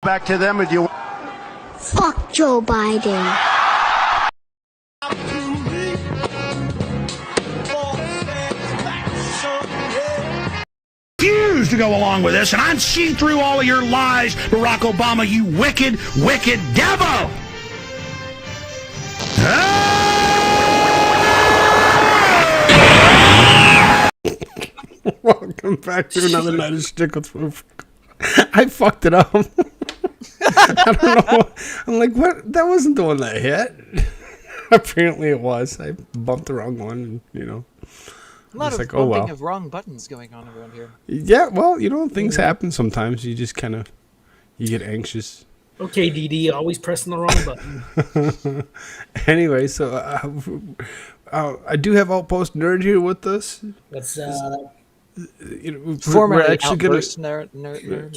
Back to them if you. Fuck Joe Biden. Refuse to go along with this, and I'm seeing through all of your lies, Barack Obama, you wicked, wicked devil! Welcome back to another night of Stick with Proof. I fucked it up. I don't know. I'm like, what? That wasn't the one that hit. Apparently it was. I bumped the wrong one, and, you know. A lot of like, bumping of wrong buttons going on around here. Yeah, well, you know, things happen sometimes. You just kind of, you get anxious. Okay, DD, always pressing the wrong button. Anyway, so I do have Outpost Nerd here with us. Let's You know, Formerly we're actually Outburst Nerd,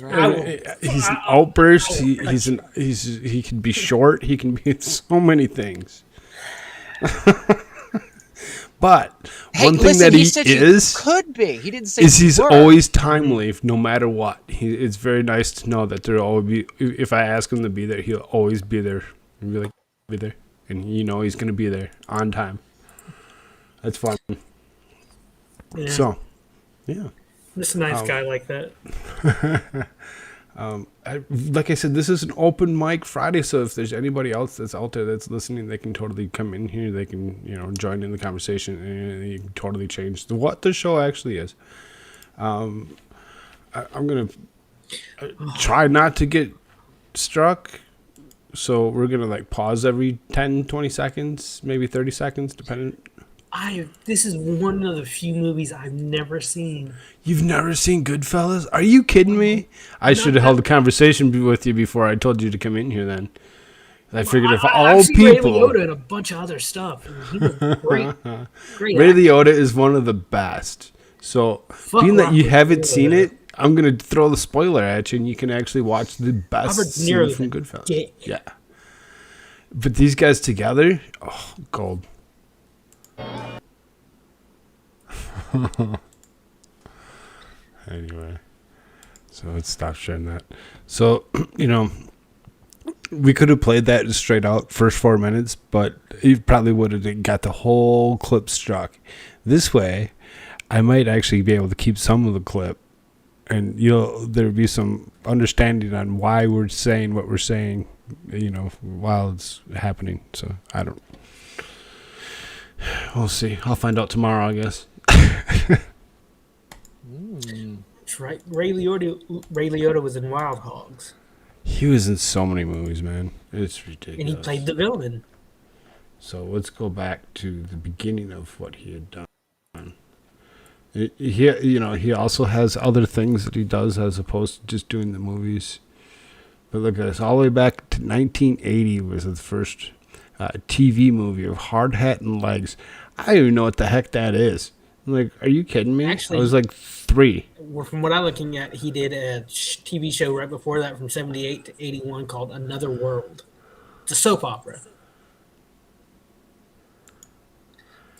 right? He's an outburst. He can be short. He can be so many things. But Hey, one thing listen, that he said is could be. He didn't say is he's were. always timely, no matter what. It's very nice to know that there'll always be. If I ask him to be there, he'll always be there. And be like, be there, and you know he's gonna be there on time. That's fun. Yeah. So, yeah. Just a nice guy like that. Like I said, this is an open mic Friday, so if there's anybody else that's out there that's listening, they can totally come in here. They can, you know, join in the conversation, and you can totally change what the show actually is. I'm gonna try not to get struck, so we're gonna like pause every 10, 20 seconds, maybe 30 seconds, depending. This is one of the few movies I've never seen. You've never seen Goodfellas? Are you kidding me? I should have held a conversation with you before I told you to come in here then. I figured if all I've seen people... Ray Liotta and a bunch of other stuff. And he was great. Great Ray actor. Liotta is one of the best. So, being that you haven't seen it, I'm going to throw the spoiler at you, and you can actually watch the best Robert De scene Niro from is a Goodfellas. dick. Yeah. But these guys together, oh, gold. Anyway, so let's stop sharing that. So, you know, we could have played that straight out first 4 minutes, but you probably would have got the whole clip struck. This way, I might actually be able to keep some of the clip, and there'll be some understanding on why we're saying what we're saying, you know, while it's happening. So we'll see. I'll find out tomorrow, I guess. That's right. Ray Liotta was in Wild Hogs. He was in so many movies, man. It's ridiculous. And he played the villain. So let's go back to the beginning of what he had done. He also has other things that he does as opposed to just doing the movies. But look at this. All the way back to 1980 was the first TV movie of Hard Hat and Legs. I don't even know what the heck that is. I'm like, are you kidding me? Actually, I was like 3. From what I'm looking at, he did a TV show right before that from 78 to 81 called Another World. It's a soap opera.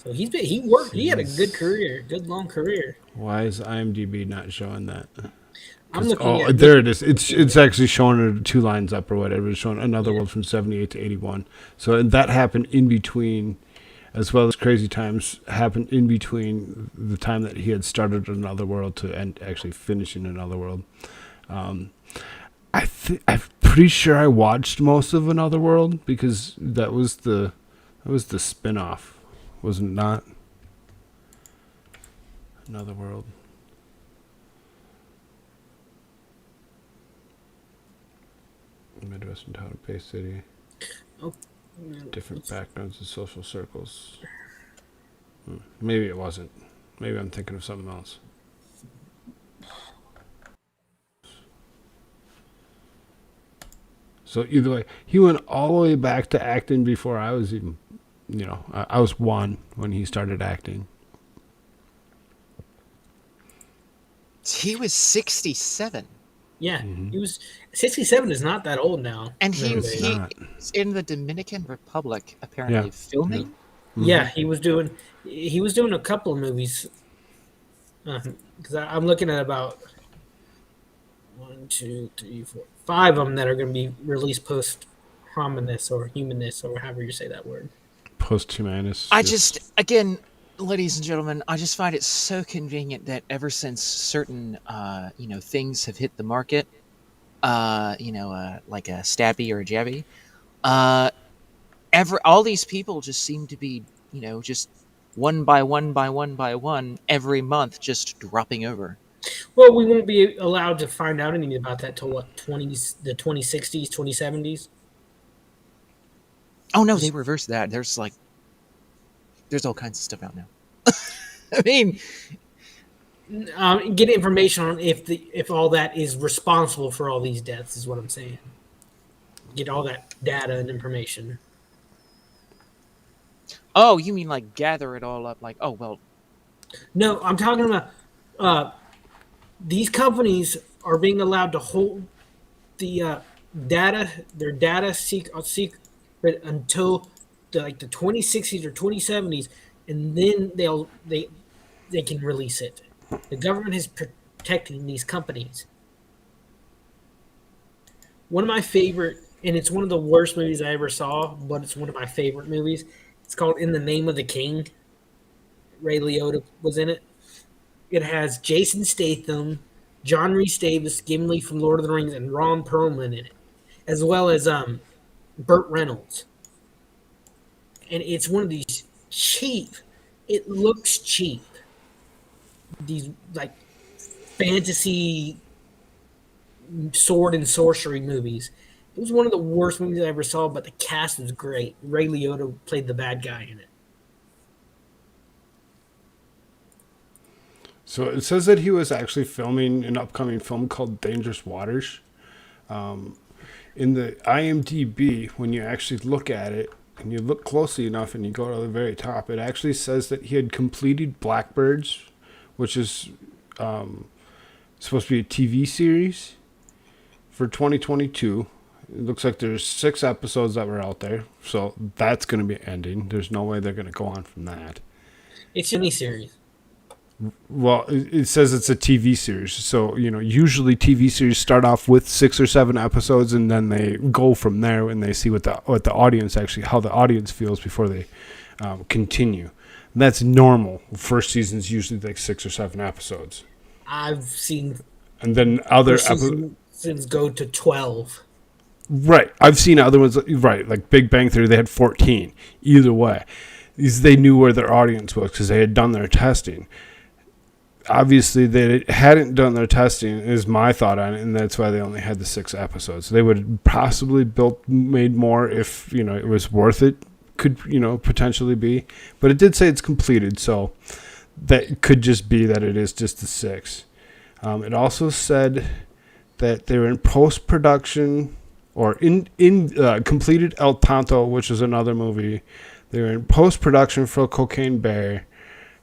So he worked. He had a good career, good long career. Why is IMDb not showing that? I'm looking at there it is. It's actually showing it 2 lines up or whatever. It's showing Another World from 78 to 81. So that happened in between, as well as Crazy Times happened in between the time that he had started Another World to end actually finishing Another World. I'm pretty sure I watched most of Another World because that was the spin-off, was it not? Another World. Midwestern town, Bay City. Oh. Different backgrounds and social circles. Maybe it wasn't. Maybe I'm thinking of something else. So either way, he went all the way back to acting before I was even, I was 1 when he started acting. He was 67. Yeah, he was 67. Is not that old now. And he's in the Dominican Republic apparently filming. Yeah, he was doing a couple of movies. Because I'm looking at about 1, 2, 3, 4, 5 of them that are going to be released post hominis or humanist or however you say that word. Posthumanist. I just, again, ladies and gentlemen, I just find it so convenient that ever since certain, things have hit the market, like a stabby or a jabby, all these people just seem to be, just one by one every month just dropping over. Well, we won't be allowed to find out anything about that till what, the 2060s, 2070s? Oh no, they reversed that. There's all kinds of stuff out now. I mean, get information on if all that is responsible for all these deaths is what I'm saying. Get all that data and information. oh, you mean like gather it all up? Like, oh well. No, I'm talking about these companies are being allowed to hold the their data secret until the 2060s or 2070s, and then they can release it. The government is protecting these companies. One of my favorite, and it's one of the worst movies I ever saw, but it's one of my favorite movies. It's called In the Name of the King. Ray Liotta was in it. It has Jason Statham, John Rhys Davis, Gimli from Lord of the Rings, and Ron Perlman in it, as well as Burt Reynolds. And it's one of these cheap. It looks cheap. These fantasy sword and sorcery movies. It was one of the worst movies I ever saw, but the cast was great. Ray Liotta played the bad guy in it. So it says that he was actually filming an upcoming film called Dangerous Waters. In the IMDb, when you actually look at it, and you look closely enough and you go to the very top, it actually says that he had completed Blackbirds, which is supposed to be a TV series for 2022. It looks like there's 6 episodes that were out there, so that's going to be ending. There's no way they're going to go on from that. It's a miniseries. Well, it says it's a TV series, so usually TV series start off with 6 or 7 episodes, and then they go from there when they see what the audience how the audience feels before they continue. And that's normal. First season's usually 6 or 7 episodes. I've seen, and then other seasons go to 12. Right, I've seen other ones. Right, like Big Bang Theory, they had 14. Either way, they knew where their audience was because they had done their testing. Obviously, they hadn't done their testing, is my thought on it, and that's why they only had the 6 episodes. They would have possibly made more if it was worth it. Could potentially be, but it did say it's completed, so that could just be that it is just the 6. It also said that they were in post production or in completed El Tonto, which is another movie. They were in post production for Cocaine Bear.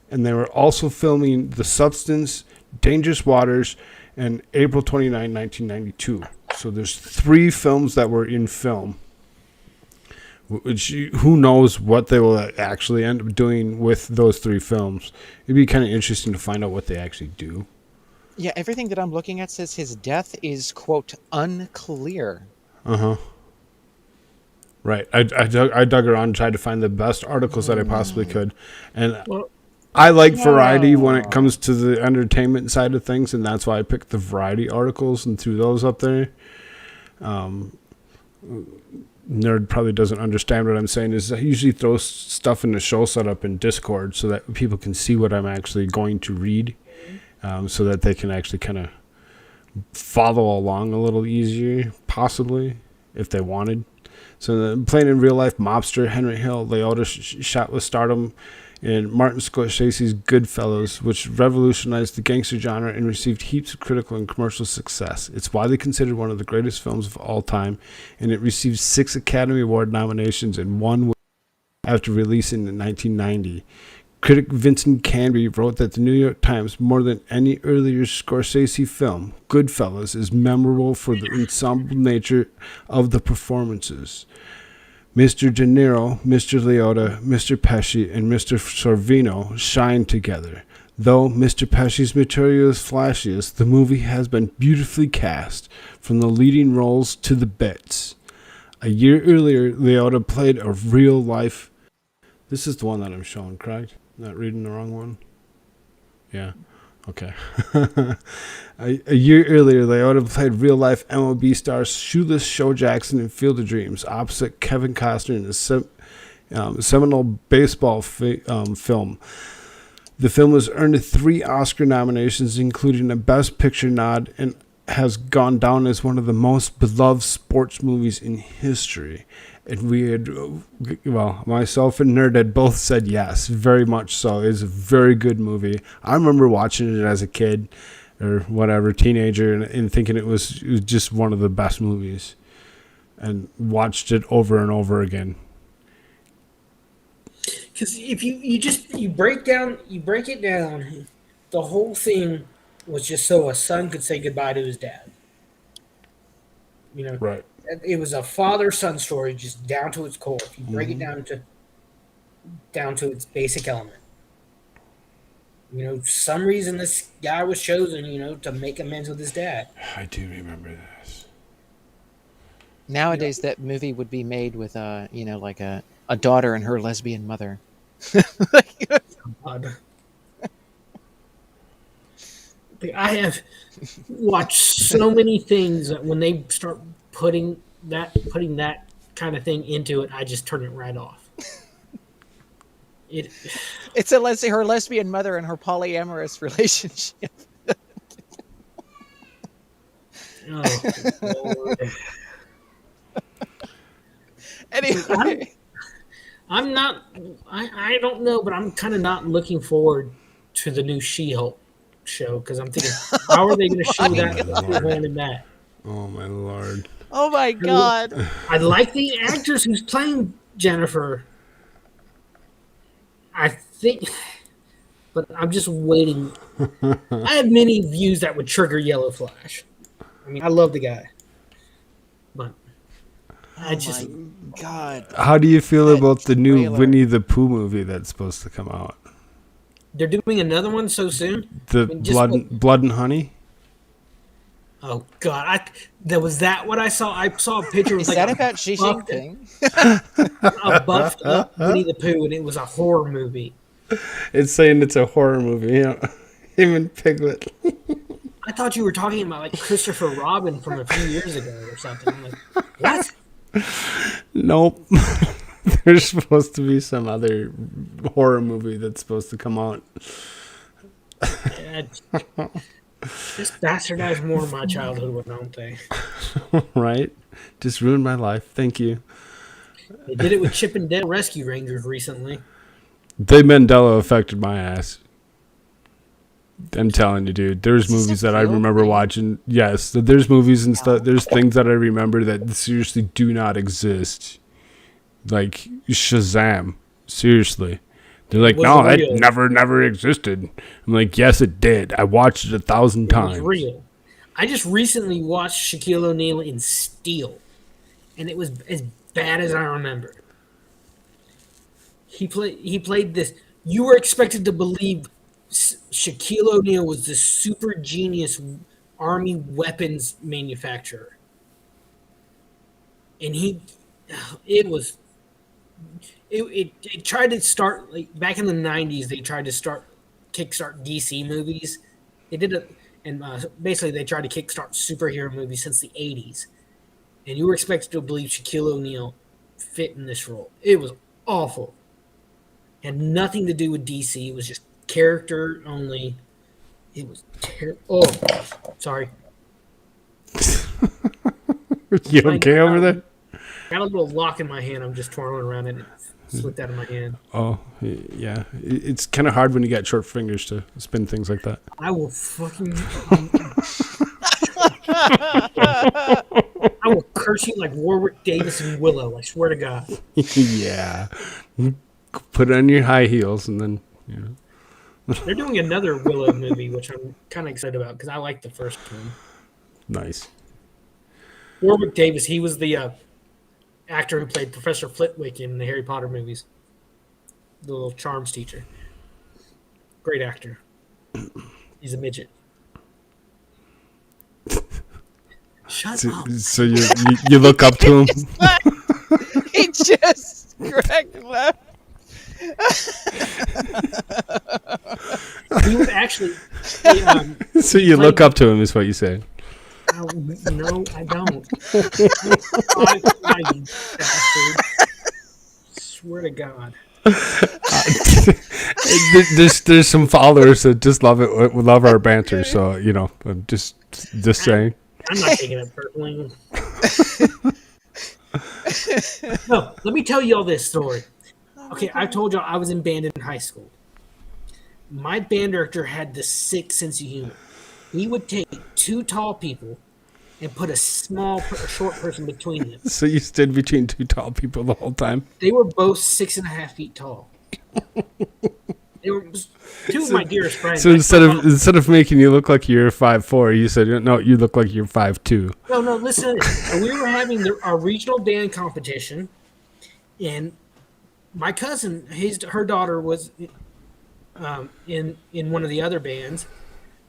And they were also filming The Substance, Dangerous Waters, and April 29, 1992. So there's 3 films that were in film. Which, who knows what they will actually end up doing with those 3 films. It'd be kind of interesting to find out what they actually do. Yeah, everything that I'm looking at says his death is, quote, unclear. Uh-huh. Right. I dug around and tried to find the best articles that I possibly could. And I like variety when it comes to the entertainment side of things, and that's why I picked the variety articles and threw those up there. Nerd probably doesn't understand what I'm saying. Is I usually throw stuff in the show setup in Discord so that people can see what I'm actually going to read, so that they can actually kind of follow along a little easier, possibly, if they wanted. So playing in real life, mobster Henry Hill, Liotta shot with stardom in Martin Scorsese's Goodfellas, which revolutionized the gangster genre and received heaps of critical and commercial success. It's widely considered one of the greatest films of all time, and it received 6 Academy Award nominations and 1 after releasing in 1990. Critic Vincent Canby wrote that the New York Times, more than any earlier Scorsese film, Goodfellas is memorable for the ensemble nature of the performances. Mr. De Niro, Mr. Liotta, Mr. Pesci, and Mr. Sorvino shine together. Though Mr. Pesci's material is flashiest, the movie has been beautifully cast, from the leading roles to the bits. A year earlier, Liotta played a real-life... This is the one that I'm showing, correct? Not reading the wrong one? Yeah. Okay. A year earlier, Liotta played real-life MLB stars Shoeless Joe Jackson in Field of Dreams, opposite Kevin Costner in a seminal baseball film. The film has earned 3 Oscar nominations, including a Best Picture nod, and has gone down as one of the most beloved sports movies in history. And we had, well, myself and Nerd had both said yes, very much so. It's a very good movie. I remember watching it as a kid or whatever, teenager, and thinking it was just one of the best movies, and watched it over and over again. Because if you break it down, the whole thing was just so a son could say goodbye to his dad. You know, Right. It was a father-son story, just down to its core. If you break it down to its basic element, you know, some reason this guy was chosen, you know, to make amends with his dad. I do remember this. Nowadays, that movie would be made with like a daughter and her lesbian mother. God. I have watched so many things that when they start putting that kind of thing into it, I just turn it right off. It's her lesbian mother and her polyamorous relationship. Oh, Lord. Anyway, I'm not. I don't know, but I'm kind of not looking forward to the new She-Hulk show because I'm thinking, how are they going to show that in that? Oh my Lord! Oh my God! I like the actress who's playing Jennifer. I think, but I'm just waiting. I have many views that would trigger Yellow Flash. I mean, I love the guy, but I just. God. How do you feel about the new trailer. Winnie the Pooh movie that's supposed to come out? They're doing another one so soon. The I mean, Blood and Honey. Oh God! There was that what I saw. I saw a picture. Is that about Xi Jinping? A buffed up Winnie the Pooh, and it was a horror movie. It's saying it's a horror movie. You know? Him and Piglet. I thought you were talking about like Christopher Robin from a few years ago or something. I'm like, what? Nope. There's supposed to be some other horror movie that's supposed to come out. Yeah, just bastardized more of my childhood, don't they? Right? Just ruined my life. Thank you. They did it with Chip and Dale Rescue Rangers recently. They Mandela affected my ass. I'm telling you, dude. There's movies that I remember watching. Yes, there's movies and stuff. There's things that I remember that seriously do not exist. Like Shazam. Seriously. They're like, no, that never existed. I'm like, yes, it did. I watched it 1,000 times. It was real. I just recently watched Shaquille O'Neal in Steel, and it was as bad as I remember. He played this. You were expected to believe Shaquille O'Neal was this super genius army weapons manufacturer, and it tried to start like back in the 90s. They tried to kickstart DC movies. They did it, and basically they tried to kickstart superhero movies since the 80s. And you were expected to believe Shaquille O'Neal fit in this role. It was awful. Had nothing to do with DC. It was just character only. It was terrible. Oh, sorry. You okay over there? Got a little lock in my hand. I'm just twirling around it. It slipped out of my hand. Oh, yeah. It's kind of hard when you got short fingers to spin things like that. I will fucking... I will curse you like Warwick Davis and Willow. I swear to God. Yeah. Put on your high heels and then, you know. They're doing another Willow movie, which I'm kind of excited about because I like the first one. Nice. Warwick Davis, he was the actor who played Professor Flitwick in the Harry Potter movies. The little charms teacher. Great actor. He's a midget. Shut So, up. so you look up to him. He just Greg left. He was actually. So you look up to him is what you say. Oh, no, I don't. I bastard. Swear to God. There's some followers that just love it, love our banter. So I'm just saying. I'm not taking it personally. No, let me tell you all this story. Okay, I told y'all I was in band in high school. My band director had the sick sense of humor. He would take two tall people and put a short person between them. So you stood between two tall people the whole time. They were both 6.5 feet tall. They were two of my dearest friends. So instead of making you look like you're 5'4", you said no, you look like you're 5'2". No, listen. We were having our regional band competition, and my cousin, her daughter was in one of the other bands.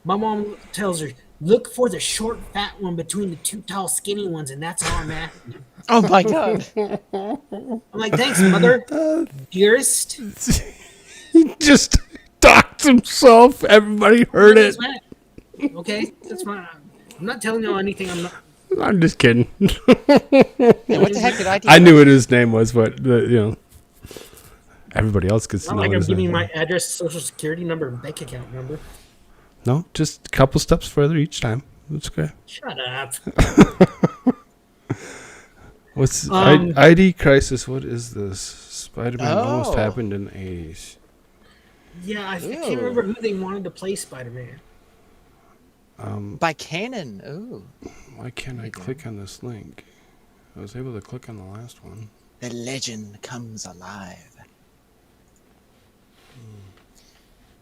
My mom tells her, "Look for the short, fat one between the two tall, skinny ones, and that's how I'm after you." Oh my God. I'm like, "Thanks, mother, dearest." He just doxed himself. Everybody heard it. Okay, that's fine. I'm not telling you anything. I'm just kidding. Yeah, what the heck did I do? I knew what his name was, but everybody else gets to Not know like I'm his giving you name. my address, social security number, and bank account number. No, just a couple steps further each time. That's okay. Shut up. What's IDCrisis? What is this? Spider-Man almost happened in the 80s. Yeah, I can't remember who they wanted to play Spider-Man. By Canon. Ooh. Why can't I click on this link? I was able to click on the last one. The legend comes alive.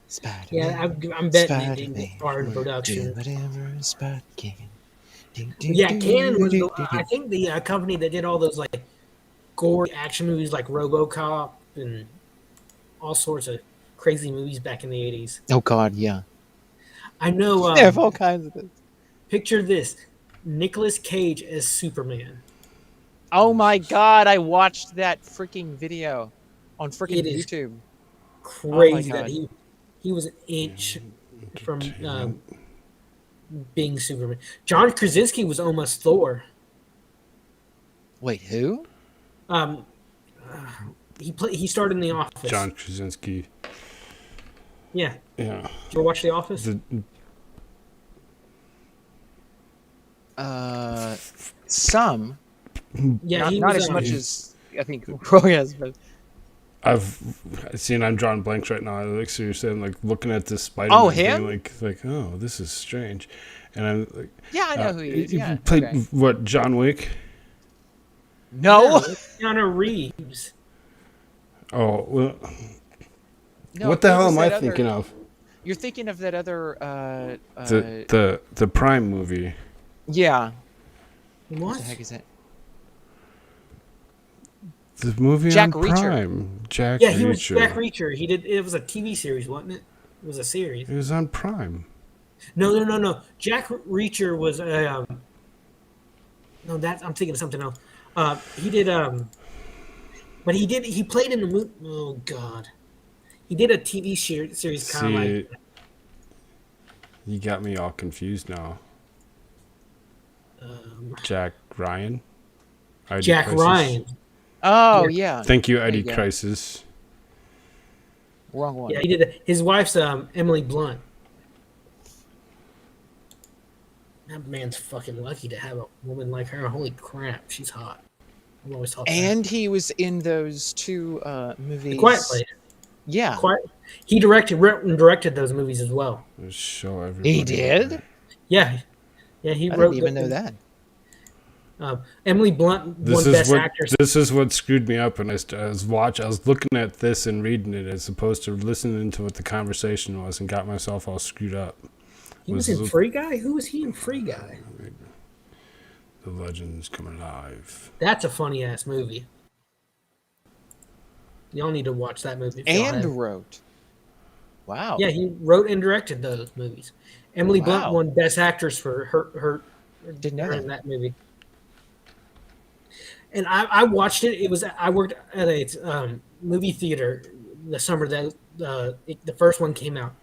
Spider-Man. Yeah, I'm betting it didn't get far in production. Yeah, Canon was, I think, the company that did all those like gore action movies like RoboCop and all sorts of crazy movies back in the 80s. Oh God, yeah. I know. They have all kinds of things. Picture this: Nicolas Cage as Superman. Oh my God, I watched that freaking video on freaking It is YouTube. Crazy Oh my that God. he was an inch from being Superman. John Krasinski was almost Thor. Wait, who? He starred in The Office. John Krasinski. Yeah. Yeah. Did you ever watch The Office? Some. Yeah, not as much as I think Roy has, but I'm drawing blanks right now. Like seriously, I'm like looking at this Spider-Man him? thing, like oh, this is strange. And I'm like, yeah, I know who he is. You Yeah, played okay. what? John Wick? No. Keanu Reeves. Oh well. No, What the it hell was am I that thinking other- of? You're thinking of that other. The Prime movie. Yeah. What? What the heck is that? The movie Jack on Reacher. Prime. Jack Yeah, Reacher. he was Jack Reacher. He did. It was a TV series, wasn't it? It was a series. It was on Prime. No. Jack Reacher was a. No, that I'm thinking of something else. He did. But he did. He played in the movie. Oh God. He did a TV series kind of like. You got me all confused now. Jack Ryan. Jack IDCrisis. Ryan. Oh yeah. Thank you, There you go. IDCrisis. Wrong one. Yeah, he did. His wife's Emily Blunt. That man's fucking lucky to have a woman like her. Holy crap, she's hot. I've always thought that. And he was in those two movies. The Quiet Place. Yeah. He wrote and directed those movies as well. Let's show everybody. He did? Yeah. He I wrote. didn't even know that. Emily Blunt won Best Actress. This is what screwed me up when I was looking at this and reading it as opposed to listening to what the conversation was and got myself all screwed up. He was in Free Guy? Who was he in Free Guy? The Legends Come Alive. That's a funny ass movie. Y'all need to watch that movie. if y'all And haven't. wrote. Wow. Yeah, he wrote and directed those movies. Emily Blunt Wow. won Best Actress for her Didn't know in that. that movie. And I watched it. I worked at a movie theater the summer that the first one came out,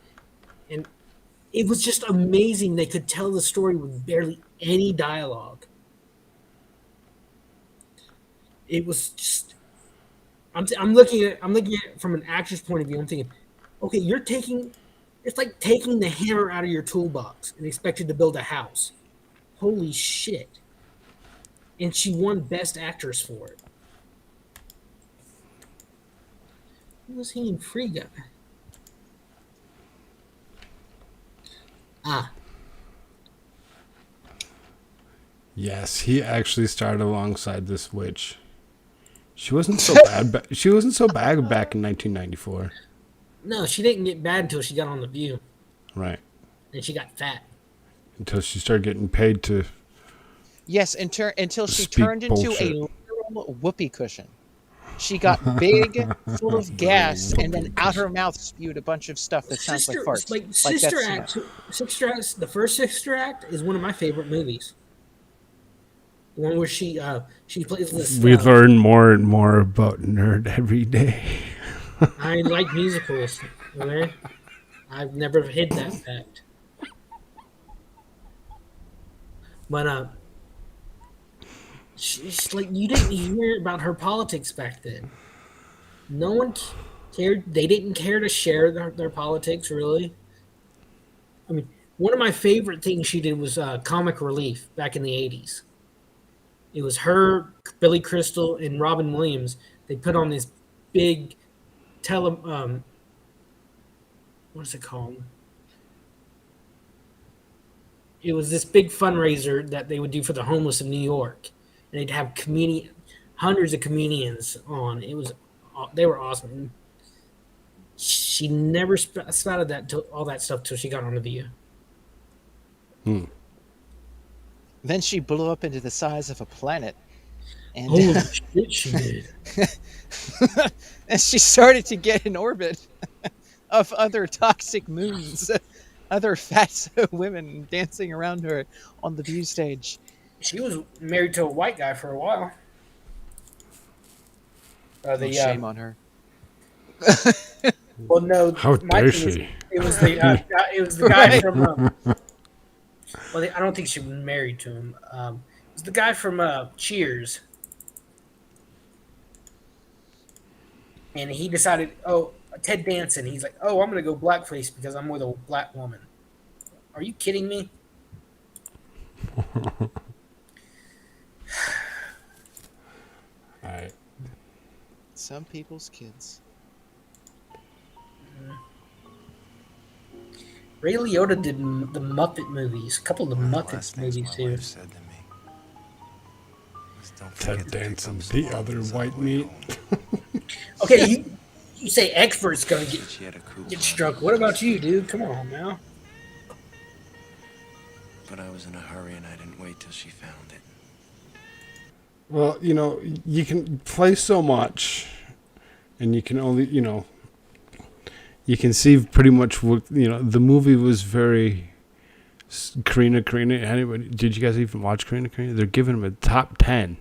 and it was just amazing. They could tell the story with barely any dialogue. It was just. I'm looking at it from an actor's point of view. I'm thinking, okay, it's like taking the hammer out of your toolbox and expected to build a house. Holy shit! And she won Best Actress for it. Who was he in Free Guy? Ah, Yes, he actually starred alongside this witch. She wasn't so bad. She wasn't so bad back in 1994. no, she didn't get bad until she got on The View, Right. and she got fat. Until she started getting paid to Yes, until she speak turned into bullshit. a literal whoopee cushion. She got big, full of gas, and then out her mouth spewed a bunch of stuff that sounds like farts. Sister that's, Act. Sister Act. The first Sister Act is one of my favorite movies. The one where she plays this. We learn more and more about nerd every day. I like musicals. Okay? I've never hid that fact. But she's like, you didn't hear about her politics back then. No one cared. They didn't care to share their politics, really. I mean, one of my favorite things she did was comic relief back in the 80s. It was her, Billy Crystal, and Robin Williams. They put on this big what's it called? It was this big fundraiser that they would do for the homeless in New York, and they'd have hundreds of comedians on. They were awesome. She never spouted all that stuff till she got on The View. Then she blew up into the size of a planet. And, Holy shit, she did. and she started to get in orbit of other toxic moons, other fat women dancing around her on the View stage. She was married to a white guy for a while. Shame on her. Well, no. How dare she? It was the guy from. I don't think she was married to him. It was the guy from Cheers, and he decided, Ted Danson. He's like, I'm going to go blackface because I'm with a black woman. Are you kidding me? All right. Some people's kids. Ray Liotta did the Muppet movies, a couple of the Muppet movies too. Ted Danson, the other white meat. Okay, you say expert's gonna get struck. What about you, dude? Come on now. But I was in a hurry and I didn't wait till she found it. Well, you can play so much, and you can only, you can see pretty much what, the movie was very Karina. Anybody, did you guys even watch Karina? They're giving him a top 10.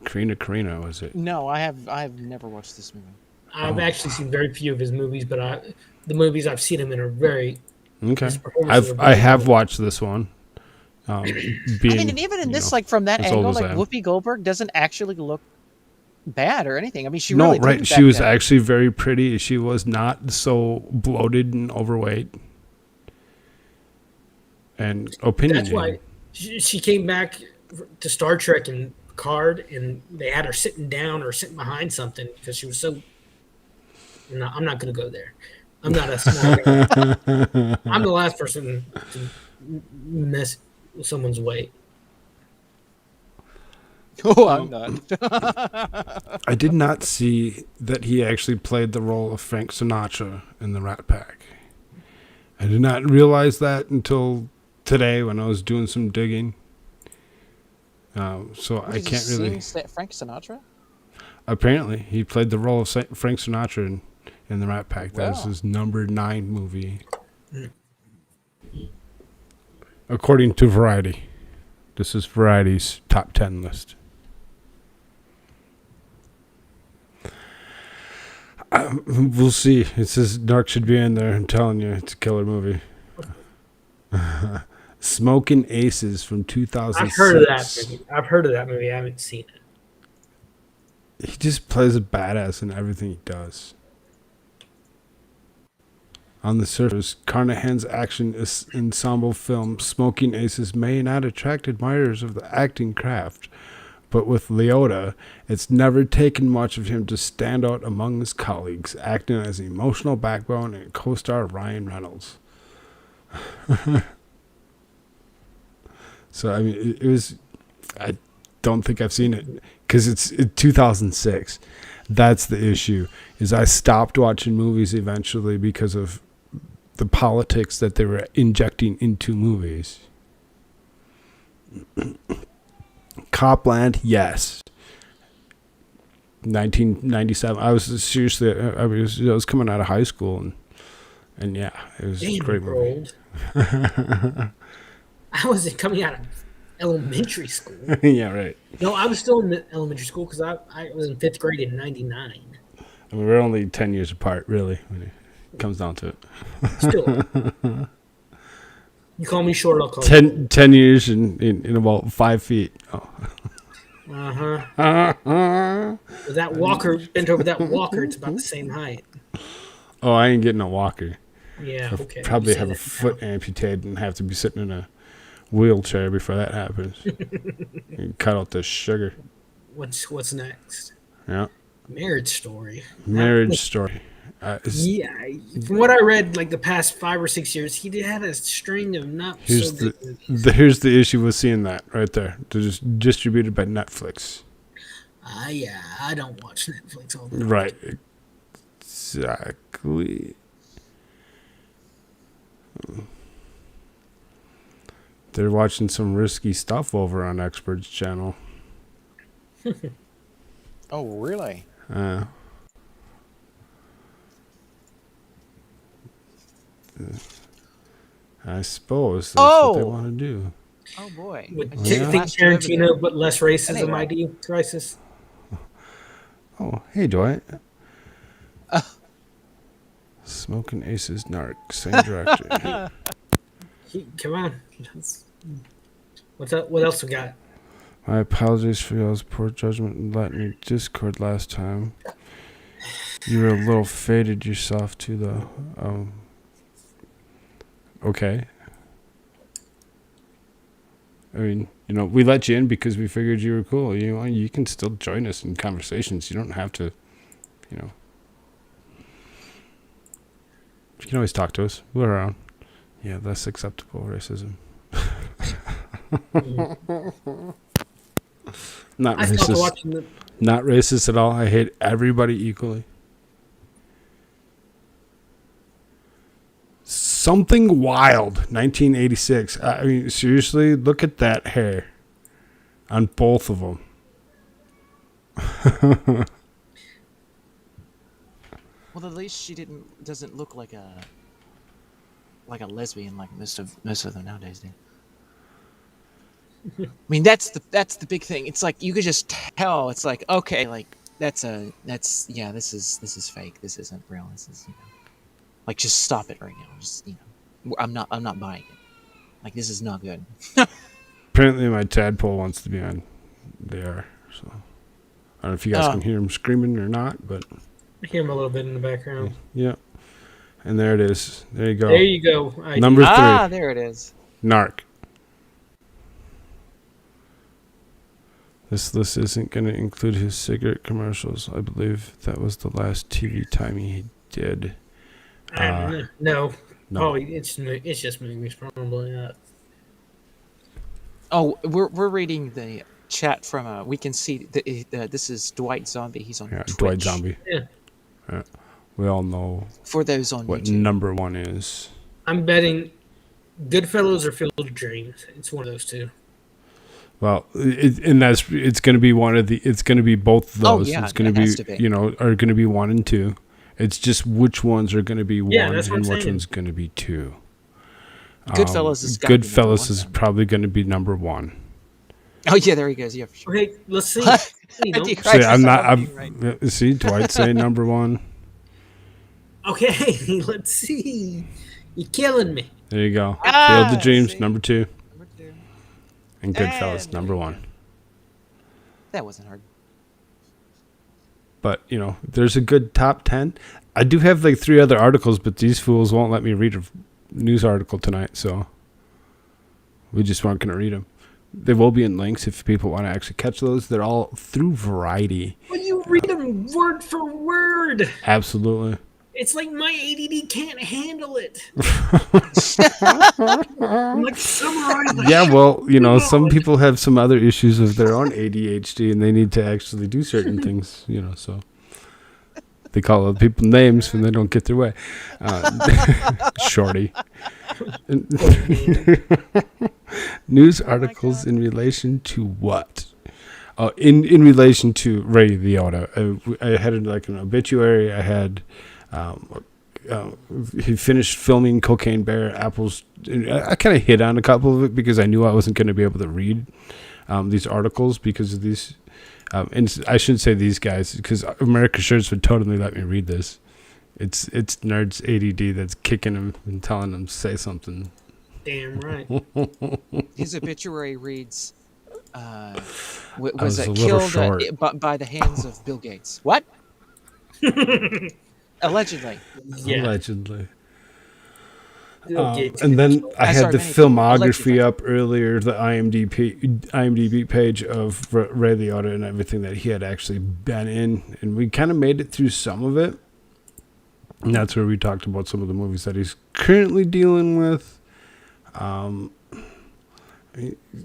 Karina, was it? No, I've never watched this movie. I've actually seen very few of his movies, but the movies I've seen him in are very. Okay. I have watched this one. And even in this, from that angle, Whoopi Goldberg doesn't actually look bad or anything. I mean, she really didn't. She was actually very pretty. She was not so bloated and overweight and opinionated. That's why she came back to Star Trek and Picard, and they had her sitting down or sitting behind something because she was so. No, I'm not going to go there. I'm not a small guy. I'm the last person to mess with someone's weight. Oh, I'm not. I did not see that he actually played the role of Frank Sinatra in the Rat Pack. I did not realize that until today when I was doing some digging. So I can't really. Frank Sinatra? Apparently, he played the role of Frank Sinatra in the Rat Pack. That is Wow. his number 9 movie. According to Variety. This is Variety's top 10 list. We'll see. It says Narc should be in there. I'm telling you, it's a killer movie. Smoking Aces from 2006. I've heard of that movie. I haven't seen it. He just plays a badass in everything he does. On the surface, Carnahan's action ensemble film Smoking Aces may not attract admirers of the acting craft, but with Liotta, it's never taken much of him to stand out among his colleagues, acting as an emotional backbone and co-star Ryan Reynolds. So, I mean, it was... I don't think I've seen it, because it's 2006. That's the issue, is I stopped watching movies eventually because of the politics that they were injecting into movies. Copland, yes. 1997. I was seriously, I was coming out of high school, and yeah, it was a great movie. I was coming out of elementary school. Yeah, right. No, I was still in elementary school because I was in 5th grade in '99. I mean, we're only 10 years apart, really, when it comes down to it. Still. You call me short, I'll call 10 years in about 5 feet. Oh. you. Uh-huh. With that walker, bent over that walker, it's about the same height. Oh, I ain't getting a walker. Yeah, I'll okay. probably You have said a it foot now. amputated and have to be sitting in a wheelchair before that happens. You cut out the sugar. What's next? Yeah. Marriage Story. Marriage Story. Yeah, from what I read, like the past 5 or 6 years, he had a string of not Here's so good movies. here's the issue with seeing that right there. They're just distributed by Netflix. Yeah, I don't watch Netflix all the time. Right. Exactly. They're watching some risky stuff over on Expert's channel. Oh, really? I suppose that's what they Oh! want to do. Oh boy. Would I you just think flashed over Tarantino, there. but less racism, Anyway. ID Crisis? Oh, hey, Dwight. Smoking Aces, Narc, same director. Come on. What else we got? My apologies for y'all's poor judgment in letting me Discord last time. You were a little faded yourself too, though. Okay. I mean, we let you in because we figured you were cool. You can still join us in conversations. You don't have to, You can always talk to us. We're around. Yeah, less acceptable racism. Not I stopped racist. watching the. Not racist at all. I hate everybody equally. Something Wild, 1986. I mean, seriously, look at that hair on both of them. Well, at least she doesn't look like a lesbian like most of them nowadays do. I mean, that's the big thing. It's like you could just tell. It's like, okay, like this is fake. This isn't real. This is like, just stop it right now. Just I'm not buying it. Like, this is not good. Apparently, my tadpole wants to be on there. So I don't know if you guys can hear him screaming or not, but I hear him a little bit in the background. yeah. And there it is. There you go. There you go. Number 3. There it is. Narc. This list isn't going to include his cigarette commercials. I believe that was the last TV time he did. No. No. Oh, it's just movies, probably not. Oh, we're reading the chat from we can see this is Dwight Zombie. He's on Twitch. Dwight Zombie. Yeah. We all know For those on what YouTube. number 1 is. I'm betting Goodfellas or Field of Dreams. It's one of those two. Well, it's going to be one of the. It's going to be both of those. Oh, yeah, it's going it to has be, to be. are going to be 1 and 2, It's just which ones are going to be Yeah, one that's what and I'm which saying. one's going to be two. Goodfellas is gotta be number Goodfellas one, is though. probably going to be number one. Oh yeah, there he goes. Yeah, for sure. Okay, let's see. You know, IDCrisis, See, I'm not. I love being right. See, Dwight saying number one. okay, let's see. You're killing me. There you go. Ah, Field of Dreams, see? number 2, Number 2. and Goodfellas, And number there you 1. go. That wasn't hard. But there's a good top 10. I do have like 3 other articles, but these fools won't let me read a news article tonight, so we just aren't going to read them. They will be in links if people want to actually catch those. They're all through Variety. When you read them word for word, Absolutely. it's like my ADD can't handle it. I'm like, summarize the Yeah, shit. well, some people have some other issues of their own ADHD, and they need to actually do certain things, so they call other people names when they don't get their way. Shorty. News articles in relation to what? In relation to Ray Liotta. I had like an obituary. I had he finished filming Cocaine Bear, Apples. I kind of hit on a couple of it because I knew I wasn't going to be able to read these articles because of these. And I shouldn't say these guys because AmericaShirts would totally let me read this. It's Nerd's ADD that's kicking him and telling him to say something. Damn right. His obituary reads, was was a little killed short. by the hands of Bill Gates. What? Allegedly. Yeah. Allegedly. Okay. And then I had sorry, the many people. filmography Allegedly. up earlier, the IMDb page of Ray Liotta and everything that he had actually been in. And we kind of made it through some of it. And that's where we talked about some of the movies that he's currently dealing with.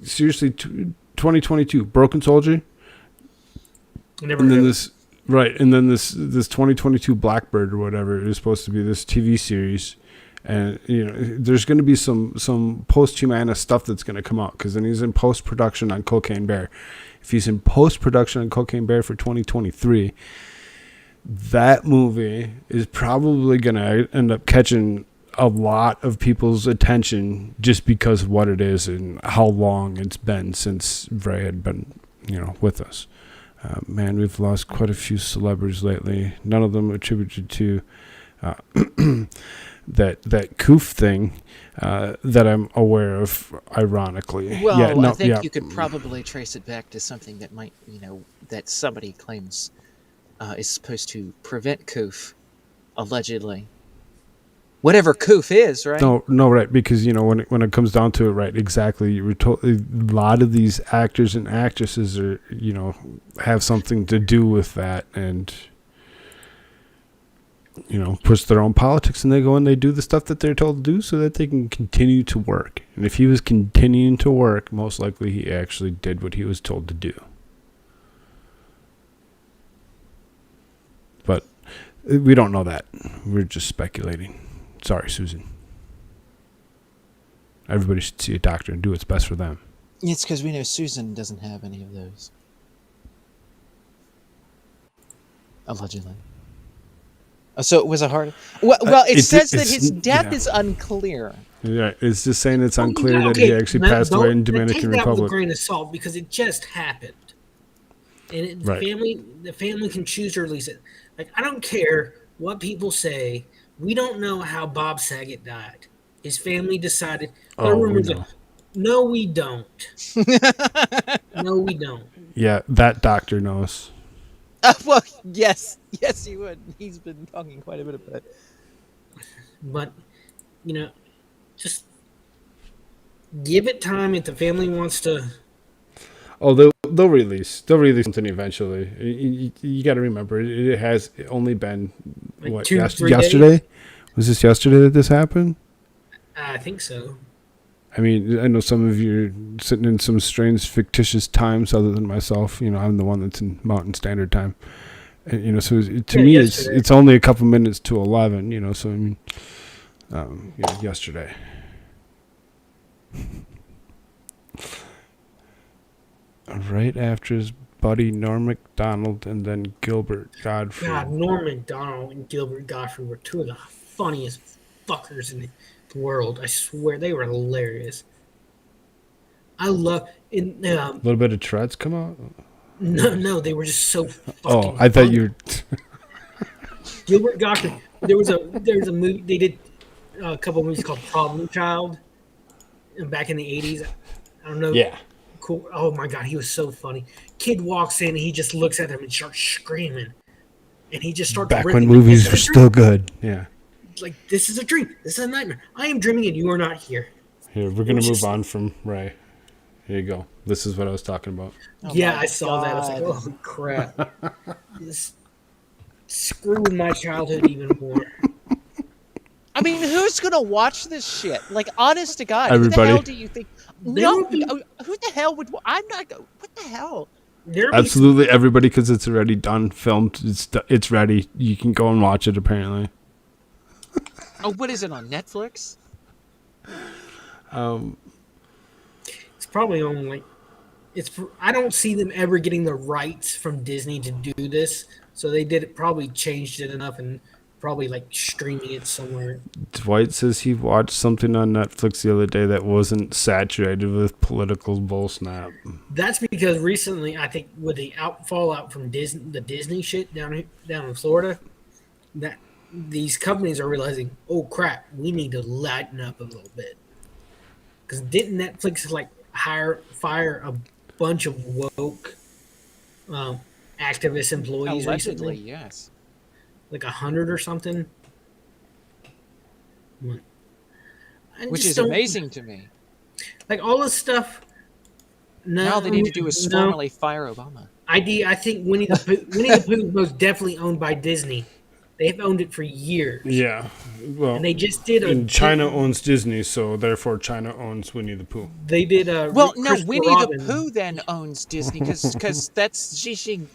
Seriously, 2022, Broken Soldier. Never And then heard. this, right, and then this 2022 Blackbird or whatever is supposed to be this TV series. And, there's going to be some post-humana stuff that's going to come out because then he's in post-production on Cocaine Bear. If he's in post-production on Cocaine Bear for 2023, that movie is probably going to end up catching a lot of people's attention just because of what it is and how long it's been since Ray had been, with us. Man, we've lost quite a few celebrities lately. None of them attributed to that Koof thing that I'm aware of, ironically. Well, Yeah, I think you could probably trace it back to something that might, that somebody claims is supposed to prevent Koof, allegedly. Whatever Koof is, right? No, right, because when it comes down to it, right, exactly. You were told a lot of these actors and actresses are, have something to do with that, and push their own politics, and they go and they do the stuff that they're told to do so that they can continue to work. And if he was continuing to work, most likely he actually did what he was told to do. But we don't know that. We're just speculating. Sorry, Susan. Everybody should see a doctor and do what's best for them. It's because we know Susan doesn't have any of those. Allegedly. Oh, so it was a hard... Well, it says that his death is unclear. Yeah, it's just saying it's unclear that Okay, he actually passed away in Dominican take that with a Republic. grain of salt because it just happened, and Right. the family can choose to release it. Like, I don't care what people say. We don't know how Bob Saget died. His family decided. No, we don't. No, we don't. Yeah, that doctor knows. Well, yes, he would. He's been talking quite a bit about it. But just give it time. If the family wants to, Oh, they'll release something eventually. You got to remember, it has only been like what 3 yesterday. days? Was this yesterday that this happened? I think so. I mean, I know some of you are sitting in some strange fictitious times other than myself. I'm the one that's in Mountain Standard Time. And, so to me, yesterday. it's only a couple minutes to 11. So I mean, yesterday. Right after his buddy Norm Macdonald and then Gilbert Godfrey. God, Norm Macdonald and Gilbert Godfrey were two of the funniest fuckers in the world. I swear they were hilarious. I love in A little bit of Tourette's come out. no, they were just so fucking Oh, I thought funny. you were. Gilbert Godfrey. There was a movie they did a couple of movies called Problem Child back in the 80s. I don't know. Yeah. Cool. Oh my god, he was so funny. Kid walks in and he just looks at him and starts screaming. And he just starts Back ripping, when like, movies "This were is a still dream." good. Yeah. Like, this is a dream. This is a nightmare. I am dreaming and you are not here. Here, we're It going was to move just- on from Ray. Here you go. This is what I was talking about. Oh Yeah, my I saw that. I was like, God. oh crap. This screwed my childhood even more. I mean, who's gonna watch this shit? Like, honest to God, Who Everybody. the hell do you think? There No, would be- who the hell would? I'm not. What the hell? There be Absolutely everybody, because it's already done, filmed. It's ready. You can go and watch it, apparently. Oh, what is it on Netflix? It's probably on like I don't see them ever getting the rights from Disney to do this, so they did it. Probably changed it enough and probably like streaming it somewhere. Dwight says he watched something on Netflix the other day that wasn't saturated with political bull snap. That's because recently, I think with the fallout from the Disney shit down in Florida, that these companies are realizing, oh crap, we need to lighten up a little bit. Because didn't Netflix like fire a bunch of woke activist employees Allegedly, recently? yes. Like 100 or something. Which is amazing to me. Like all this stuff. No, Now all they need to do is no. formally fire Obama. I think Winnie the Pooh is most definitely owned by Disney. They've owned it for years. Yeah. Well, And they just did and China owns Disney, so therefore China owns Winnie the Pooh. They did a Well, no, Christopher Winnie Robin. the Pooh then owns Disney because that's Xi Jinping.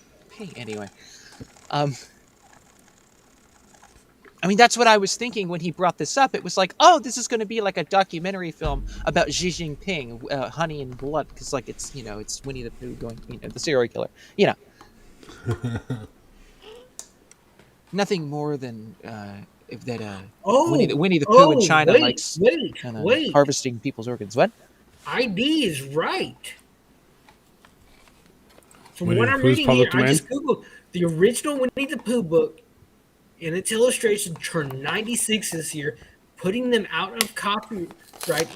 Anyway, I mean, that's what I was thinking when he brought this up. It was like, oh, this is going to be like a documentary film about Xi Jinping, Honey and Blood, because like it's it's Winnie the Pooh going, the serial killer, Nothing more than if that Winnie the Pooh in China likes wait. harvesting people's organs. What? ID is right. From Winnie what the I'm Pooh's reading here, public I domain? just googled the original Winnie the Pooh book, and its illustration turned 96 this year, putting them out of copyright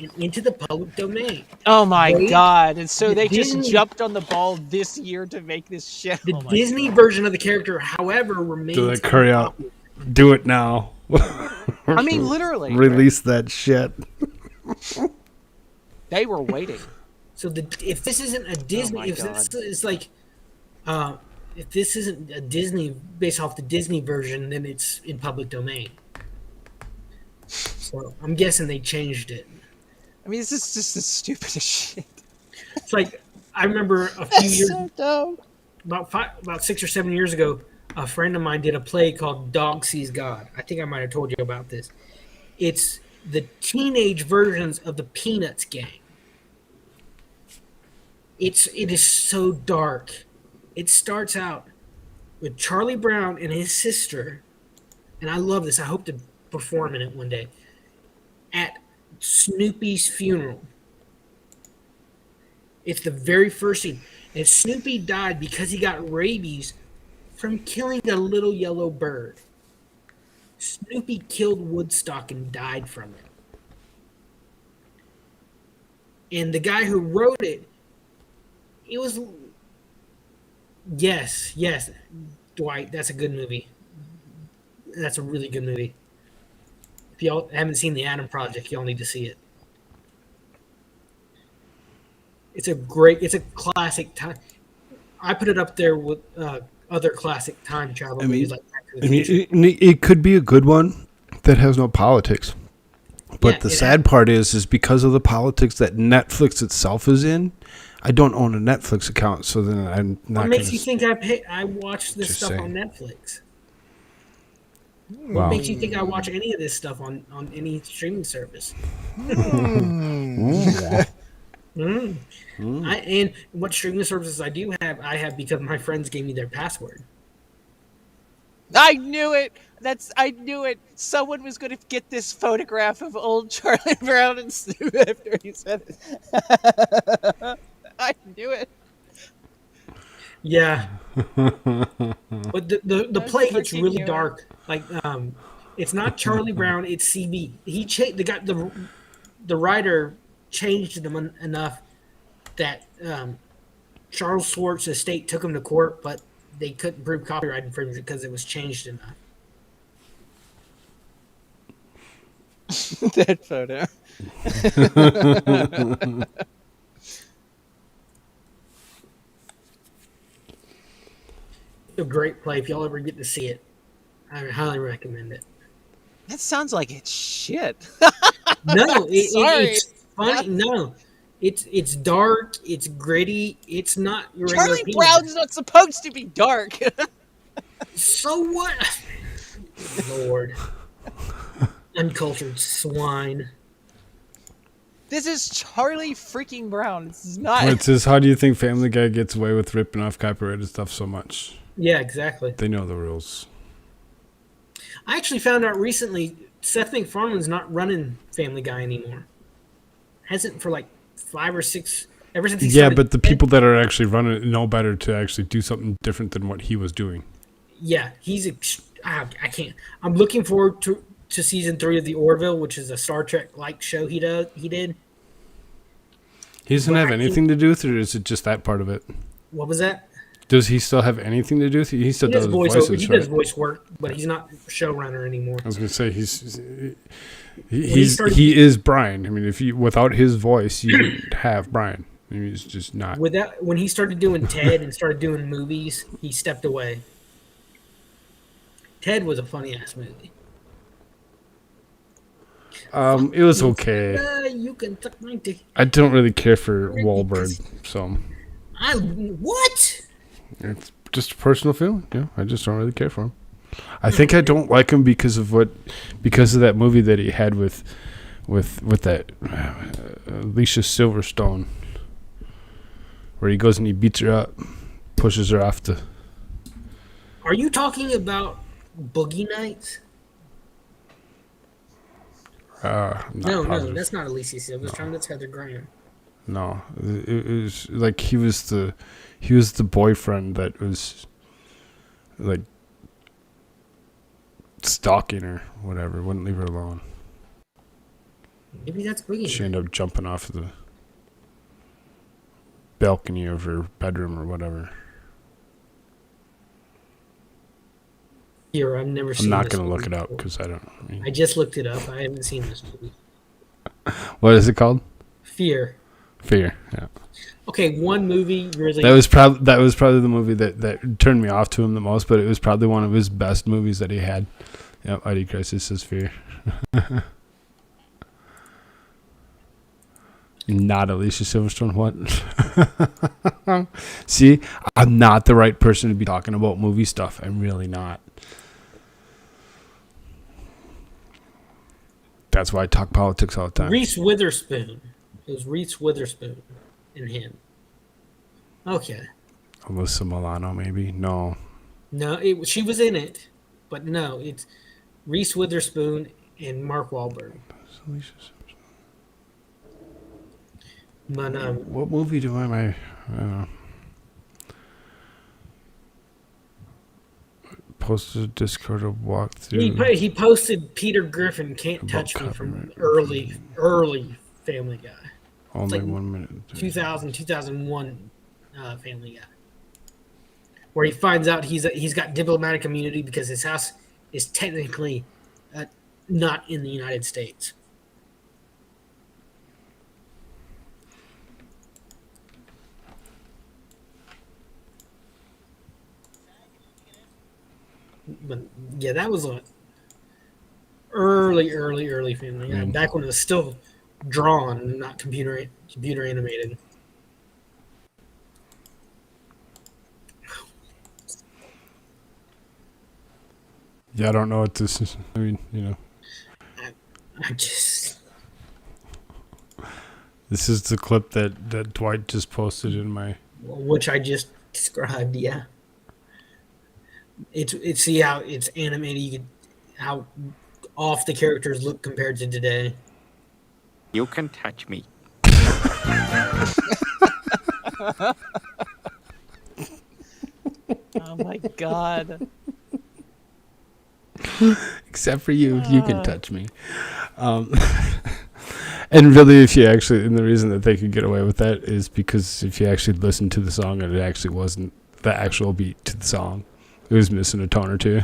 and into the public domain. Oh my Wait, God! And so the they Disney- just jumped on the ball this year to make this shit. The Oh my Disney God. version of the character, however, remains. Do they hurry up? Do it now. I mean, literally, Release that shit. they were waiting. So if this isn't a Disney, my if God. this is like, if this isn't a Disney based off the Disney version, then it's in public domain. So I'm guessing they changed it. I mean, this is just the stupidest shit. It's like I remember a few years, So dumb. about 6 or 7 years ago, a friend of mine did a play called Dog Sees God. I think I might have told you about this. It's the teenage versions of the Peanuts gang. It is so dark. It starts out with Charlie Brown and his sister, and I love this. I hope to perform in it one day, at Snoopy's funeral. It's the very first scene. And Snoopy died because he got rabies from killing a little yellow bird. Snoopy killed Woodstock and died from it. And the guy who wrote it, it was... Yes, Dwight, that's a good movie. That's a really good movie. If y'all haven't seen The Atom Project, y'all need to see it. It's a classic time. I put it up there with other classic time travel movies like Back to the Future. It could be a good one that has no politics. But Yeah, the it sad part is because of the politics that Netflix itself is in, I don't own a Netflix account, so then I'm not. What makes gonna you think I watch this Just stuff saying. on Netflix? Wow. What makes you think I watch any of this stuff on any streaming service? And what streaming services I do have, I have because my friends gave me their password. I knew it. I knew it. Someone was going to get this photograph of old Charlie Brown and Snoop after he said it. I knew it. Yeah, but the play gets fucking really knew it. dark. Like it's not Charlie Brown, it's CB. The writer changed them enough that Charles Schwartz's estate took him to court, but they couldn't prove copyright infringement because it was changed enough. That photo. A great play. If y'all ever get to see it, I highly recommend it. That sounds like it's shit. No, Sorry. it's funny. No, it's dark. It's gritty. It's not your regular Charlie people. Brown's not supposed to be dark. So what? Lord, uncultured swine. This is Charlie freaking Brown. This is not. It says, how do you think Family Guy gets away with ripping off copyrighted stuff so much? Yeah, exactly. They know the rules. I actually found out recently Seth MacFarlane's not running Family Guy anymore. Hasn't for like 5 or 6 ever since he Yeah, started. but the people that are actually running it know better to actually do something different than what he was doing. Yeah, I can't. I'm looking forward to season 3 of the Orville, which is a Star Trek like show he did. He doesn't have anything to do with it, or is it just that part of it? What was that? Does he still have anything to do with it? He still He does does voices, voice. He right? does voice work, but he's not showrunner anymore. I was going to say he is Brian. I mean, without his voice, you wouldn't have Brian. I mean, he's just not. When he started doing Ted and started doing movies, he stepped away. Ted was a funny ass movie. It was okay. You can suck my dick. I don't really care for Wahlberg, so What? it's just a personal feeling. Yeah, I just don't really care for him. I think I don't like him because of that movie that he had with that Alicia Silverstone, where he goes and he beats her up, pushes her off the. Are you talking about Boogie Nights? No, that's not Alicia Silverstone. That's Heather Graham. No, it was like he was the boyfriend that was like stalking her, whatever. Wouldn't leave her alone. Maybe that's Boogie She Nights. ended up jumping off the balcony of her bedroom or whatever. Here, I've never seen. I'm not this gonna movie look it up before. because I don't. I mean, I just looked it up. I haven't seen this movie. what is it called? Fear. Fear. Yeah. Okay, one movie really. That was probably the movie that turned me off to him the most, but it was probably one of his best movies that he had. Yep, IDCrisis is Fear. Not Alicia Silverstone. What? See, I'm not the right person to be talking about movie stuff. I'm really not. That's why I talk politics all the time. Reese Witherspoon. It was Reese Witherspoon and him. Okay. Alyssa Milano, maybe? No. No, she was in it, but no, it's Reese Witherspoon and Mark Wahlberg. But What movie do I don't know. Posted Discord to walk through. he posted Peter Griffin Can't Touch Me from early Family Guy. Only like 1 minute. 2001 Family Guy, where he finds out he's got diplomatic immunity because his house is technically not in the United States. But yeah, that was a early Family Guy, back when it was still drawn and not computer animated. Yeah, I don't know what this is. I mean, I just This is the clip that Dwight just posted in my. Which I just described. Yeah. It's see how it's animated. You can how off the characters look compared to today. You can touch me. Oh my god. Except for you can touch me. And really, if you actually, and the reason that they could get away with that is because if you actually listen to the song, it actually wasn't the actual beat to the song. It was missing a tone or two.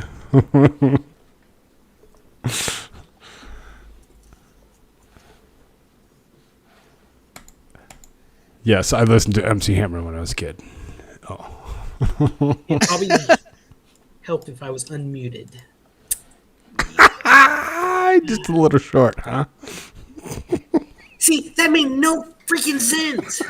Yes, I listened to MC Hammer when I was a kid. Oh. It probably helped if I was unmuted. Just a little short, huh? See, that made no freaking sense.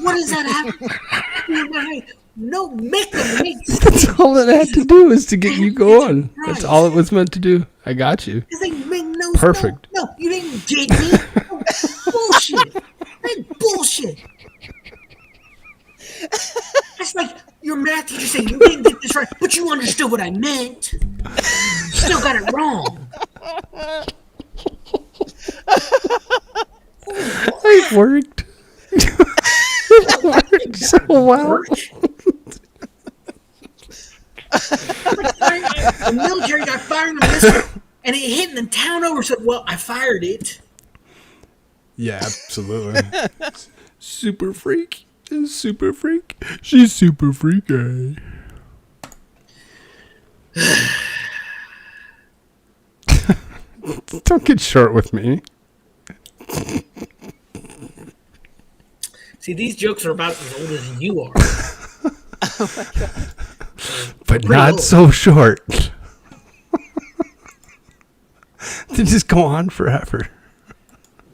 What does that have? No, make them make sense. That's all it had to do is to get you going. That's all it was meant to do. I got you. This ain't make no Perfect. No, you didn't jig me. Bullshit. That's bullshit. That's like your math teacher saying you didn't get this right, but you understood what I meant. Still got it wrong. It worked. It worked so well. The military got firing a missile, and it hit in the town over. Said, "Well, I fired it." Yeah, absolutely. Super freak. Super freak. She's super freaky. Don't get short with me. See, these jokes are about as old as you are. But Pretty not old. so short. They just go on forever.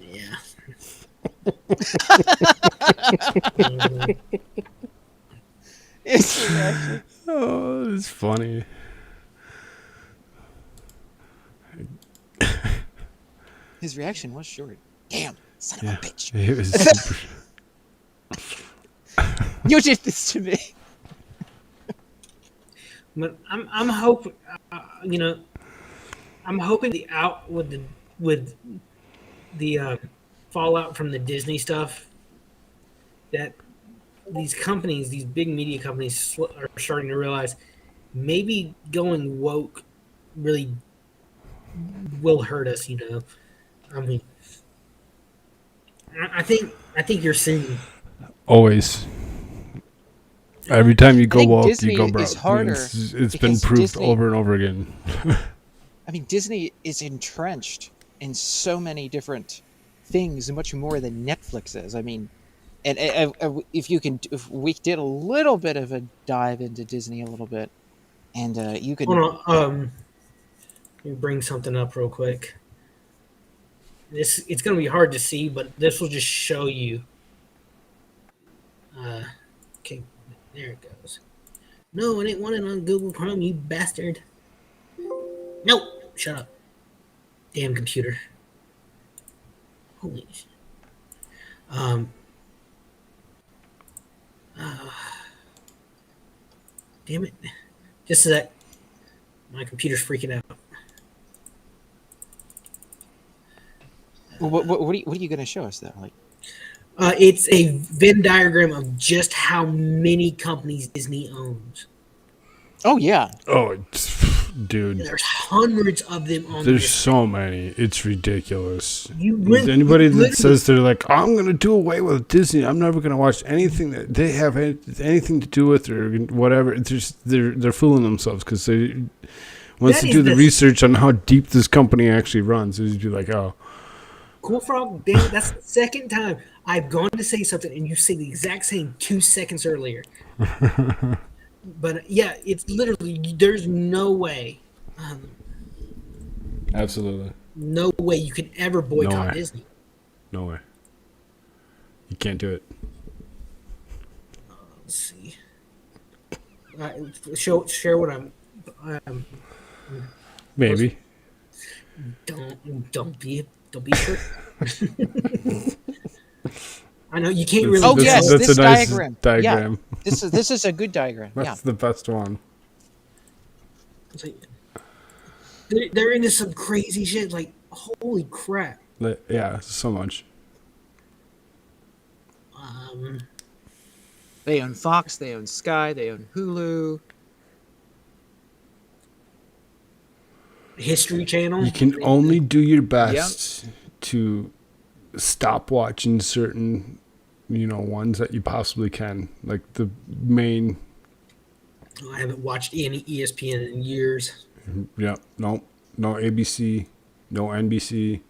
Yeah. It's actually, Oh, it's funny. his reaction was short. Damn, son Yeah, of a bitch. it was super. You did this to me. But I'm hoping, I'm hoping with the fallout from the Disney stuff that these companies, these big media companies, are starting to realize maybe going woke really will hurt us. I mean, I think you're seeing. Always. Every time you go think woke, Disney you go broke. is harder It's been because proved Disney- over and over again. I mean, Disney is entrenched in so many different things, much more than Netflix is. I mean, and if we did a little bit of a dive into Disney a little bit, and you could. Hold on, let me bring something up real quick. It's going to be hard to see, but this will just show you. Okay, there it goes. No, I didn't want it on Google Chrome, you bastard. Nope, shut up. Damn computer. Holy shit. Damn it. Just so that my computer's freaking out. Well, what are you going to show us though? Like, It's a Venn diagram of just how many companies Disney owns. oh yeah, Oh, dude. There's hundreds of them on There's this. so many. It's ridiculous. You Anybody that literally- says they're like, I'm going to do away with Disney. I'm never going to watch anything that they have anything to do with or whatever. It's just, they're fooling themselves because they once That they is do the the- research on how deep this company actually runs, it's just be like, oh, Koolfrogg, damn, that's the second time I've gone to say something and you say the exact same 2 seconds earlier. But yeah, it's literally, there's no way, absolutely. no way you can ever boycott way. Disney. No way. You can't do it. Let's see. Share what I'm. Maybe. Don't be sure. I know you can't That's- really. Oh that's- yes, that's this a nice diagram. diagram. Yeah, this is a good diagram. Yeah. That's the best one. It's like, they're into some crazy shit. Like, holy crap. Yeah, so much. They own Fox, they own Sky, they own Hulu. History Channel. You can only do your best to stop watching certain, ones that you possibly can. Like the main. I haven't watched any ESPN in years. Yeah, no ABC, no NBC.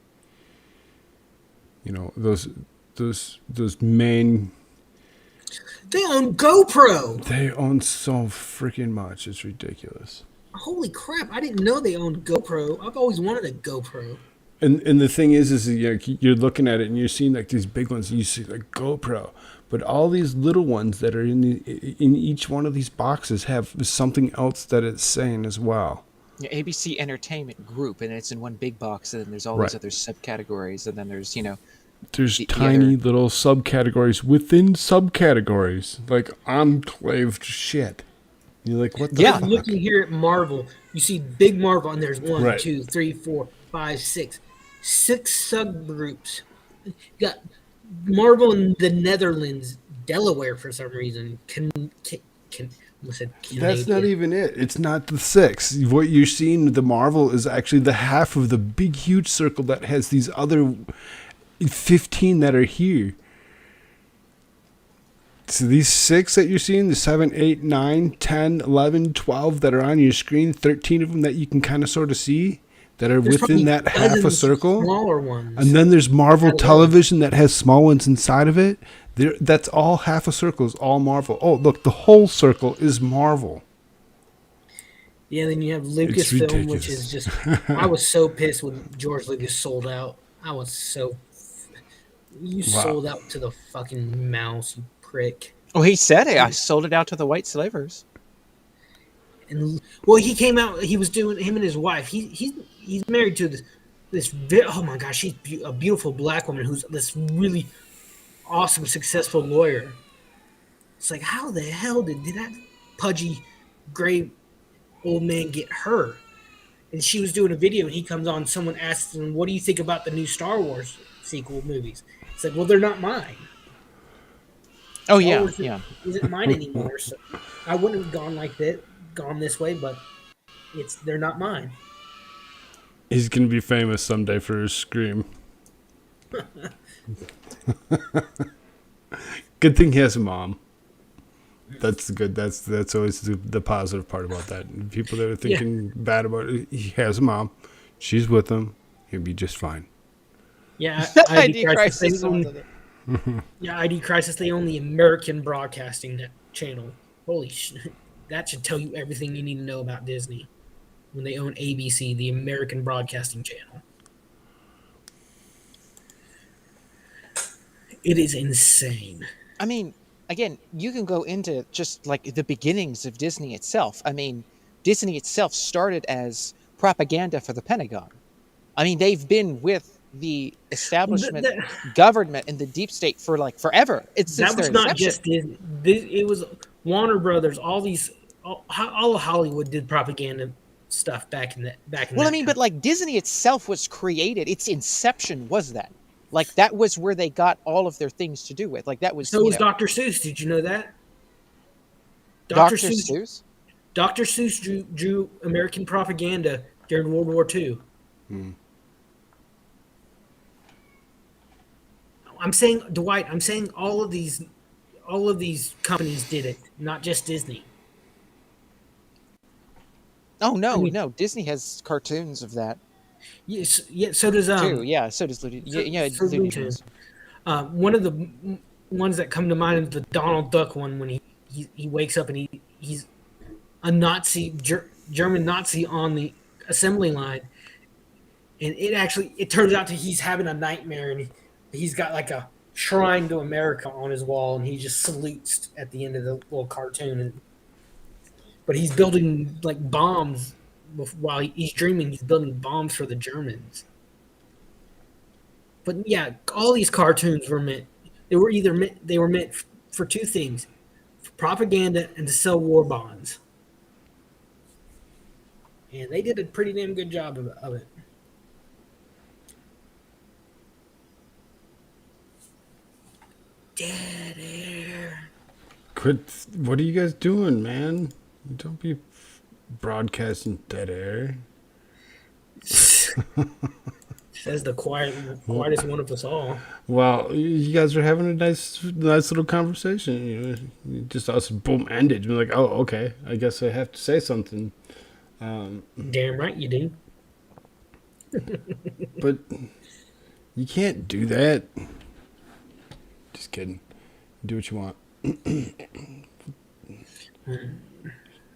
Those main. They own GoPro. They own so freaking much. It's ridiculous. Holy crap! I didn't know they owned GoPro. I've always wanted a GoPro. And the thing is you're looking at it and you're seeing like these big ones. You see like GoPro, but all these little ones that are in each one of these boxes have something else that it's saying as well. Yeah, ABC Entertainment Group, and it's in one big box, and then there's all these other subcategories, and then there's there's tiny little subcategories within subcategories, like enclaved shit. You're like, what the fuck? Looking here at Marvel, you see big Marvel, and there's 1, Right. 2, 3, 4, 5, 6 subgroups. You got Marvel in the Netherlands, Delaware for some reason. That's not even it. It's not the 6. What you're seeing, the Marvel, is actually the half of the big, huge circle that has these other 15 that are here. So these 6 that you're seeing, the 7, 8, 9, 10, 11, 12 that are on your screen, 13 of them that you can kind of sort of see that are There's within probably that half a dozens circle. smaller ones. And then there's Marvel Hello. Television that has small ones inside of it. That's all half a circle is all Marvel. Oh, look, the whole circle is Marvel. Yeah, then you have It's Lucasfilm, which ridiculous. is just. I was so pissed when George Lucas sold out. I was so. You sold out to the fucking mouse, you prick. Oh, he said it. I sold it out to the white slavers. And he came out. He was doing him and his wife. He's married to this. Oh my gosh, she's a beautiful black woman who's this really awesome, successful lawyer. It's like, how the hell did that pudgy, gray old man get her? And she was doing a video, and he comes on. Someone asks him, "What do you think about the new Star Wars sequel movies?" It's like, well, they're not mine. Oh Star yeah, Wars yeah. isn't mine anymore. So I wouldn't have gone this way, but they're not mine. He's going to be famous someday for his scream. Good thing he has a mom. That's good. That's always the positive part about that. People that are thinking bad about it, he has a mom. She's with him. He'll be just fine. Yeah, IDCrisis. IDCrisis. They own the American Broadcasting Channel. Holy shit. That should tell you everything you need to know about Disney. When they own ABC, the American Broadcasting Channel. It is insane. I mean, again, you can go into just like the beginnings of Disney itself. I mean, Disney itself started as propaganda for the Pentagon. I mean, they've been with the establishment, government, and the deep state for like forever. That was not just Disney. It was Warner Brothers. All of Hollywood did propaganda stuff back in that. Well, I mean, but like Disney itself was created. Its inception was that. Like that was where they got all of their things to do with. Like that was. So was Dr. Seuss. Did you know that? Dr. Seuss. Dr. Seuss drew American propaganda during World War II. I'm saying, Dwight. I'm saying all of these companies did it, not just Disney. Oh no! Disney has cartoons of that. Yes, yeah. So does too. Yeah, so does Looney. Looney Tunes. One of the ones that come to mind is the Donald Duck one when he wakes up and he's a Nazi German Nazi on the assembly line, and it turns out that he's having a nightmare and he's got like a shrine to America on his wall and he just salutes at the end of the little cartoon. But he's building like bombs while he's dreaming. He's building bombs for the Germans. But yeah, all these cartoons were meant. They were meant for two things: for propaganda and to sell war bonds. And they did a pretty damn good job of it. Dead air. Quit. What are you guys doing, man? Don't be broadcasting dead air. Says the quietest one of us all. Well, you guys are having a nice little conversation. Just us boom ended. We're like, oh, okay. I guess I have to say something. Damn right you do. But you can't do that. Just kidding. Do what you want.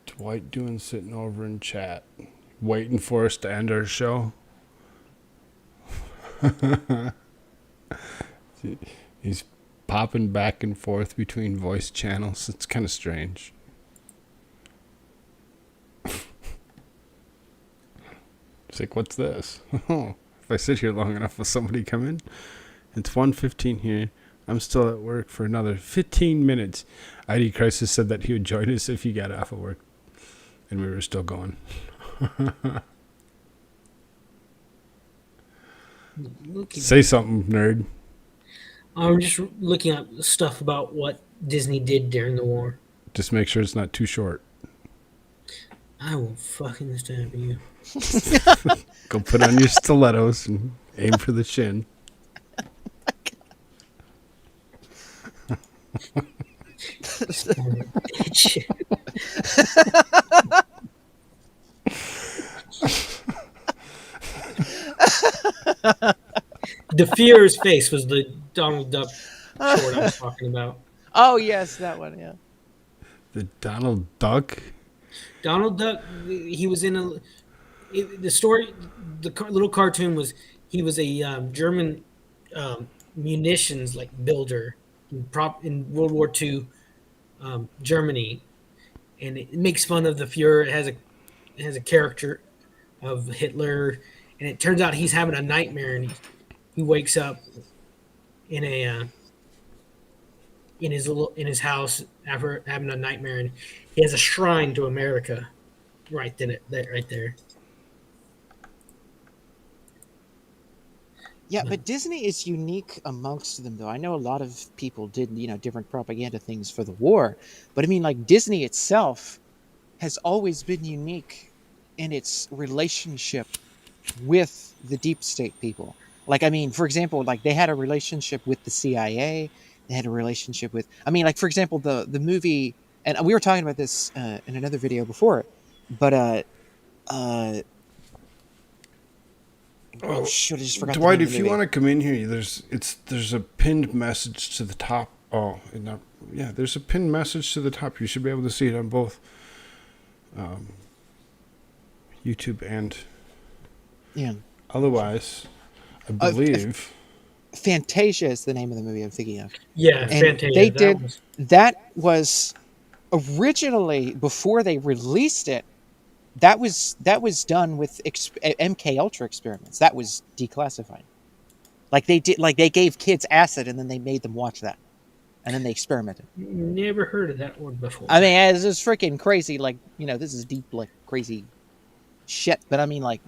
Dwight doing sitting over in chat, waiting for us to end our show. He's popping back and forth between voice channels. It's kind of strange. It's like, what's this? If I sit here long enough, will somebody come in? It's 1:15 here. I'm still at work for another 15 minutes. IDCrisis said that he would join us if he got off of work. And we were still going. Say something, nerd. I'm just looking up stuff about what Disney did during the war. Just make sure it's not too short. I will fucking stab you. Go put on your stilettos and aim for the shin. Bitch. The Fear's face was the Donald Duck short I was talking about. Oh yes, that one. Yeah. The Donald Duck? Donald Duck, he was in the story, little cartoon was, he was a German munitions like builder in World War II Germany, and it makes fun of the Fuhrer. It has a character of Hitler, and it turns out he's having a nightmare, and he wakes up in his house after having a nightmare, and he has a shrine to America right there. Yeah, but Disney is unique amongst them, though. I know a lot of people did, different propaganda things for the war, but I mean, like, Disney itself has always been unique in its relationship with the deep state people. Like, I mean, for example, like, they had a relationship with the CIA. They had a relationship with, I mean, like, for example, the movie, and we were talking about this in another video before, but oh shit! I just forgot. Dwight, the name if of you the want to come in here, there's a pinned message to the top. There's a pinned message to the top. You should be able to see it on both YouTube and otherwise. I believe Fantasia is the name of the movie I'm thinking of. Yeah, And Fantasia. they did that was originally, before they released it, that was done with MK Ultra experiments. That was declassified. Like they gave kids acid and then they made them watch that, and then they experimented. Never heard of that one before. I mean, it's just freaking crazy. Like, this is deep, like, crazy shit. But I mean, like,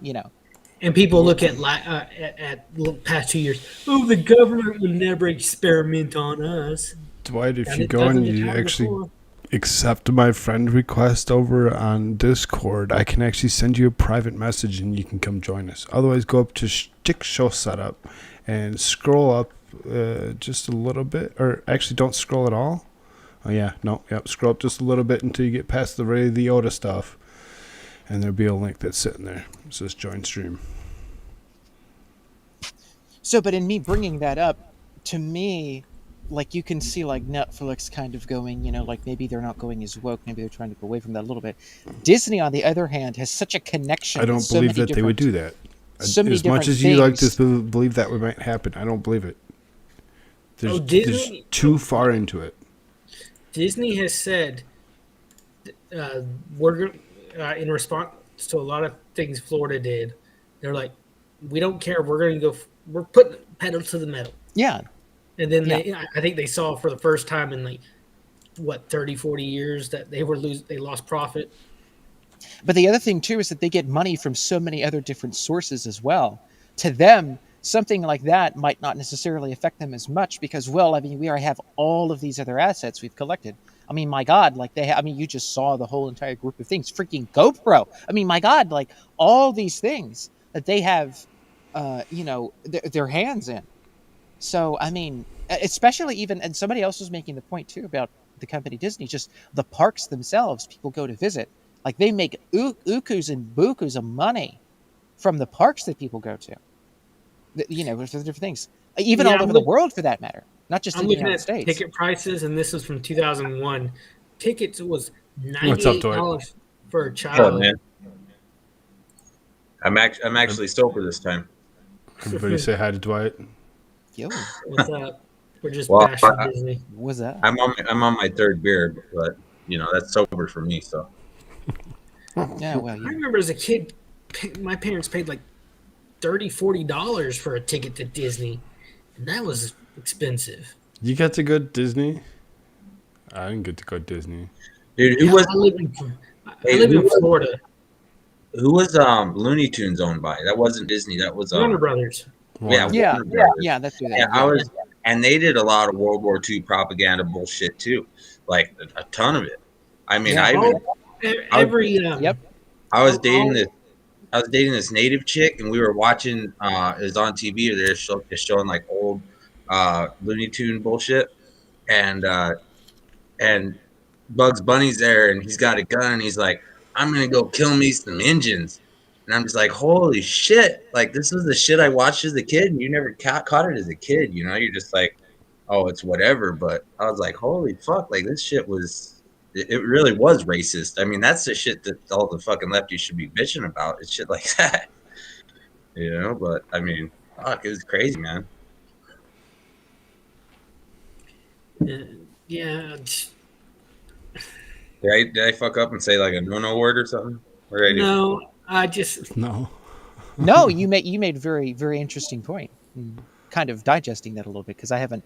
And people look at the past 2 years. Oh, the government will never experiment on us. Dwight, if you go and you actually accept my friend request over on Discord, I can actually send you a private message and you can come join us. Otherwise, go up to Stick Show Setup and scroll up just a little bit. Or actually, don't scroll at all. Oh, yeah. No. Yep. Scroll up just a little bit until you get past the Liotta stuff. And there'll be a link that's sitting there. It says join stream. So, but in me bringing that up, to me, like, you can see, like, Netflix kind of going, like, maybe they're not going as woke, maybe they're trying to go away from that a little bit. Disney, on the other hand, has such a connection. I don't believe that they would do that. As much as you like to believe that might happen, I don't believe it. There's too far into it. Disney has said we're in response to a lot of things Florida did. They're like, we don't care. We're going to go. We're putting pedal to the metal. Yeah. And then I think they saw for the first time in like what 30, 40 years that they lost profit. But the other thing too is that they get money from so many other different sources as well. To them, something like that might not necessarily affect them as much because, well, I mean, we already have all of these other assets we've collected. I mean, my God, like I mean, you just saw the whole entire group of things. Freaking GoPro. I mean, my God, like all these things that they have, their hands in. So, I mean, especially even, and somebody else was making the point too about the company Disney, just the parks themselves, people go to visit. Like they make ukus and bukus of money from the parks that people go to. For different things, even all over the world for that matter, not just in the United States. Ticket prices, and this was from 2001. Tickets was $98 for a child. Oh, man. I'm actually sober this time. Everybody say hi to Dwight. Yo, what's up? We're just bashing Disney. What's that? I'm on my third beer, but that's sober for me. So. Yeah, well, I remember as a kid, my parents paid like $30, $40 for a ticket to Disney, and that was expensive. You got to go to Disney? I didn't get to go to Disney. Dude, who was? I live in Florida. Who was Looney Tunes owned by? That wasn't Disney. That was Warner Brothers. Yeah, that's who that. Yeah, and they did a lot of World War II propaganda bullshit too, like a ton of it. I mean, I was dating this native chick, and we were watching. It was on TV, or they're showing like old Looney Tune bullshit, and Bugs Bunny's there, and he's got a gun, and he's like, "I'm gonna go kill me some Injuns," and I'm just like, "Holy shit!" Like this is the shit I watched as a kid, and you never caught it as a kid. You're just like, "Oh, it's whatever." But I was like, "Holy fuck!" Like this shit was. It really was racist. I mean, that's the shit that all the fucking lefties should be bitching about. It's shit like that, But I mean, fuck, it was crazy, man. Yeah. Did I fuck up and say like a no word or something? What did I do? No, I just no. No, you made a very, very interesting point. Kind of digesting that a little bit because I haven't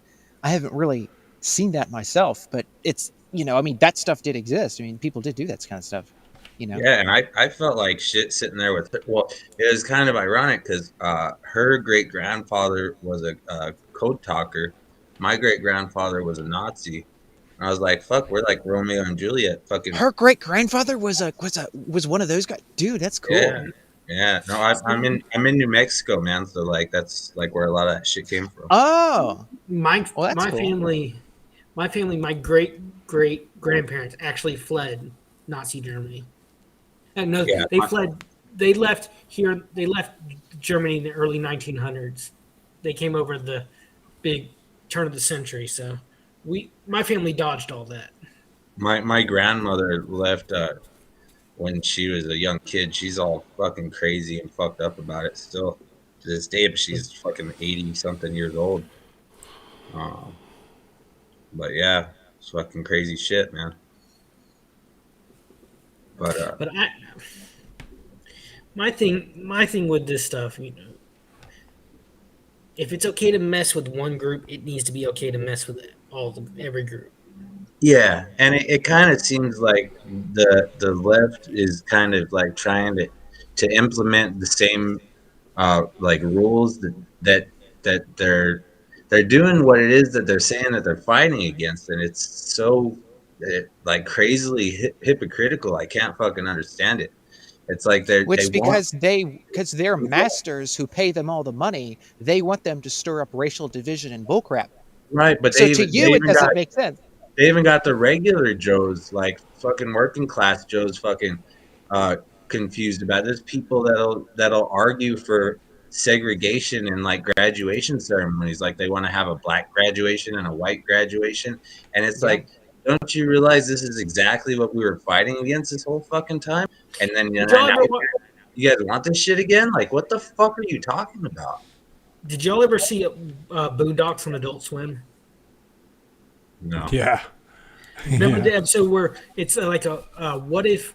really seen that myself, but it's. I mean, that stuff did exist. I mean, people did do that kind of stuff, Yeah, and I felt like shit sitting there with her. Well, it was kind of ironic because her great-grandfather was a code talker. My great-grandfather was a Nazi. And I was like, fuck, we're like Romeo and Juliet. Fucking. Her great-grandfather was one of those guys. Dude, that's cool. Yeah. No, I'm in New Mexico, man. So like that's like where a lot of that shit came from. Oh, my cool. family, my great grandparents actually fled Nazi Germany. And they fled. They left here. They left Germany in the early 1900s. They came over the big turn of the century. So my family dodged all that. My grandmother left when she was a young kid. She's all fucking crazy and fucked up about it still to this day. But she's fucking 80 something years old. But yeah. It's fucking crazy shit, man. But my thing with this stuff, if it's okay to mess with one group, it needs to be okay to mess with every group. Yeah, and it kind of seems like the left is kind of like trying to implement the same like rules that they're doing what it is that they're saying that they're fighting against, and it's so like crazily hypocritical. I can't fucking understand it. It's like because they're masters who pay them all the money. They want them to stir up racial division and bullcrap. Right, but it doesn't make sense. They even got the regular Joes, like fucking working class Joes, fucking confused about it. There's people that'll argue for segregation in like graduation ceremonies, like they want to have a black graduation and a white graduation, and it's like, don't you realize this is exactly what we were fighting against this whole fucking time? And then you guys want this shit again? Like, what the fuck are you talking about? Did y'all ever see Boondocks on Adult Swim? No. Yeah. Remember the episode where it's like what if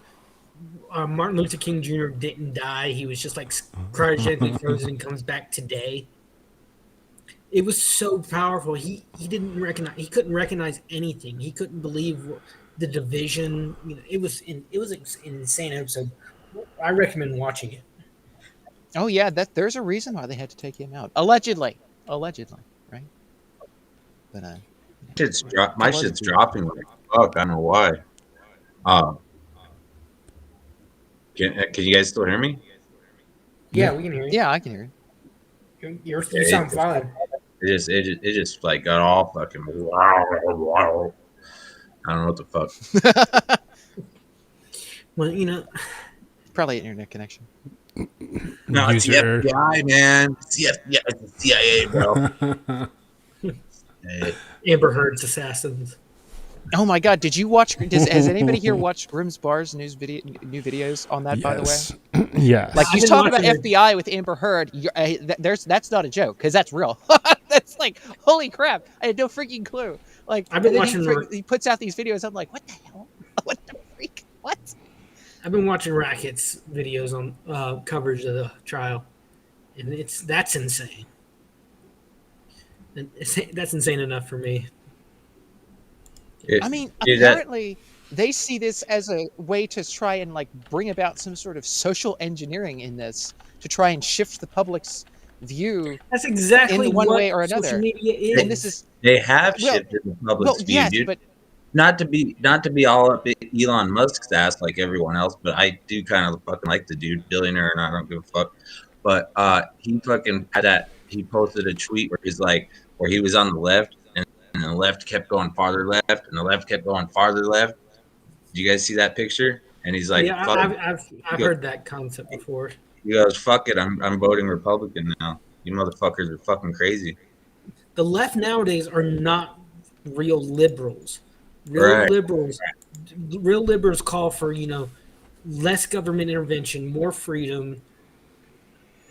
Martin Luther King Jr. didn't die? He was just like cryogenically frozen and comes back today. It was so powerful. He couldn't recognize anything. He couldn't believe the division. It was an insane episode. I recommend watching it. Oh yeah, there's a reason why they had to take him out. Allegedly, right? But my shit's dropping like fuck. I don't know why. Can you guys still hear me? Yeah, we can hear you. Yeah, I can hear You sound fine. It just like got all fucking. I don't know what the fuck. Well, probably an internet connection. No, it's the FBI, man. It's the CIA, bro. Amber Heard's assassins. Oh my God! Did you watch? Has anybody here watched Grimm's Bar's new videos on that? By the way, yeah. Like you talk about FBI with Amber Heard. That's not a joke because that's real. That's like holy crap! I had no freaking clue. Like I've been watching. He puts out these videos. I'm like, what the hell? What the freak? What? I've been watching Racket's videos on coverage of the trial, and that's insane. That's insane enough for me. I mean, apparently they see this as a way to try and like bring about some sort of social engineering in this to try and shift the public's view. That's exactly in one what way or another. Social media is. And this is they have shifted the public's view, yes, dude. but not to be all up Elon Musk's ass like everyone else, but I do kind of fucking like the dude, billionaire, and I don't give a fuck. But he fucking had that. He posted a tweet where he was on the left. And the left kept going farther left, and the left kept going farther left. Did you guys see that picture? And he's like, "Yeah, I've heard that concept before." He goes, "Fuck it, I'm voting Republican now. You motherfuckers are fucking crazy." The left nowadays are not real liberals. Real liberals call for less government intervention, more freedom.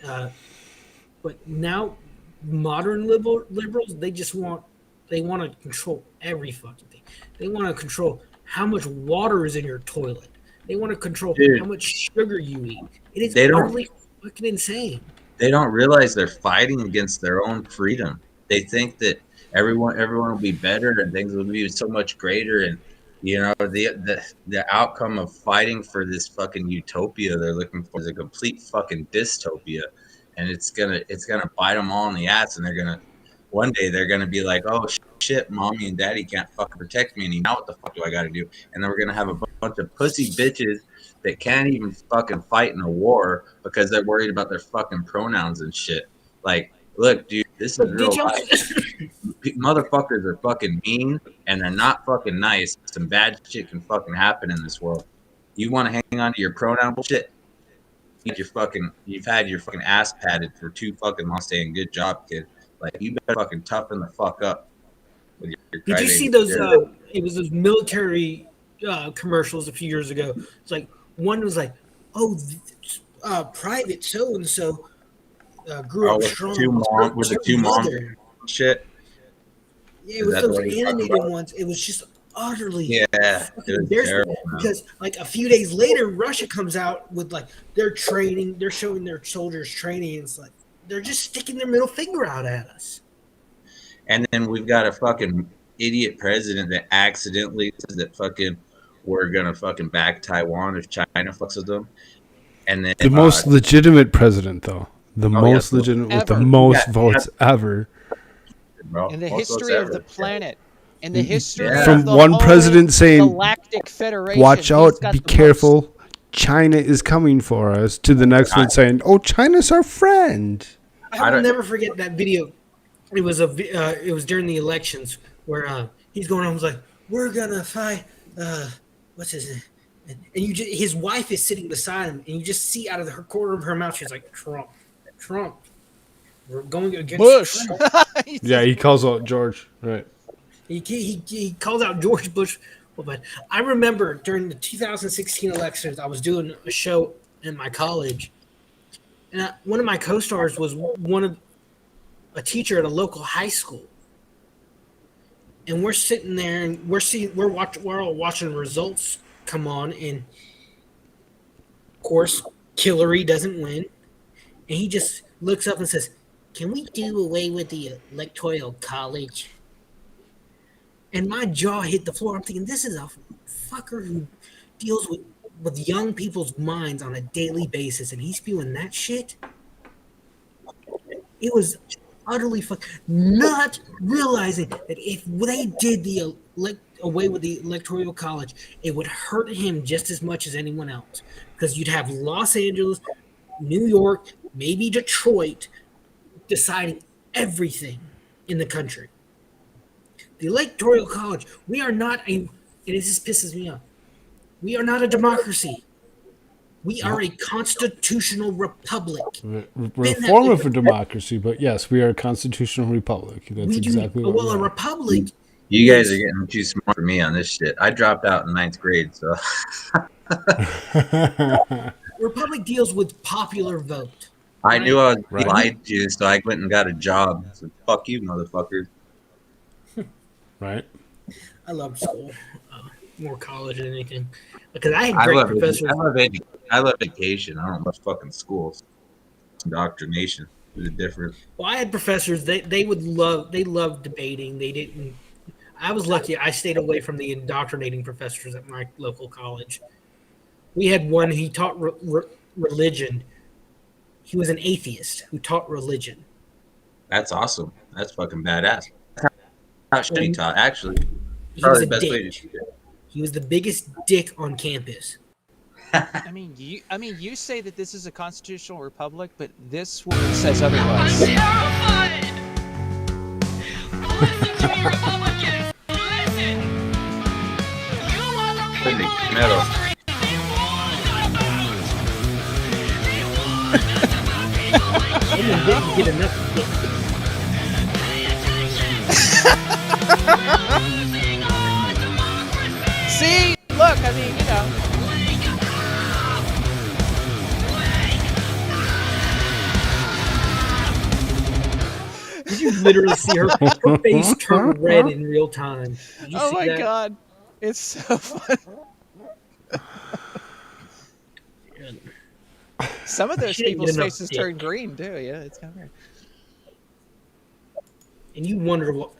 But now, modern liberals they want to control every fucking thing. They want to control how much water is in your toilet. They want to control how much sugar you eat. It is utterly fucking insane. They don't realize they're fighting against their own freedom. They think that everyone will be better and things will be so much greater. And the outcome of fighting for this fucking utopia they're looking for is a complete fucking dystopia, and it's gonna bite them all in the ass, and one day they're gonna be like, oh shit, mommy and daddy can't fucking protect me anymore. Now what the fuck do I gotta do? And then we're gonna have a bunch of pussy bitches that can't even fucking fight in a war because they're worried about their fucking pronouns and shit. Like, look, dude, this is real life. Motherfuckers are fucking mean and they're not fucking nice. Some bad shit can fucking happen in this world. You want to hang on to your pronoun bullshit? You've had your fucking ass padded for too fucking long, saying good job, kid. Like, you better fucking toughen the fuck up. Did you see those? It was those military commercials a few years ago. It's like one was like, "Oh, Private so and so grew up strong." With the two mom shit. Yeah, it was those animated ones. It was just utterly embarrassing because like a few days later, Russia comes out with like their training. They're showing their soldiers training. And it's like they're just sticking their middle finger out at us. And then we've got a fucking idiot president that accidentally says that fucking we're gonna fucking back Taiwan if China fucks with them. And then the most legitimate president, though, legitimate with the most votes ever. Bro, in the history of the planet, in the history from of the one whole president saying, Galactic Federation, "Watch out, be careful, China is coming for us," to the next one saying, "Oh, China's our friend." I will never forget that video. It was it was during the elections where he's going on. Was like, "We're gonna fight." What's his name? And his wife is sitting beside him, and you just see out of her corner of her mouth, she's like, "Trump. We're going against Bush." Trump. Yeah, he calls out George. Right. He calls out George Bush. Well, but I remember during the 2016 elections, I was doing a show in my college, and one of my co-stars was a teacher at a local high school. And we're sitting there and we're all watching results come on, and of course Hillary doesn't win, and he just looks up and says, can we do away with the electoral college? And my jaw hit the floor. I'm thinking, this is a fucker who deals with young people's minds on a daily basis, and he's spewing that shit. It was utterly not realizing that if they did the away with the electoral college, it would hurt him just as much as anyone else, because you'd have Los Angeles, New York, maybe Detroit deciding everything in the country. The electoral college, we are not and it just pisses me off. We are not a democracy. We are a constitutional republic. We're a form of a democracy, but yes, we are a constitutional republic. That's exactly what we are. A republic. You guys are getting too smart for me on this shit. I dropped out in 9th grade, so. Republic deals with popular vote. I knew I was lied to, so I went and got a job. So fuck you, motherfuckers. Right. I love school, more college than anything, because I had great professors. I love education. I don't love fucking schools. Indoctrination is different. Well, I had professors. They loved debating. They didn't. I was lucky. I stayed away from the indoctrinating professors at my local college. We had one. He taught religion. He was an atheist who taught religion. That's awesome. That's fucking badass. How should he taught? Actually, probably the best way to teach it. He was the biggest dick on campus. I mean, you say that this is a constitutional republic, but this woman says otherwise. I'm terrified. Listen to me, Republicans. Listen. You are the people in Metal. history. They warned about. They didn't get enough. See, look, I mean, you know. Did you literally see her face turn red in real time? Oh my god, it's so fun. Some of those people's faces turn green too. Yeah, it's kind of weird. And you wonder what,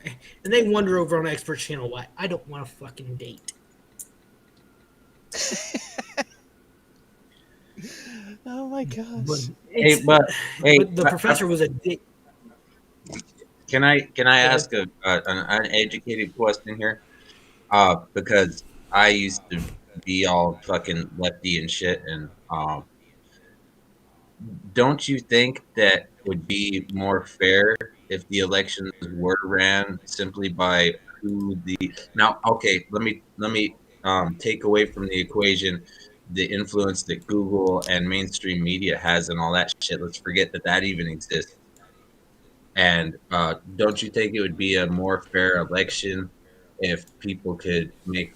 and they wonder over on Expert Channel why I don't want to fucking date. Oh my gosh! But the professor was a dick. Can I ask an uneducated question here? Because I used to be all fucking lefty and shit, and don't you think that would be more fair if the elections were ran simply by who the now? Okay, let me take away from the equation the influence that Google and mainstream media has and all that shit. Let's forget that even exists. And don't you think it would be a more fair election if people could make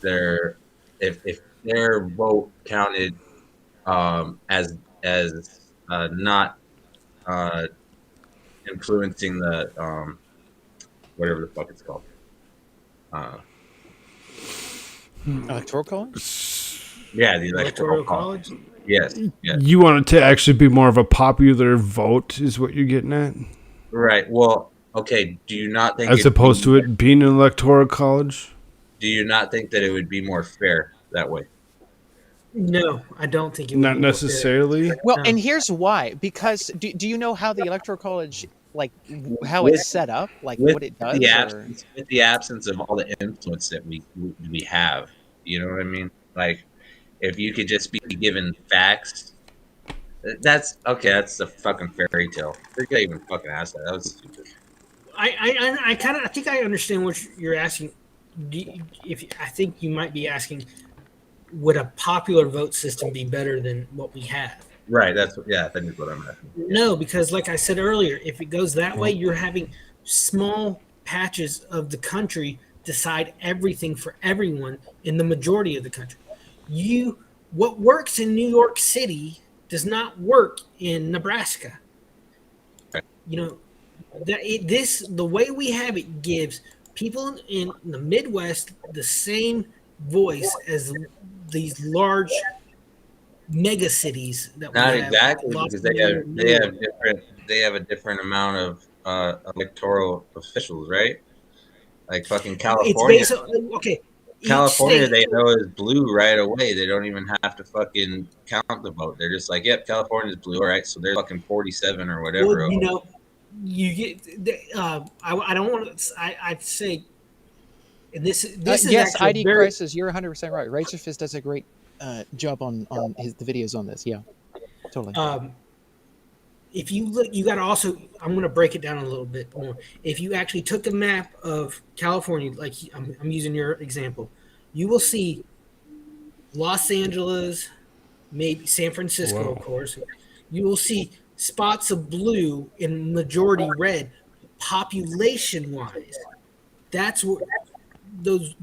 if their vote counted as not influencing the whatever the fuck it's called. Electoral college? Yeah, the electoral college. Yes. You want it to actually be more of a popular vote, is what you're getting at? Right. Well, okay. Do you not think, as opposed to it being an electoral college? Do you not think that it would be more fair that way? No, I don't think it would. Not necessarily. Well, and here's why. Because do you know how the electoral college, like how it's set up, like what it does? With the absence of all the influence that we have, you know what I mean? Like, if you could just be given facts, that's okay. That's a fucking fairy tale. I think I even fucking asked that. That was stupid. I think I understand what you're asking. I think you might be asking, would a popular vote system be better than what we have? Right. I think that's what I'm asking. No, because like I said earlier, if it goes that way, you're having small patches of the country decide everything for everyone in the majority of the country. What works in New York City does not work in Nebraska. Right. You know, the way we have it gives people in the Midwest the same voice as these large mega cities that not we have. exactly, because they have different they have a different amount of electoral officials, right? Like fucking It's California. basically okay. California, Each they state, know is blue right away. They don't even have to fucking count the vote. They're just like, yep, California's blue. All right, so they're fucking 47 or well, whatever. you know, you get. I don't want to. I'd say. And this is yes, actually very. IDCrisis. You're 100% right. Rachel Fist does a great job on the videos on this. Yeah, totally. If you look, you got to also. I'm going to break it down a little bit more. If you actually took a map of California, like I'm using your example, you will see Los Angeles, maybe San Francisco, of course. You will see spots of blue and majority red. Population wise, that's what those.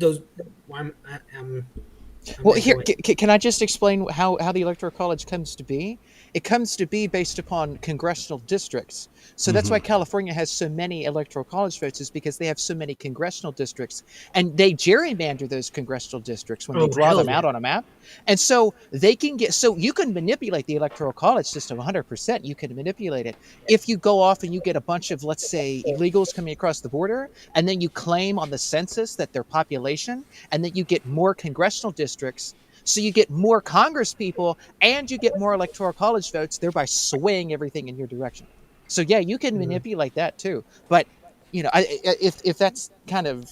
Well, here, can I just explain how the Electoral College comes to be? It comes to be based upon congressional districts. So that's why California has so many Electoral College votes, is because they have so many congressional districts. And they gerrymander those congressional districts when they draw them out on a map. And so they can get, so you can manipulate the Electoral College system 100%. You can manipulate it. If you go off and you get a bunch of, let's say, illegals coming across the border, and then you claim on the census that their population, and then you get more congressional districts, so you get more Congress people and you get more Electoral College votes, thereby swaying everything in your direction. So yeah, you can manipulate that too. But you know, if that's kind of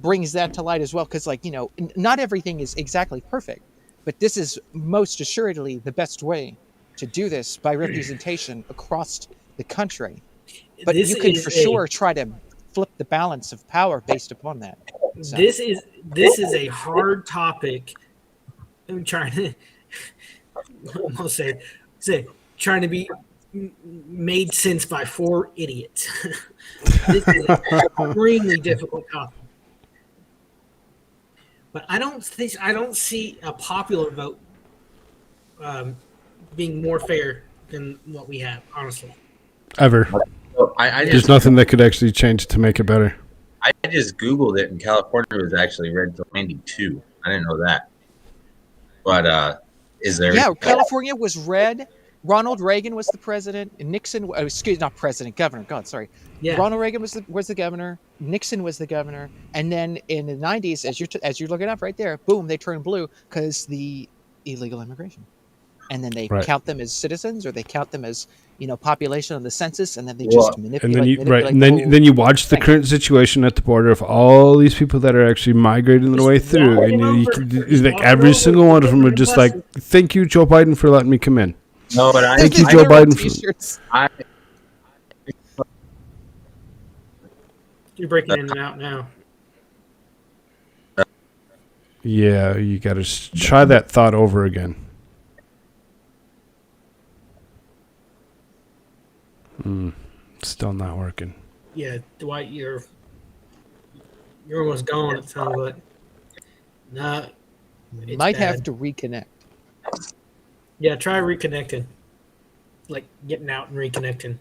brings that to light as well, because like, you know, not everything is exactly perfect, but this is most assuredly the best way to do this by representation across the country. But This you can is for sure try to flip the balance of power based upon that. So. This is a hard topic. I'm trying to almost say trying to be made sense by four idiots. This is an extremely difficult topic. But I don't see a popular vote being more fair than what we have, honestly. Ever. There's nothing that could actually change to make it better. I just Googled it, and California was actually red till 92. I didn't know that. But is there? Yeah, California was red. Ronald Reagan was the president. And Nixon, not president, governor. God, sorry. Yeah. Ronald Reagan was the governor. Nixon was the governor. And then in the 90s, as you're looking up right there, boom, they turned blue because the illegal immigration. And then they count them as citizens, or they count them as, you know, population on the census, and then they just manipulate. And then you watch the current situation at the border of all these people that are actually migrating their way through, and like every single one of them are just like, "Thank you, Joe Biden, for letting me come in." No, but thank you, Joe Biden, for. You're breaking in and out now. Yeah, you got to try that thought over again. Still not working. Yeah, Dwight, you're almost gone. It sounds like. Nah, might have to reconnect. Yeah, try reconnecting. Like getting out and reconnecting.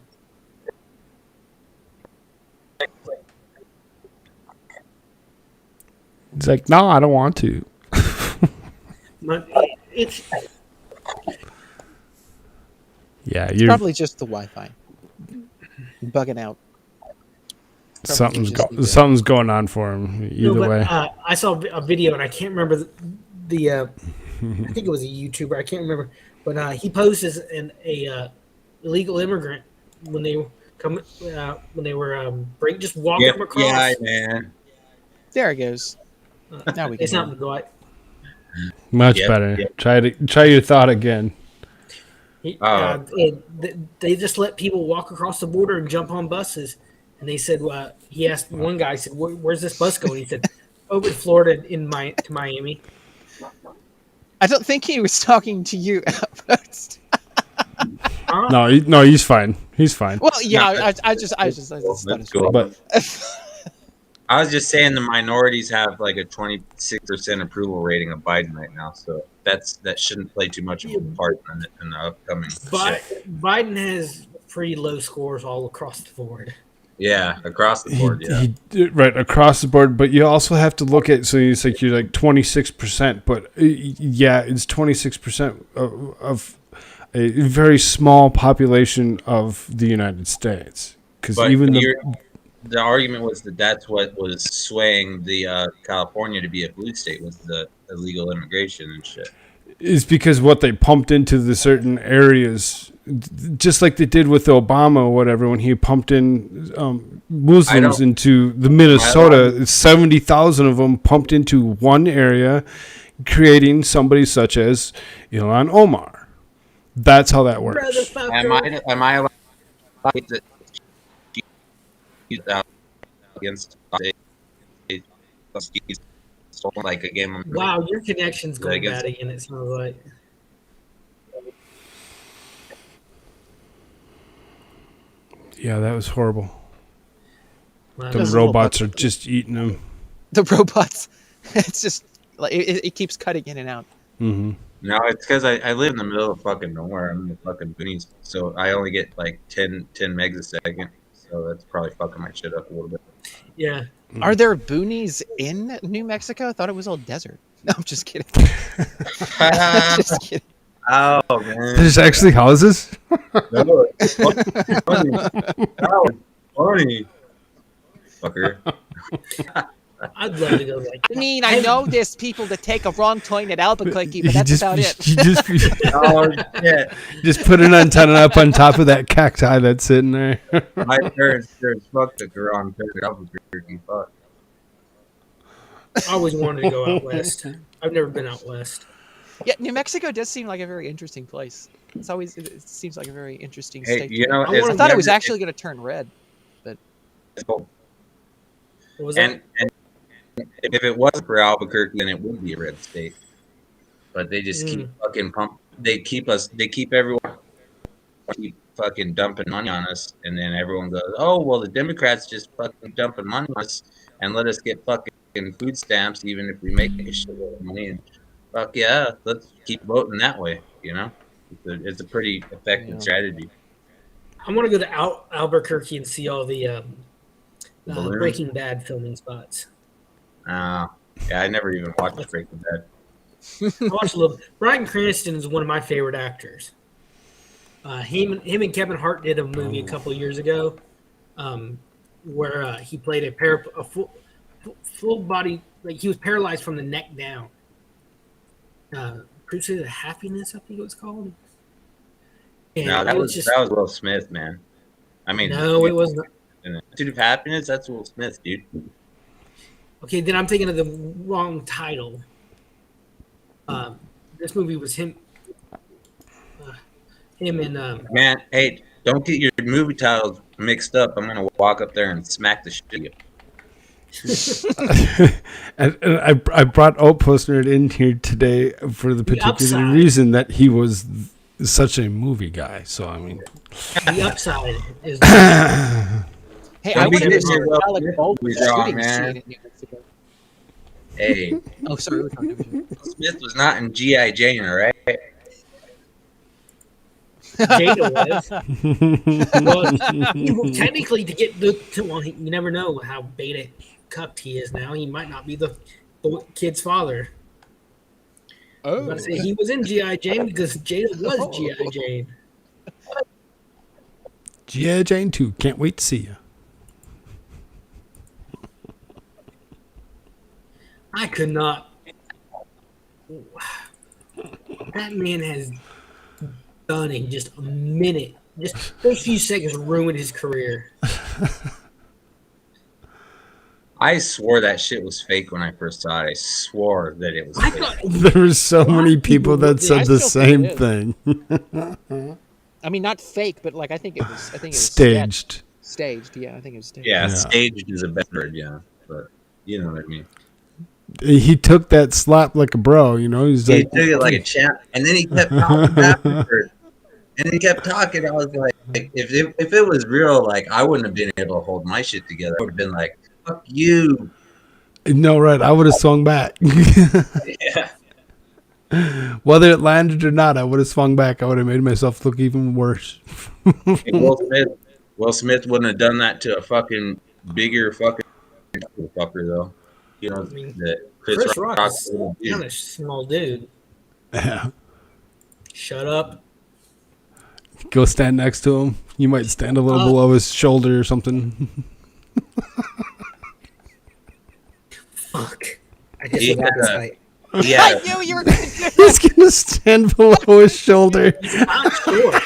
It's like, no, I don't want to. It's yeah, it's probably just the Wi-Fi bugging out. Something's going on for him. Either way, I saw a video, and I can't remember the I think it was a YouTuber. I can't remember, but he posed as a illegal immigrant when they were just walking across. Yeah, man. There it goes. Now we can. It's not Dwight. Much better. Yep. Try your thought again. They just let people walk across the border and jump on buses. And they said, he asked one guy, said, "Where's this bus going?" He said, "Over to Florida to Miami." I don't think he was talking to you, Outpost. No, he's fine. He's fine. Well, yeah, I just thought it's cool. But I was just saying the minorities have like a 26% approval rating of Biden right now, so that shouldn't play too much of a part in the upcoming. Biden has pretty low scores all across the board. Yeah, across the board. Right, across the board. But you also have to look at, so it's like you're like 26%, but yeah, it's 26% of a very small population of the United States. Because But even the argument was that that's what was swaying the California to be a blue state was the illegal immigration and shit. is because what they pumped into the certain areas, just like they did with Obama or whatever, when he pumped in Muslims into the Minnesota, 70,000 of them pumped into one area, creating somebody such as Ilhan Omar. That's how that works. Am I allowed to use that against like a game? Wow, your connection's going bad again. It sounds like. Yeah, that was horrible. Wow, The robots are just eating them. The robots. It's just like it keeps cutting in and out. Mm-hmm. No, it's because I live in the middle of fucking nowhere. I'm in the fucking boonies, so I only get like 10 megs a second. So that's probably fucking my shit up a little bit. Yeah. Are there boonies in New Mexico? I thought it was all desert. No, I'm just kidding. Just kidding. Oh man, There's actually houses. no, it's funny. Oh, funny, fucker. I'd love to go like that. I mean, I know there's people that take a wrong turn at Albuquerque, but that's about it. You Oh shit! just put an antenna up on top of that cacti that's sitting there. My parents fucked the wrong turn at Albuquerque. Fuck. I always wanted to go out west. I've never been out west. Yeah, New Mexico does seem like a very interesting place. It seems like a very interesting Hey, state. you know, I thought it was actually going to turn red, but What was that? and if it wasn't for Albuquerque, then it would be a red state. But they just keep fucking They keep everyone keep fucking dumping money on us, and then everyone goes, "Oh, well, the Democrats just fucking dumping money on us and let us get fucking food stamps, even if we make a shitload of money." And fuck yeah, let's keep voting that way. It's a pretty effective strategy. I want to go to Albuquerque and see all the Breaking Bad filming spots. Yeah, I never even watched Breaking Bad. I watched a little. Bryan Cranston is one of my favorite actors. Him and Kevin Hart did a movie a couple of years ago, where he played a full body, like he was paralyzed from the neck down. Pursuit of Happiness, I think it was called. And No, that was Will Smith, man. I mean, no, it wasn't. Pursuit of Happiness, that's Will Smith, dude. Okay, then I'm thinking of the wrong title. This movie was him and Man, hey, don't get your movie titles mixed up. I'm gonna walk up there and smack the shit out of you. and I brought Outpost Nerd in here today for the particular Upside. reason that he was such a movie guy. So I mean, The Upside is. hey, I Don't be wonder if getting there's your Alec Baldwin movies wrong, shooting man. scene in New Mexico. Hey, Oh, sorry, we're talking about you. Smith was not in G.I. Jane, all right? Jada was. Well, technically, to get you never know how beta cucked he is now. He might not be the kid's father. I was about to say he was in G.I. Jane because Jada was G.I. Jane. G.I. Jane 2. Can't wait to see you. I could not. That man has done in just a minute. Just those few seconds ruined his career. I swore that shit was fake when I first saw it. I swore that it was I fake. thought There were so many people that I said the still think it same is. thing. I mean, not fake, but like I think it was Staged. Staged, yeah, I think it was staged. Yeah, Yeah. staged is a better word, yeah. But you know what I mean. He took that slap like a bro, you know. He's He like, took it like a champ, and then he kept talking afterwards. And he kept talking. I was like, if it was real, like I wouldn't have been able to hold my shit together. I would have been like, "Fuck you." no, right. I would have swung back. Yeah. Whether it landed or not, I would have swung back. I would have made myself look even worse. Hey, Will Smith wouldn't have done that to a fucking bigger fucking fucker though. You know, I mean, the Chris Rock Rock's is little dude. kind of small dude. Yeah. Shut up. Go stand next to him. You might stand a little below his shoulder or something. Fuck. I just He forgot had this a- height. He I had a, knew you were going to do He's gonna stand below his shoulder. I'm short.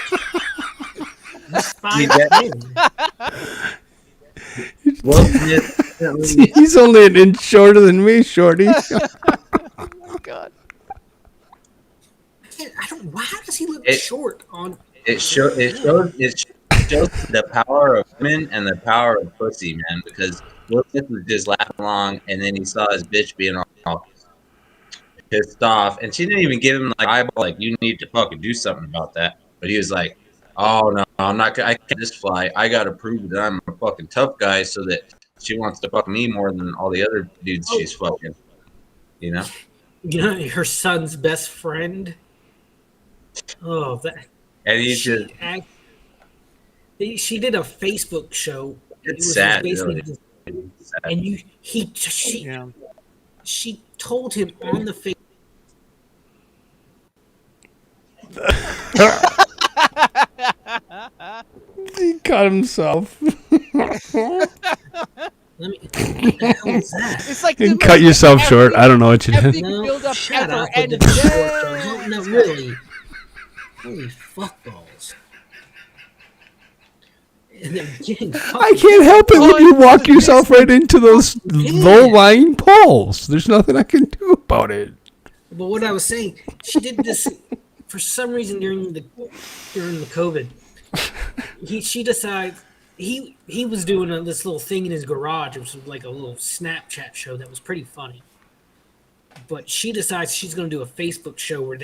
He's he 5'10". Will Smith. He's only an inch shorter than me, Shorty. Oh, God. I don't. Why does he look It- short on? It shows the power of women and the power of pussy, man. Because Will Smith was just laughing along, and then he saw his bitch being all pissed off, and she didn't even give him like eyeball, like you need to fucking do something about that. But he was like, "Oh no, I'm not. I can't just fly. I gotta prove that I'm a fucking tough guy, so that she wants to fuck me more than all the other dudes she's fucking." You know? You know, her son's best friend. Oh, that. And he She, just she did a Facebook show. it's sad, basically really. just- It's sad. and Yeah. she told him on the face. He cut himself. Let me. What the hell is that? It's like You the cut most yourself short. epic- I don't know what you did. epic No, build-up shut ever, up and with the short then- term. No, really. Holy fuckballs. And they're getting I can't help it when you walk yourself right into those low-lying poles. There's nothing I can do about it. But what I was saying, she did this for some reason during the COVID. She decides he was doing this little thing in his garage. It was like a little Snapchat show that was pretty funny. But she decides she's going to do a Facebook show where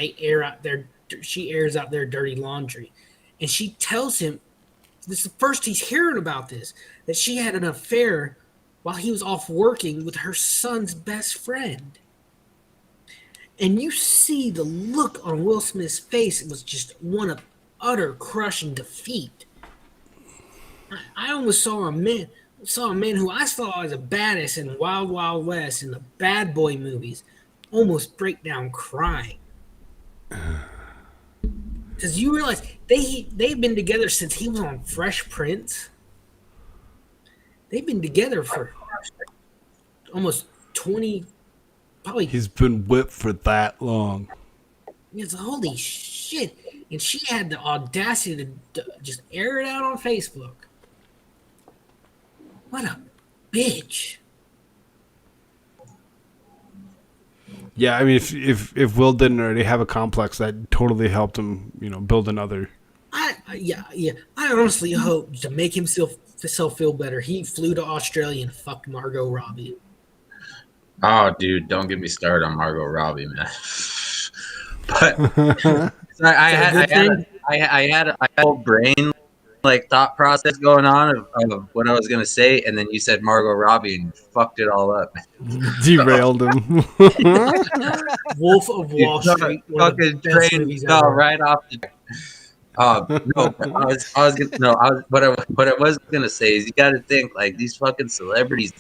she airs out their dirty laundry, and she tells him this is the first he's hearing about this, that she had an affair while he was off working with her son's best friend. And you see the look on Will Smith's face. It was just one of utter crushing defeat. I almost saw a man who I saw as a badass in Wild Wild West in the Bad Boy movies almost break down crying. Because you realize they've been together since he was on Fresh Prince. They've been together for almost 20, probably. He's been whipped for that long. It's holy shit. And she had the audacity to just air it out on Facebook. What a bitch. Yeah, I mean, if Will didn't already have a complex, that totally helped him, build another. I honestly hope to make himself feel better, he flew to Australia and fucked Margot Robbie. Oh, dude, don't get me started on Margot Robbie, man. But I had a whole brain thought process going on of what I was gonna say, and then you said Margot Robbie and you fucked it all up. Derailed him. Wolf of Wall Street. One of the Fucking best train movies fell ever. right off the. What I was gonna say is you got to think these fucking celebrities,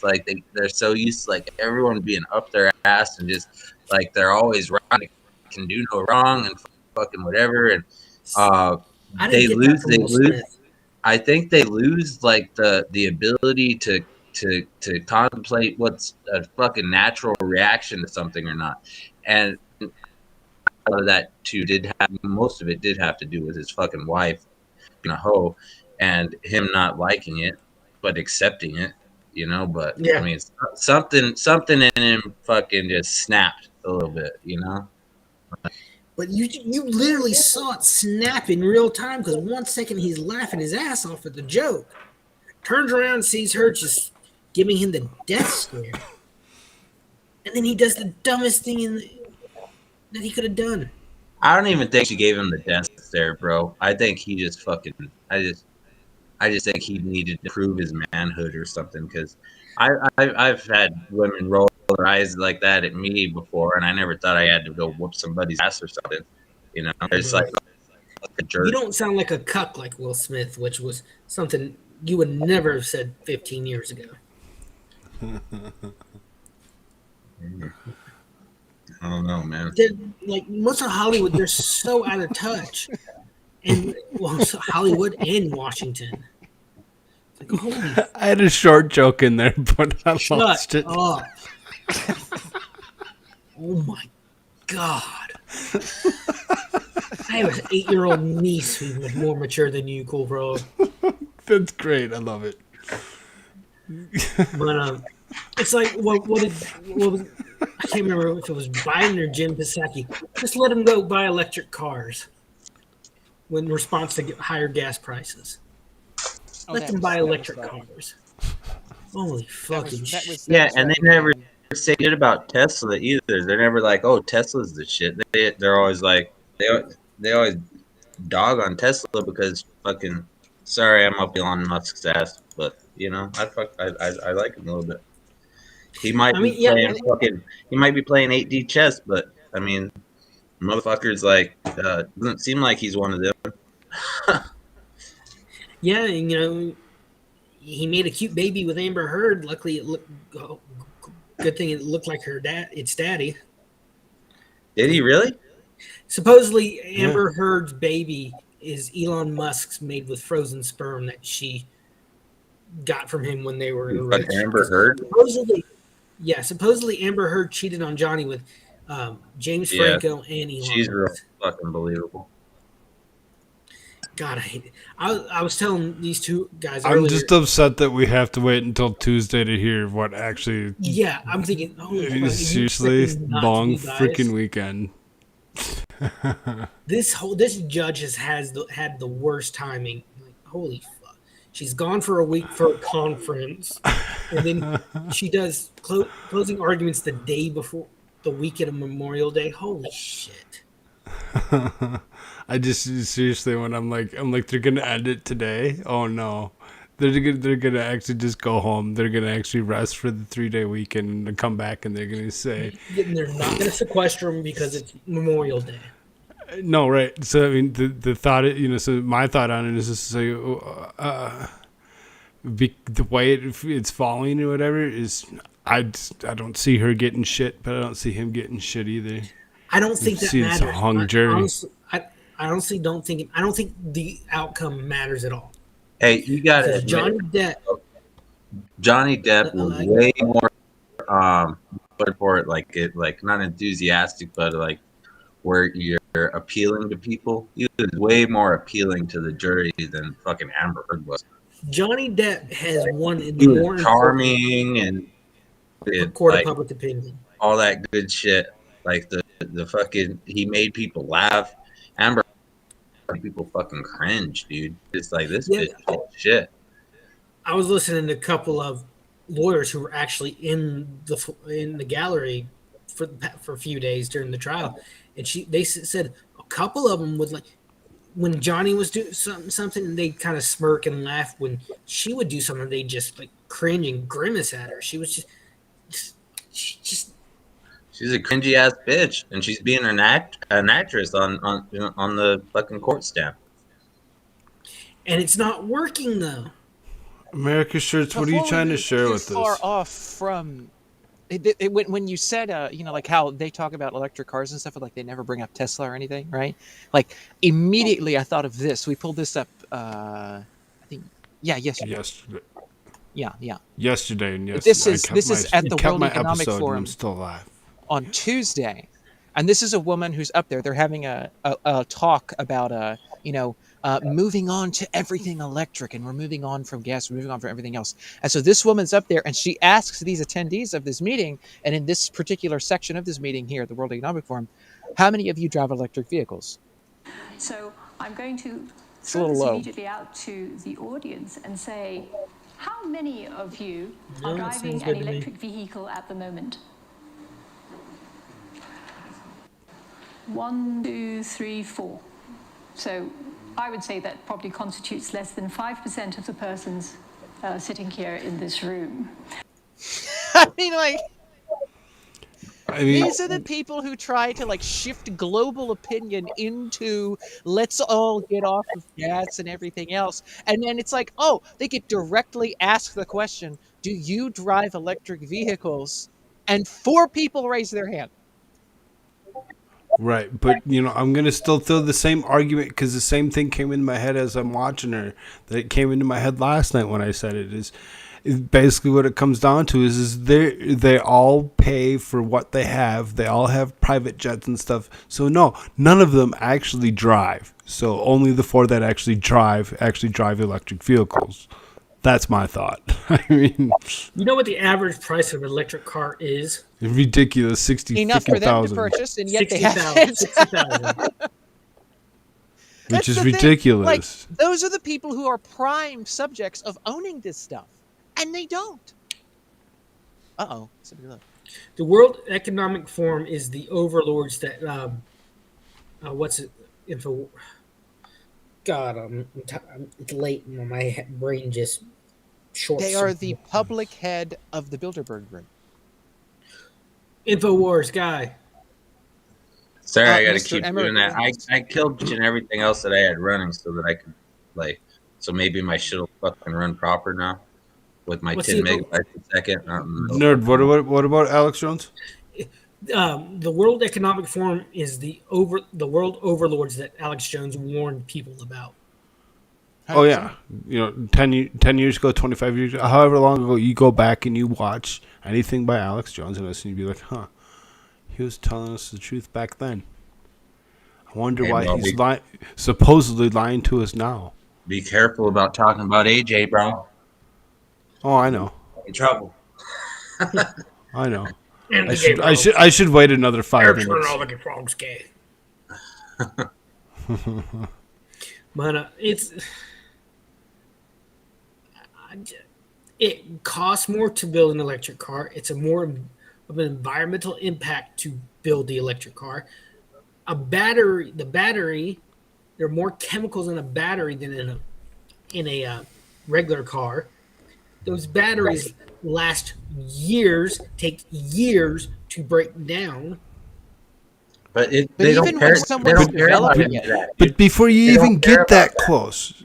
they're so used to everyone being up their ass and just they're always right, can do no wrong and fucking whatever, and I didn't they get that lose. from They Will lose. Smith. I think they lose the ability to contemplate what's a fucking natural reaction to something or not, and out of that too most of it did have to do with his fucking wife being a hoe and him not liking it but accepting it, but Yeah. I mean something in him fucking just snapped a little bit, But you literally saw it snap in real time because 1 second he's laughing his ass off at the joke. Turns around and sees her just giving him the death stare. And then he does the dumbest thing that he could have done. I don't even think she gave him the death stare, bro. I think he just fucking I just think he needed to prove his manhood or something, because I've had women roll their eyes like that at me before, and I never thought I had to go whoop somebody's ass or something. It's like a jerk. You don't sound like a cuck like Will Smith, which was something you would never have said 15 years ago. I don't know, man. Most of Hollywood, they're so out of touch. and well, so Hollywood and Washington. It's like, holy, I had a short joke in there, but I shut lost it. up! Oh my god! I have an 8-year-old niece who's more mature than you, Koolfrogg. That's great. I love it. But it's like what was, I can't remember if it was Biden or Jim Psaki. Just let them go buy electric cars. In response to higher gas prices, let them buy electric cars. Holy fucking shit! Yeah, and they never say shit about Tesla either. They're never like, "Oh, Tesla's the shit." They're always like, they always dog on Tesla because fucking. Sorry, I'm up Elon Musk's ass, but you know, I like him a little bit. He might be playing fucking. He might be playing 8D chess, but I mean, motherfucker's like doesn't seem like he's one of them. Yeah, and, you know, he made a cute baby with Amber Heard. Luckily, it looked good thing it looked like her dad. It's daddy. Did he really? Supposedly, Amber Heard's baby is Elon Musk's made with frozen sperm that she got from him when they were in a relationship. Amber Heard? Supposedly Amber Heard cheated on Johnny with James Franco and Elon She's Musk. real fucking believable. God, I hate it. I was telling these two guys I'm earlier. just upset that we have to wait until Tuesday to hear what actually. Yeah, I'm thinking. Oh, seriously, long freaking weekend. This judge has had the worst timing. Like, holy fuck! She's gone for a week for a conference, and then she does closing arguments the day before the weekend of Memorial Day. Holy shit! I just seriously, when I'm like they're gonna end it today. Oh no, they're gonna actually just go home. They're gonna actually rest for the 3-day weekend and come back, and they're gonna say, and they're not gonna sequester them because it's Memorial Day. No, right. So I mean, the thought, so my thought on it is just to say, the way it's falling or whatever is, I don't see her getting shit, but I don't see him getting shit either. I don't think that matters. It's a hung jury. I honestly don't think the outcome matters at all. Hey, you got to Johnny Depp was way more for it, like not enthusiastic, but like where you're appealing to people. He was way more appealing to the jury than fucking Amber Heard was. Johnny Depp has won in he more was charming and court of public opinion. All that good shit. Like the fucking, he made people laugh. Amber, people fucking cringe, dude. It's like this bitch shit. I was listening to a couple of lawyers who were actually in the gallery for a few days during the trial, and they said a couple of them would, like, when Johnny was doing something, they kind of smirk and laugh. When she would do something, they just like cringe and grimace at her. She was just. She's a cringy ass bitch, and she's being an actress on the fucking court stand. And it's not working though. AmericaShirts, what are you trying to share with us? Far off from when you said, like how they talk about electric cars and stuff, but like they never bring up Tesla or anything, right? Like immediately I thought of this. We pulled this up. I think, yesterday. Yeah. Yesterday, and this is at the World Economic Forum. I'm still alive. On Tuesday, and this is a woman who's up there. They're having a talk about moving on to everything electric, and we're moving on from gas, we're moving on from everything else. And so this woman's up there, and she asks these attendees of this meeting, and in this particular section of this meeting here at the World Economic Forum, how many of you drive electric vehicles? So I'm going to throw this immediately out to the audience and say, how many of you are driving an electric vehicle at the moment? 1, 2, 3, 4. So I would say that probably constitutes less than 5% of the persons sitting here in this room. I mean, these are the people who try to like shift global opinion into let's all get off of gas and everything else. And then it's like, oh, they could directly ask the question, do you drive electric vehicles? And 4 people raise their hand. Right, but I'm gonna still throw the same argument because the same thing came in my head as I'm watching her. That it came into my head last night when I said it is basically what it comes down to is they all pay for what they have. They all have private jets and stuff. So no, none of them actually drive. So only the 4 that actually drive electric vehicles. That's my thought. I mean, You know what the average price of an electric car is? ridiculous, 60 Enough for them to 50,000, purchase, and yet they 60,000. have it. 60,000. which That's is the thing. ridiculous. Like, those are the people who are prime subjects of owning this stuff, and they don't. Uh-oh. Somebody look. The World Economic Forum is the overlords that what's it? Info. God, it's late and my brain just short. They are the public head of the Bilderberg Group. InfoWars guy. Sorry, I gotta Mr. keep Emery- doing that. I killed and everything else that I had running so that I could so maybe my shit will fucking run proper now with my What's 10 the- megabytes a second. Nerd, what about Alex Jones? The World Economic Forum is the world overlords that Alex Jones warned people about. Oh yeah, 10 years ago, 25 years ago, however long ago, you go back and you watch anything by Alex Jones and listen, you'd be like, huh, he was telling us the truth back then. I wonder why he's supposedly lying to us now. Be careful about talking about AJ, bro. Oh, I know. In trouble. I know. And I should wait another 5 minutes. Frogg's gay. But it costs more to build an electric car. It's a more of an environmental impact to build the electric car. The battery, there are more chemicals in a battery than in a regular car. Those batteries last years, take years to break down. But they even don't care. when someone's developing it, But before you even get that close,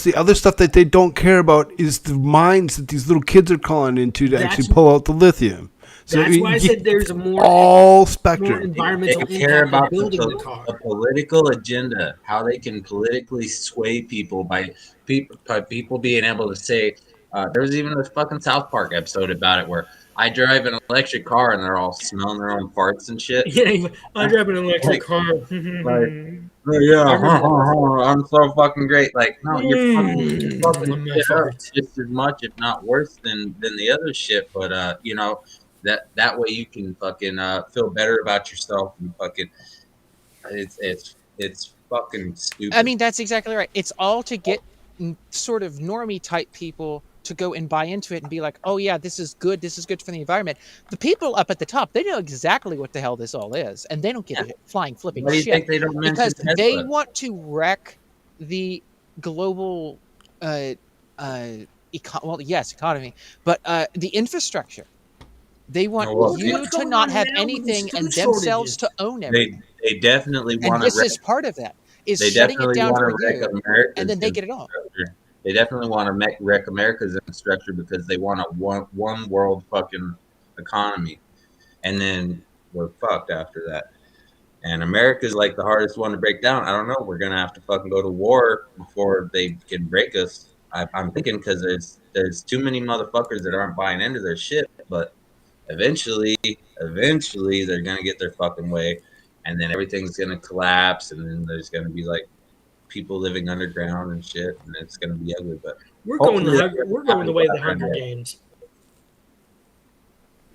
the other stuff that they don't care about is the mines that these little kids are calling into to actually pull out the lithium. So That's why I said there's a more all spectrum. environmental They care impact about of building the car. the political agenda, how they can politically sway people by people being able to say. There was even a fucking South Park episode about it where I drive an electric car and they're all smelling their own farts and shit. Yeah, I drive an electric car. Oh, yeah, I'm so fucking great. Like, no, you're fucking shit up just as much, if not worse, than the other shit. But that way you can fucking feel better about yourself and fucking it's fucking stupid. I mean, that's exactly right. It's all to get sort of normie type people to go and buy into it and be like, oh yeah, this is good for the environment. The people up at the top, they know exactly what the hell this all is, and they don't give a flying flipping Why do you shit think they don't mention because Tesla? they want to wreck the global economy, but the infrastructure. They want you to not have anything and themselves to own everything. They definitely want and to. This is part of that. Is shutting it down for you, and then they get it all. They definitely want to wreck America's infrastructure because they want a one world fucking economy, and then we're fucked after that. And America's like the hardest one to break down. I don't know. We're gonna have to fucking go to war before they can break us. I'm thinking because there's too many motherfuckers that aren't buying into their shit. But eventually they're gonna get their fucking way, and then everything's gonna collapse, and then there's gonna be like people living underground and shit, and it's gonna be ugly. But we're going the way of the Hunger Games.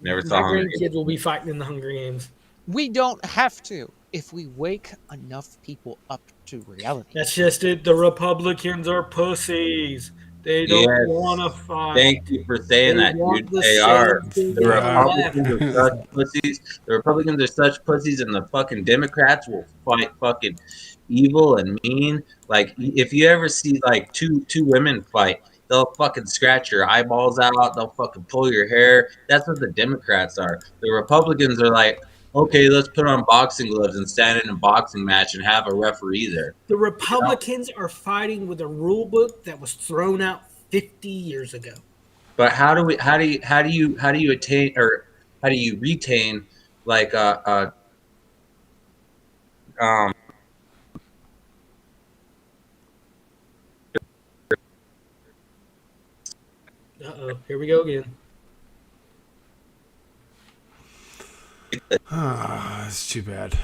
Never saw My Hunger grandkids Games. will be fighting in the Hunger Games. We don't have to if we wake enough people up to reality. That's just it. The Republicans are pussies. They don't Yes. want to fight. Thank you for saying They that, want dude. the They are. same The thing Republicans left. are such pussies. The Republicans are such pussies, and the fucking Democrats will fight fucking evil and mean. Like, if you ever see like two women fight, they'll fucking scratch your eyeballs out. They'll fucking pull your hair. That's what the Democrats are. The Republicans are like, okay, let's put on boxing gloves and stand in a boxing match and have a referee there. The Republicans are fighting with a rule book that was thrown out 50 years ago. But how do you retain like Uh-oh, here we go again. It's too bad.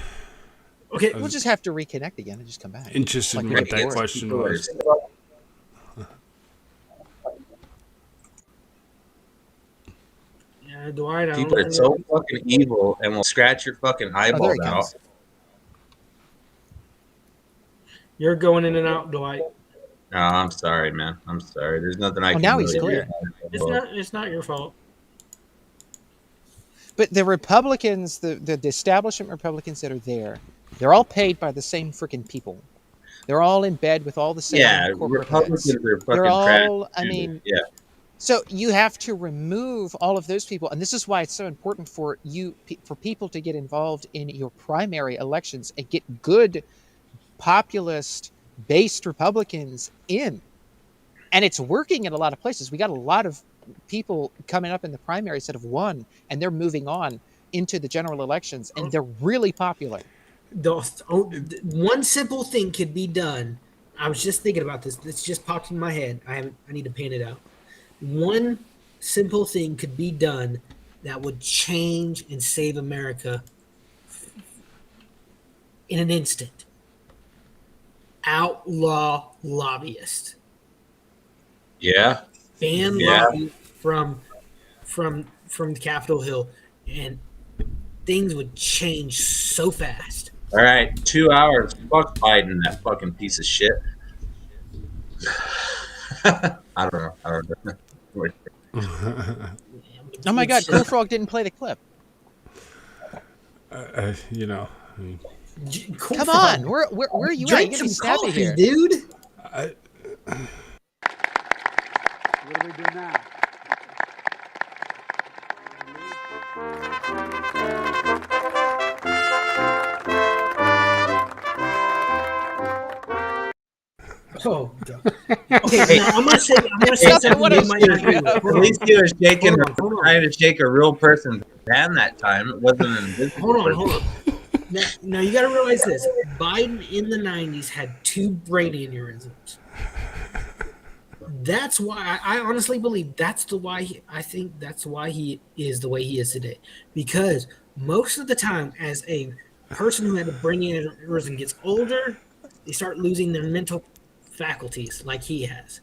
Okay, We'll just have to reconnect again and just come back. Interested Like in we what did that before. question was. yeah, Dwight, I People don't are so fucking evil and will scratch your fucking Oh, there eyeballs he out. comes. You're going in and out, Dwight. No, I'm sorry, man. I'm sorry. There's nothing I Oh, can now really he's do clear. about it. It's not your fault. But the Republicans, the establishment Republicans that are there, they're all paid by the same freaking people. They're all in bed with all the same Yeah, corporate Republicans heads. are fucking They're all, trash. I too. mean, Yeah. so you have to remove all of those people, and this is why it's so important for people to get involved in your primary elections and get good populist-based Republicans in. And it's working in a lot of places. We got a lot of people coming up in the primaries that have won, and they're moving on into the general elections, and they're really popular. One simple thing could be done. I was just thinking about this. This just popped in my head. I need to pan it out. One simple thing could be done that would change and save America in an instant. Outlaw lobbyists. Yeah. Ban Yeah. lobby from Capitol Hill, and things would change so fast. All right, 2 hours. Fuck Biden, that fucking piece of shit. I don't know. Oh my God, Koolfrogg didn't play the clip. You know. I mean, Come on, where are you at? Drink You some gotta be snappy coffee, here. dude. What do we do now? Oh, God. Okay, now I'm gonna say something what you else might do not you agree know? with. At least you were shaking, Hold on. trying to shake a real person's hand that time. It wasn't an invisible person. Hold on. Now you got to realize this: Biden in the '90s had 2 brain aneurysms. That's why I honestly believe I think that's why he is the way he is today. Because most of the time, as a person who had a brain aneurysm gets older, they start losing their mental faculties, like he has.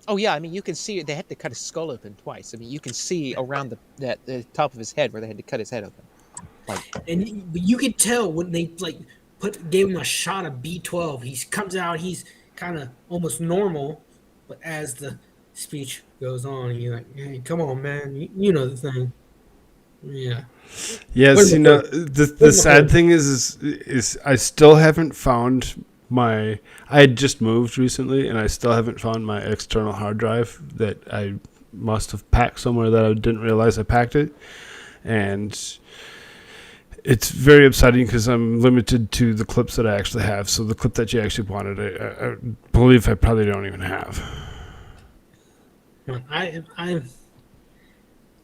Oh yeah, I mean you can see they had to cut his skull open twice. I mean you can see around the top of his head where they had to cut his head open. And you could tell when they gave him a shot of B12. He comes out, he's kind of almost normal, but as the speech goes on, you're like, "Hey, come on, man, you know the thing." Yeah. Yes, you know the sad thing is I still haven't found my. I had just moved recently, and I still haven't found my external hard drive that I must have packed somewhere that I didn't realize I packed it, and it's very upsetting because I'm limited to the clips that I actually have. So the clip that you actually wanted, I believe I probably don't even have.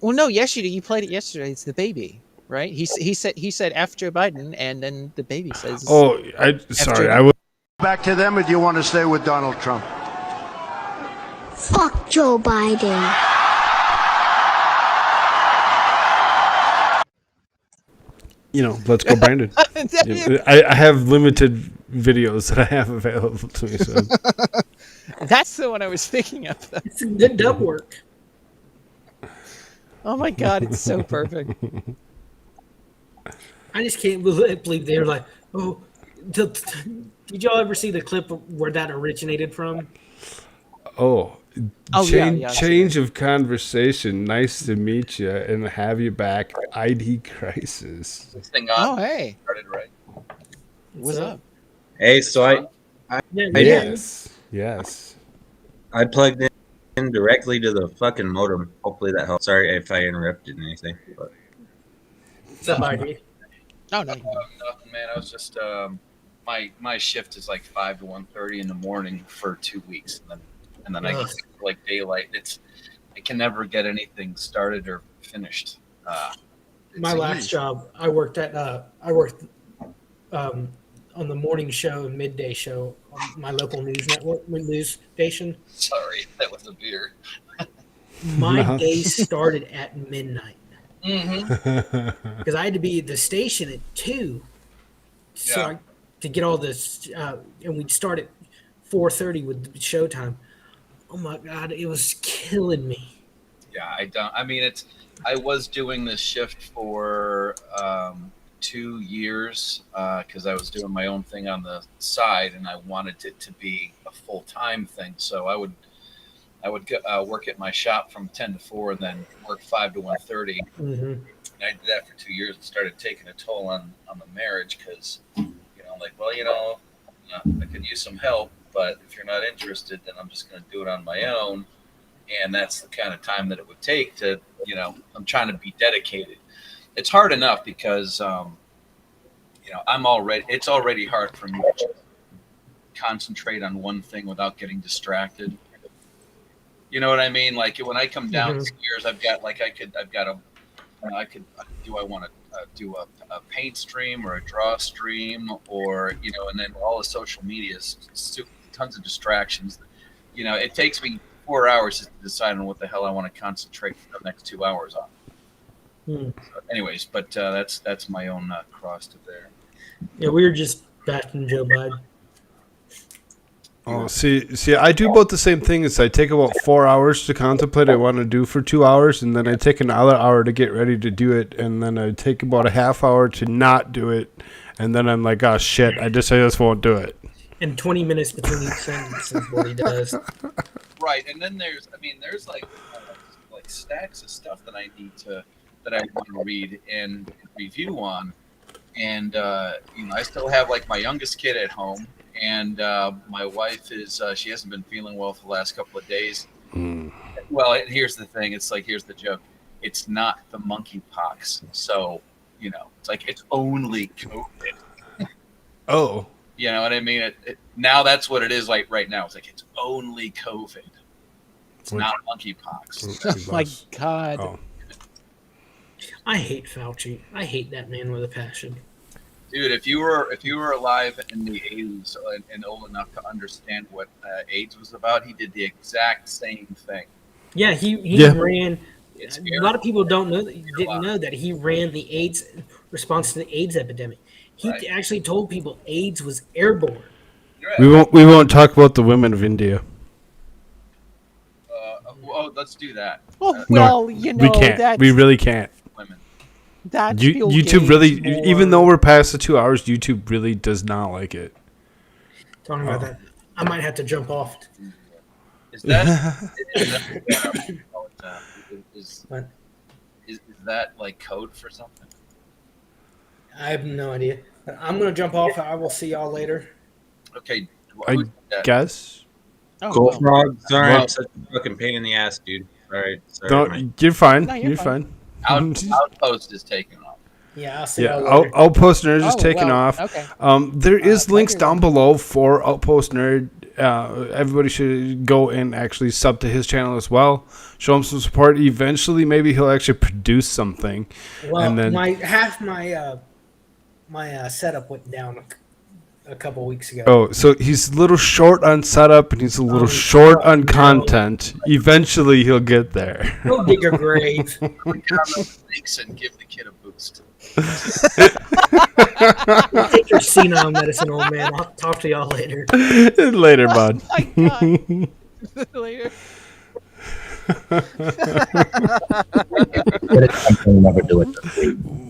Well, no, yes you do. You played it yesterday. It's the baby, right? He said F Joe Biden, and then the baby says. Oh, sorry. I was Back to them, or do you want to stay with Donald Trump? Fuck Joe Biden. You know, let's go, Brandon. I have limited videos that I have available to me. So. That's the one I was thinking of. Though. It's good dub work. Oh my God, it's so perfect. I just can't believe they're like, oh. Did y'all ever see the clip where that originated from? Oh, yeah, change of conversation. Nice to meet you and have you back. IDCrisis. This thing Oh, hey. started right. What's up? Hey, so Yes. I plugged in directly to the fucking modem. Hopefully that helps. Sorry if I interrupted anything. But. What's up, ID? Oh, no. Nothing, man. I was just my shift is like 5 to 1:30 in the morning for 2 weeks, and then I get like daylight. I can never get anything started or finished. My last job, I worked on the morning show and midday show on my local news network, news station. Sorry, that was a beer. My No. day started at midnight Mm-hmm. because I had to be at the station at 2, so Yeah. to get all this, and we'd start at 4:30 with the showtime. Oh my god, it was killing me. Yeah, I don't. I mean, I was doing this shift for 2 years because I was doing my own thing on the side, and I wanted it to be a full time thing. So I would work at my shop from 10 to 4, and then work 5 to 1:30. Mm-hmm. And I did that for 2 years and started taking a toll on the marriage because, like, well, I could use some help, but if you're not interested, then I'm just going to do it on my own. And that's the kind of time that it would take to, I'm trying to be dedicated. It's hard enough because, it's already hard for me to concentrate on one thing without getting distracted. You know what I mean? Like when I come downstairs, I've got do I want to do a paint stream or a draw stream or, and then all the social media is tons of distractions. It takes me 4 hours just to decide on what the hell I want to concentrate for the next 2 hours on. So anyways, but that's my own cross to bear. Yeah, we were just bashing Joe Biden. Oh, see, I do about the same thing. Is I take about 4 hours to contemplate what I want to do for 2 hours, and then I take another hour to get ready to do it, and then I take about a half hour to not do it, and then I'm like, oh shit, I just won't do it. And 20 minutes between each sentence is what he does. Right, and then there's like stacks of stuff that I want to read and review on, and I still have like my youngest kid at home, and my wife is she hasn't been feeling well for the last couple of days. Well, here's the thing. It's like, here's the joke. It's not the monkeypox, so it's like it's only COVID. Oh. You know what I mean? Now that's what it is like right now. It's like it's only COVID. It's not monkeypox. Oh my god. Oh. I hate Fauci. I hate that man with a passion. Dude, if you were alive in the 80s and old enough to understand what AIDS was about, he did the exact same thing. Yeah, he ran. A lot of people didn't know that he ran the AIDS response to the AIDS epidemic. He actually told people AIDS was airborne. We won't talk about the women of India. Let's do that. Well, we can't. We really can't. Women. That's YouTube really, even though we're past the 2 hours, YouTube really does not like it. Talking about that, I might have to jump off. Is that is that like code for something? I have no idea. I'm gonna jump off. I will see y'all later. Okay. I guess. Koolfrogg, sorry, I'm such a fucking pain in the ass, dude. All right, sorry. Don't, you're fine. No, you're fine. Outpost is taking off. Yeah, I'll see y'all later. Outpost Nerd is taking off. Okay. There is links down below for Outpost Nerd. Everybody should go and actually sub to his channel as well. Show him some support. Eventually, maybe he'll actually produce something. Well, and then my setup went down a couple weeks ago. Oh, so he's a little short on setup and he's a little short on content. Eventually, he'll get there. Go dig a grave. Click on the links and give the kid a boost. Take your senile medicine, old man. I'll talk to y'all later. Later, bud. Oh my god. Later.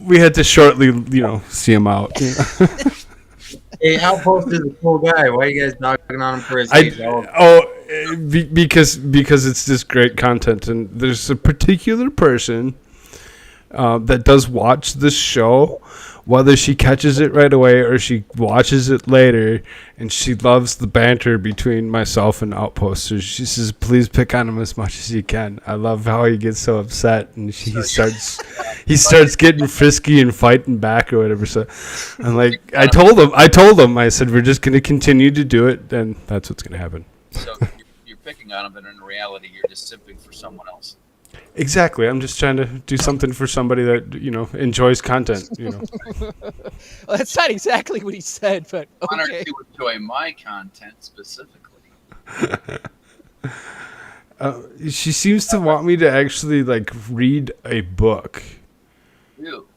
We had to shortly, see him out. Hey, Outpost is a cool guy. Why are you guys dogging on him for his age? Because it's this great content, and there's a particular person that does watch this show, whether she catches it right away or she watches it later, and she loves the banter between myself and Outpost. So she says, please pick on him as much as you can. I love how he gets so upset, and he starts getting frisky and fighting back or whatever. So I'm like, I told him, I said, we're just going to continue to do it, and that's what's going to happen. So you're picking on him, but in reality, you're just simping for someone else. Exactly. I'm just trying to do something for somebody that, enjoys content, Well, that's not exactly what he said, but Honored okay. to enjoy my content specifically. She seems to want me to actually, read a book. You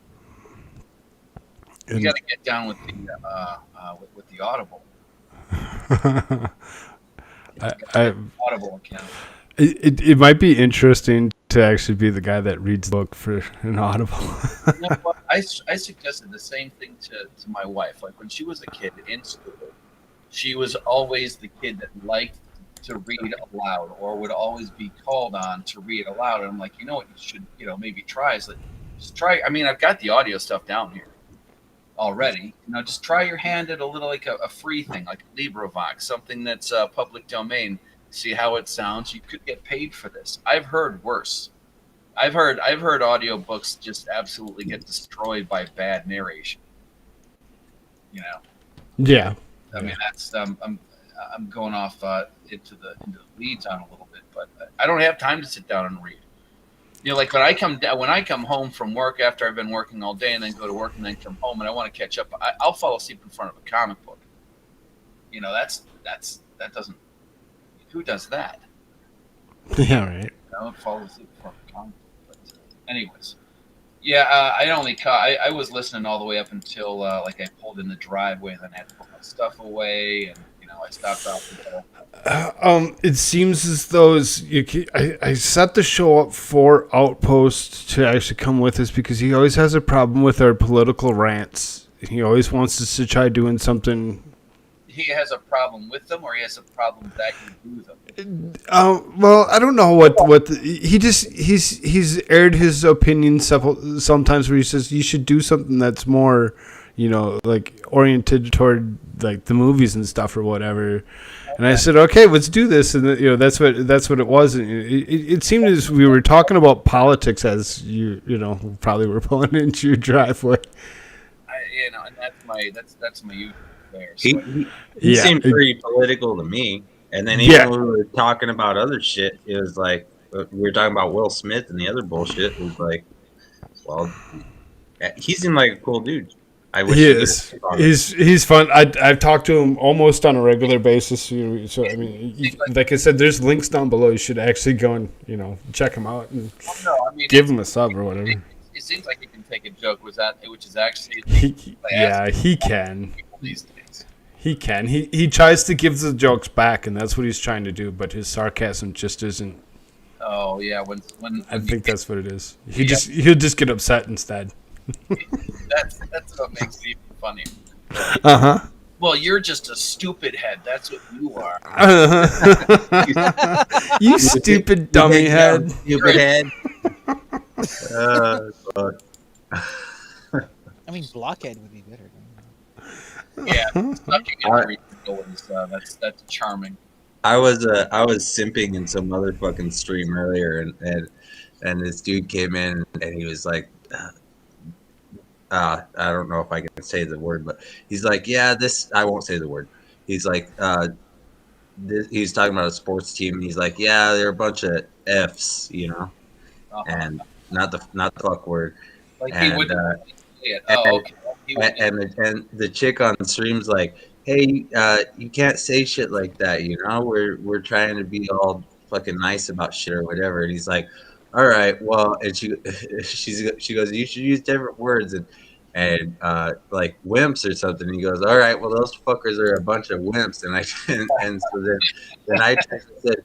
And got to get down with the Audible. Audible account. It might be interesting to actually be the guy that reads the book for an Audible. You know what? I suggested the same thing to my wife. Like when she was a kid in school, she was always the kid that liked to read aloud or would always be called on to read aloud. And I'm like, you know what you should, maybe try is just try. I mean, I've got the audio stuff down here already. Just try your hand at a little like a free thing like LibriVox, something that's public domain. See how it sounds. You could get paid for this. I've heard worse. I've heard audiobooks just absolutely get destroyed by bad narration. Yeah. I mean, that's I'm going off into the weeds on a little bit, but I don't have time to sit down and read. Like when I come home from work after I've been working all day and then go to work and then come home and I want to catch up, I'll fall asleep in front of a comic book. That doesn't. Who does that? Yeah, right. I don't fall asleep in front of a comic book. But anyways, yeah, I was listening all the way up until I pulled in the driveway and then I had to put my stuff away and I stopped off. It seems as though I set the show up for Outpost to actually come with us because he always has a problem with our political rants. He always wants us to try doing something. He has a problem with them, or he has a problem with that you do them. Well, I don't know he's aired his opinion sometimes where he says you should do something that's more, oriented toward the movies and stuff or whatever. And I said, okay, let's do this. And that's what it was. And it seemed as we were talking about politics as you probably were pulling into your driveway. And that's my youth there. So he seemed pretty political to me. And then even when we were talking about other shit, it was like we were talking about Will Smith and the other bullshit. It was like, well, he seemed like a cool dude. I wish he is. He's fun. I've talked to him almost on a regular basis. So I mean, like I said, there's links down below. You should actually go and check him out and give him a sub or whatever. It seems like he can take a joke, which is actually he can. These days. He can. He tries to give the jokes back, and that's what he's trying to do. But his sarcasm just isn't. Oh yeah, when I think that's what it is. He'll just get upset instead. That's what makes it even funnier. Uh-huh. Well, you're just a stupid head. That's what you are. You stupid dummy head. Stupid head. Fuck. I mean, blockhead would be better. Yeah, sucking in that's charming. I was simping in some motherfucking stream earlier, and this dude came in and he was like, I don't know if I can say the word, but he's like, yeah, I won't say the word. He's like, he's talking about a sports team, and he's like, yeah, they're a bunch of Fs, and not the fuck word. Like and, he wouldn't say it. Okay. And the chick on stream's like, hey, you can't say shit like that, we're trying to be all fucking nice about shit or whatever. And he's like, all right, well, and she goes, you should use different words and like wimps or something. And he goes, all right, well, those fuckers are a bunch of wimps. And so then I said,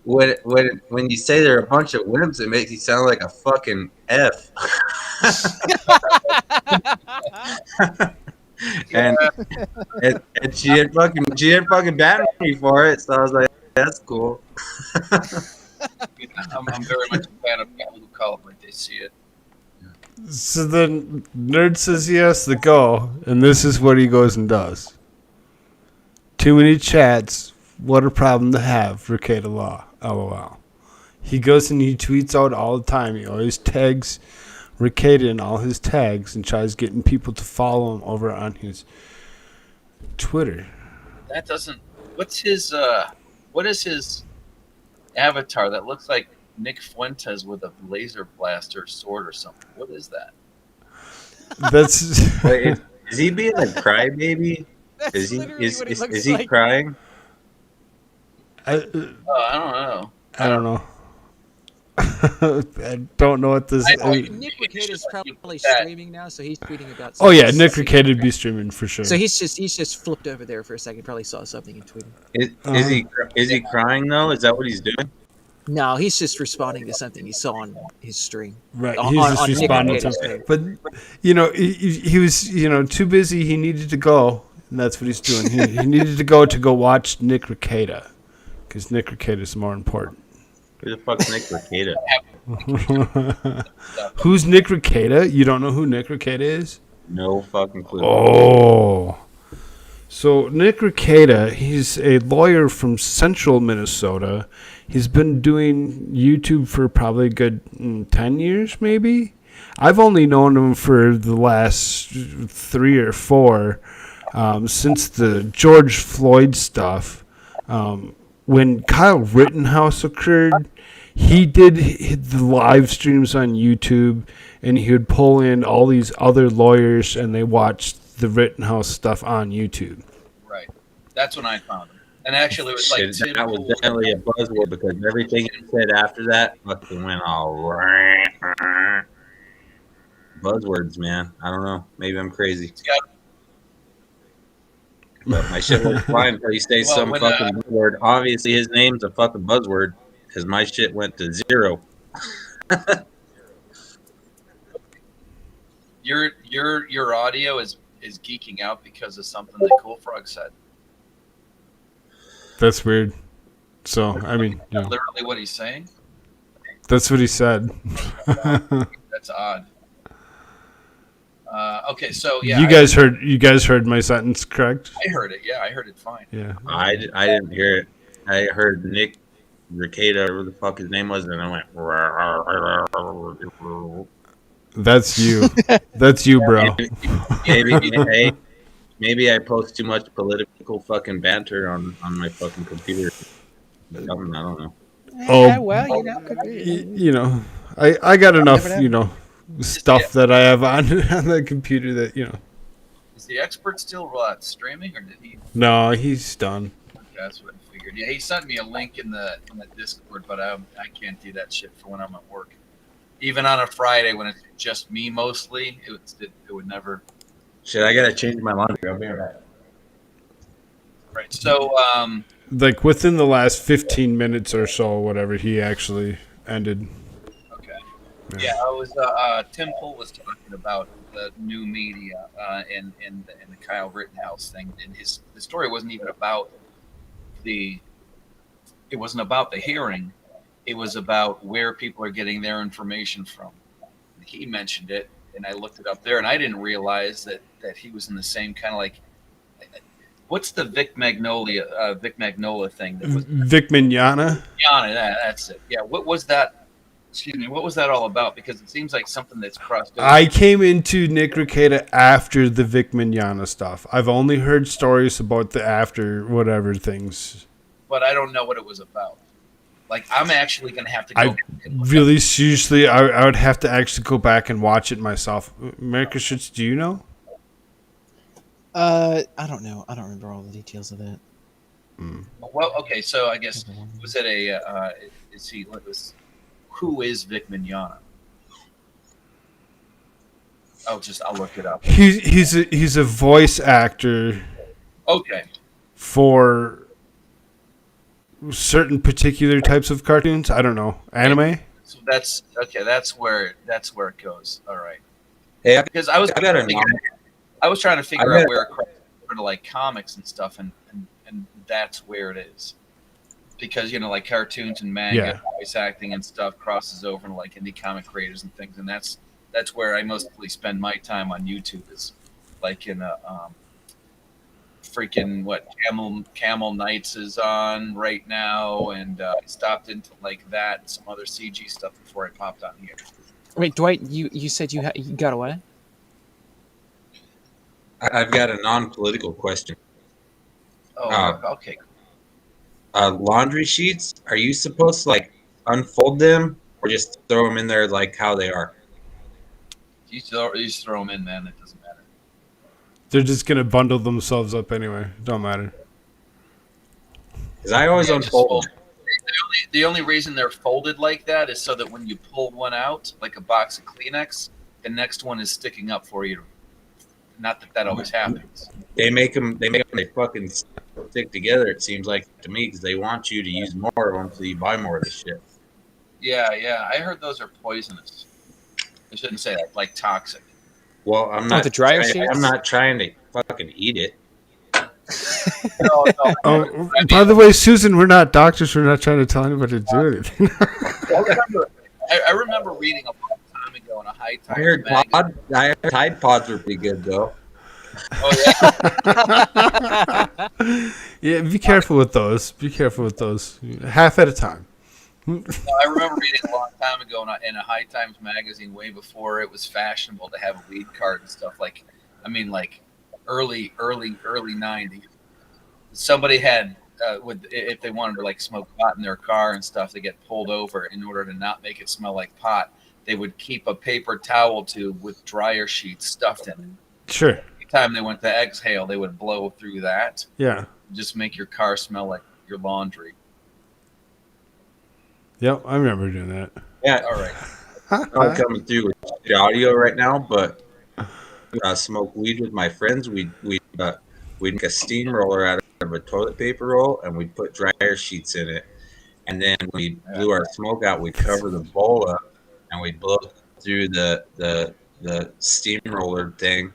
when you say they're a bunch of wimps, it makes you sound like a fucking F. and she had fucking batted me for it, so I was like, that's cool. I'm very much a fan of people who call it like they see it. So then Nerd says he has to go, and this is what he goes and does. Too many chats. What a problem to have for K to Law. LOL. He goes and he tweets out all the time. He always tags Ricada in all his tags and tries getting people to follow him over on his Twitter. That doesn't. What is his avatar that looks like Nick Fuentes with a laser blaster sword or something. What is that? That's Wait, is he being a crybaby? That's Is he literally what he looks is he like. crying? I don't know. I don't know. I don't know what this. Nick Rekida's probably streaming now, so he's tweeting about. Oh yeah, Nick Rekiday would be streaming for sure. So he's just flipped over there for a second. Probably saw something and tweeted. Is he crying though? Is that what he's doing? No, he's just responding to something he saw on his stream. Right, On- he's on- just on Nick responding to Rekida's something. stream. But he was too busy. He needed to go, and that's what he's doing. He needed to go watch Nick Rekiday, because Nick Rekiday is more important. Who the fuck's Nick Rekiday? Who's Nick Rekiday? You don't know who Nick Rekiday is? No fucking clue. Oh. So Nick Rekiday, he's a lawyer from central Minnesota. He's been doing YouTube for probably a good 10 years, maybe. I've only known him for the last 3 or 4, since the George Floyd stuff. When Kyle Rittenhouse occurred, he did the live streams on YouTube, and he would pull in all these other lawyers, and they watched the Rittenhouse stuff on YouTube. Right. That's when I found him. And actually, it was like Shit, that was definitely a buzzword because everything he said after that fucking went all buzzwords, man. I don't know. Maybe I'm crazy. But my shit was fine until you say some fucking buzzword. Obviously, his name's a fucking buzzword because my shit went to 0. Your audio is geeking out because of something that Koolfrogg said. That's weird. So, I mean, Literally what he's saying? That's what he said. That's odd. Okay, so yeah. You guys heard my sentence, correct? I heard it. Yeah, I heard it fine. Yeah. I didn't hear it. I heard Nick Rekiday, whatever the fuck his name was, and I went. That's you. That's you, bro. Maybe I post too much political fucking banter on my fucking computer. I don't know. Yeah, well, could be. I got enough, stuff that I have on the computer that, Is the expert still streaming, or did he? No, he's done. That's what I figured. Yeah, he sent me a link in the Discord, but I can't do that shit for when I'm at work. Even on a Friday when it's just me mostly, it would never. Shit, I gotta change my laundry. I'll be right back. Right. So, like within the last 15 minutes or so, whatever, he actually ended. Okay. Yeah, I was. Tim Pool was talking about the new media and the Kyle Rittenhouse thing, and the story wasn't even about it wasn't about the hearing. It was about where people are getting their information from. He mentioned it, and I looked it up there, and I didn't realize that he was in the same kind of like. What's the Vic Magnolia thing? That was Vic Mignogna? Mignogna, that's it. Yeah, what was that? Excuse me, what was that all about? Because it seems like something that's crossed over. I came into Nick Rekiday after the Vic Mignogna stuff. I've only heard stories about the after whatever things. But I don't know what it was about. Like, I'm actually going to have to go. Really, seriously, I would have to actually go back and watch it myself. AmericaShirts, do you know? I don't know. I don't remember all the details of that. Well, okay, so I guess was it who is Vic Mignogna? I'll look it up. He's a voice actor. Okay. For certain particular types of cartoons. I don't know. Anime? So that's okay. That's where it goes. All right. Yeah, because I was trying to figure out where it crossed over to like comics and stuff, and that's where it is. Because like cartoons and manga, voice acting and stuff crosses over into like indie comic creators and things, and that's where I mostly spend my time on YouTube. Is like in a freaking Camel Knights is on right now, and I stopped into like that and some other CG stuff before I popped on here. Wait, Dwight, you said you got a what? I've got a non-political question. Oh, okay. Laundry sheets? Are you supposed to like unfold them or just throw them in there like how they are? You just throw them in, man. It doesn't matter. They're just gonna bundle themselves up anyway. Don't matter. Because I always unfold. The only reason they're folded like that is so that when you pull one out, like a box of Kleenex, the next one is sticking up for you. Not that always happens. They make them. They fucking stick together. It seems like to me because they want you to use more of them so you buy more of the shit. Yeah. I heard those are poisonous. I shouldn't say that. Like toxic. Well, I'm not. The dryer sheets? I'm not trying to fucking eat it. No. Oh, by the way, Susan, we're not doctors. We're not trying to tell anybody to do anything. I remember reading a long time ago in a high I heard Tide Pods were pretty good though. Oh yeah. Yeah, be careful with those. Be careful with those. Half at a time. No, I remember reading a long time ago in a High Times magazine, way before it was fashionable to have a weed card and stuff. Like early 90s. Somebody had if they wanted to like smoke pot in their car and stuff, they get pulled over. In order to not make it smell like pot, they would keep a paper towel tube with dryer sheets stuffed in it. Sure. Every time they went to exhale, they would blow through that. Yeah. Just make your car smell like your laundry. Yep, I remember doing that. Yeah. All right. I'm coming through with the audio right now, but smoke weed with my friends. We'd make a steamroller out of a toilet paper roll, and we'd put dryer sheets in it. And then we blew our smoke out. We'd cover the bowl up, and we'd blow through the steamroller thing,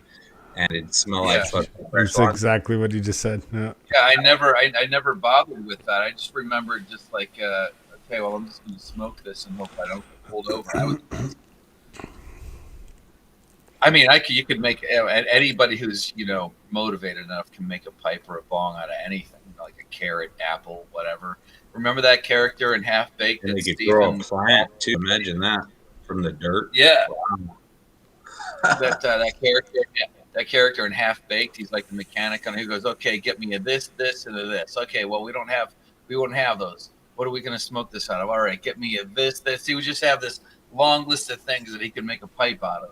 and it'd smell like fucking fresh That's laundry. exactly what you just said. Yeah. Yeah, I never bothered with that. I just remembered just like, okay, well, I'm just going to smoke this and hope I don't get pulled over. You could make anybody who's motivated enough can make a pipe or a bong out of anything, like a carrot, apple, whatever. Remember that character in Half Baked? And they could grow a plant too. Imagine that from the dirt. Yeah. that character. Yeah. That character in Half Baked, he's like the mechanic on who goes, okay, get me a this, and a this. Okay, well, we won't have those. What are we going to smoke this out of? All right, get me a this. He would just have this long list of things that he could make a pipe out of.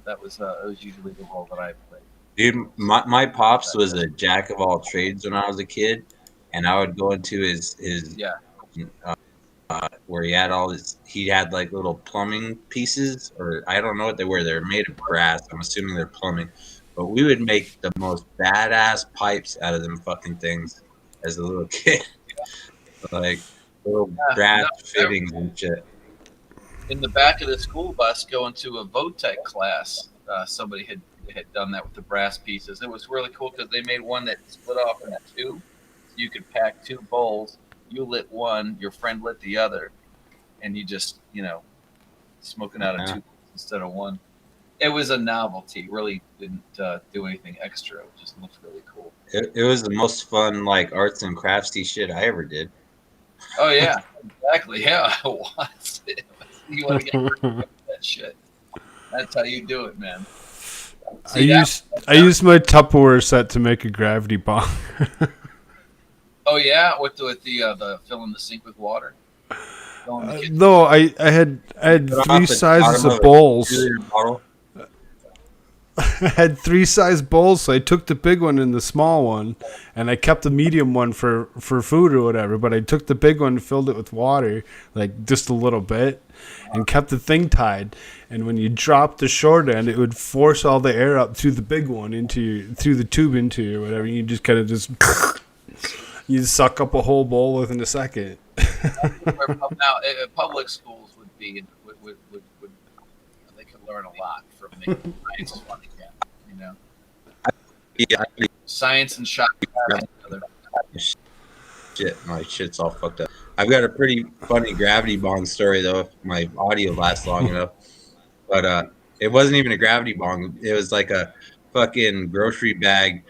It was usually the role that I played. Dude, my pops was a jack of all trades when I was a kid, and I would go into his where he had like little plumbing pieces, or I don't know what they were. They're made of brass. I'm assuming they're plumbing, but we would make the most badass pipes out of them fucking things as a little kid, like little brass fittings and shit. In the back of the school bus going to a Votech class, somebody had done that with the brass pieces. It was really cool because they made one that split off into two. So you could pack two bowls. You lit one, your friend lit the other, and you just, smoking out of two instead of one. It was a novelty. Really didn't do anything extra. It just looked really cool. It was the most fun, like, arts and craftsy shit I ever did. Oh, yeah. Exactly. Yeah, it was. You want to get rid of that shit. That's how you do it, man. I used my Tupperware set to make a gravity bomb. Oh yeah, with the filling the sink with water. No, I had three sizes of bowls. I had three size bowls, so I took the big one and the small one, and I kept the medium one for food or whatever. But I took the big one, filled it with water, like just a little bit, and kept the thing tied. And when you dropped the short end, it would force all the air up through the big one through the tube into you or whatever. You just kind of you suck up a whole bowl within a second. Now, public schools would they could learn a lot from making science fun again. Yeah. Science and shop. Shit, my shit's all fucked up. I've got a pretty funny gravity bong story though, if my audio lasts long enough. But it wasn't even a gravity bong. It was like a fucking grocery bag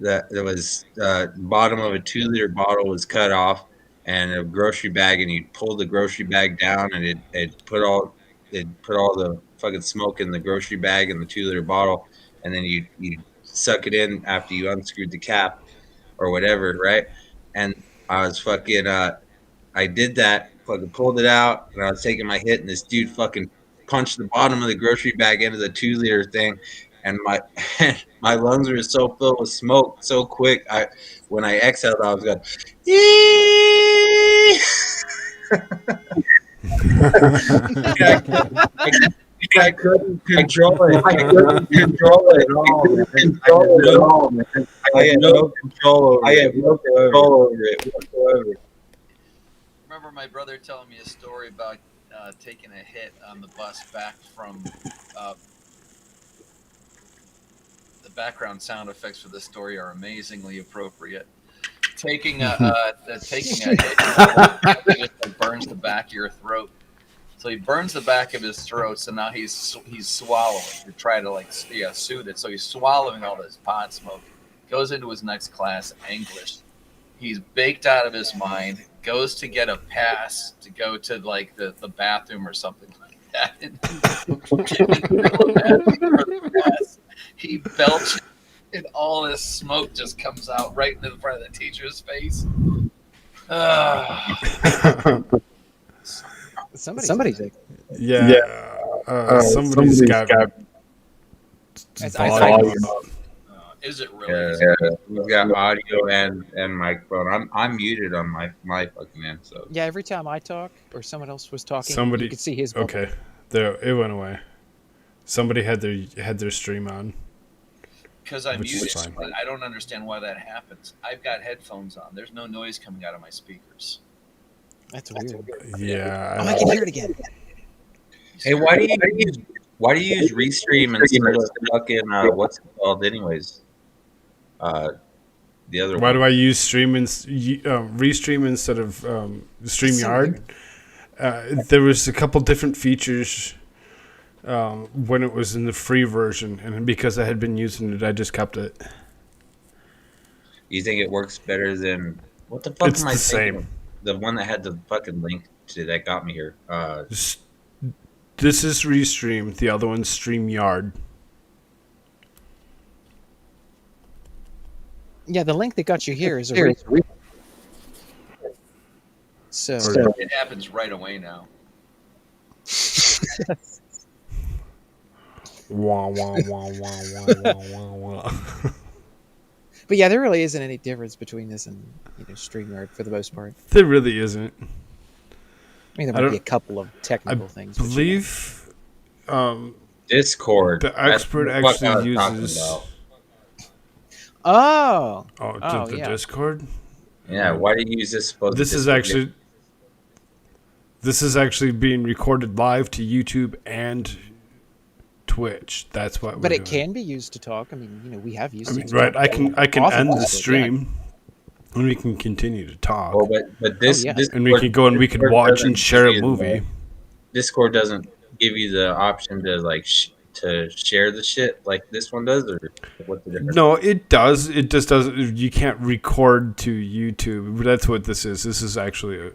that was bottom of a 2-liter bottle was cut off, and a grocery bag, and you'd pull the grocery bag down, and it put all the fucking smoke in the grocery bag and the 2-liter bottle, and then you suck it in after you unscrewed the cap or whatever, right? And I was fucking I I did that, fucking pulled it out, and I was taking my hit, and this dude fucking punched the bottom of the grocery bag into the 2-liter thing, and my my lungs were so filled with smoke so quick. When I exhaled, I was going, I couldn't control it. I couldn't control it at all, man. I had no control over it whatsoever. Remember my brother telling me a story about taking a hit on the bus back from the background sound effects for this story are amazingly appropriate. Taking a hit just burns the back of your throat. So he burns the back of his throat, so now he's swallowing to try to soothe it. So he's swallowing all this pot smoke. Goes into his next class, English. He's baked out of his mind. Goes to get a pass to go to the bathroom or something like that. He belches, and all this smoke just comes out right into the front of the teacher's face. Somebody's somebody's got volume. Is it really? Yeah, we've got audio and microphone. I'm muted on my fucking end. So yeah, every time I talk or someone else was talking, you could see his bubble. Okay, there it went away. Somebody had their stream on. Because I'm muted, but I don't understand why that happens. I've got headphones on. There's no noise coming out of my speakers. That's weird. Yeah. I can hear it again. Hey, why do you use Restream instead of fucking what's it called anyways? The other. Why do I use Restream instead of StreamYard? There was a couple different features when it was in the free version, and because I had been using it, I just kept it. You think it works better than what the fuck? It's am I the thinking? same. The one that had the fucking link to that got me here. This is Restream. The other one's StreamYard. Yeah, the link that got you here is a So it happens right away now. Wah, wah, wah, wah, wah, wah, wah. But yeah, there really isn't any difference between this and StreamYard for the most part. There really isn't. I mean, there might be a couple of technical things. I believe Discord. The expert actually uses. Oh, the Discord. Yeah, why do you use this? This is actually being recorded live to YouTube and Twitch. That's what. But it can be used to talk. I mean, we have used it. Right. I can end the stream, and we can continue to talk. Oh, but this, and we can go and we can watch and share a movie. Discord doesn't give you the option to to share the shit like this one does, or what's the difference? No, it does. It just doesn't. You can't record to YouTube. But that's what this is. This is actually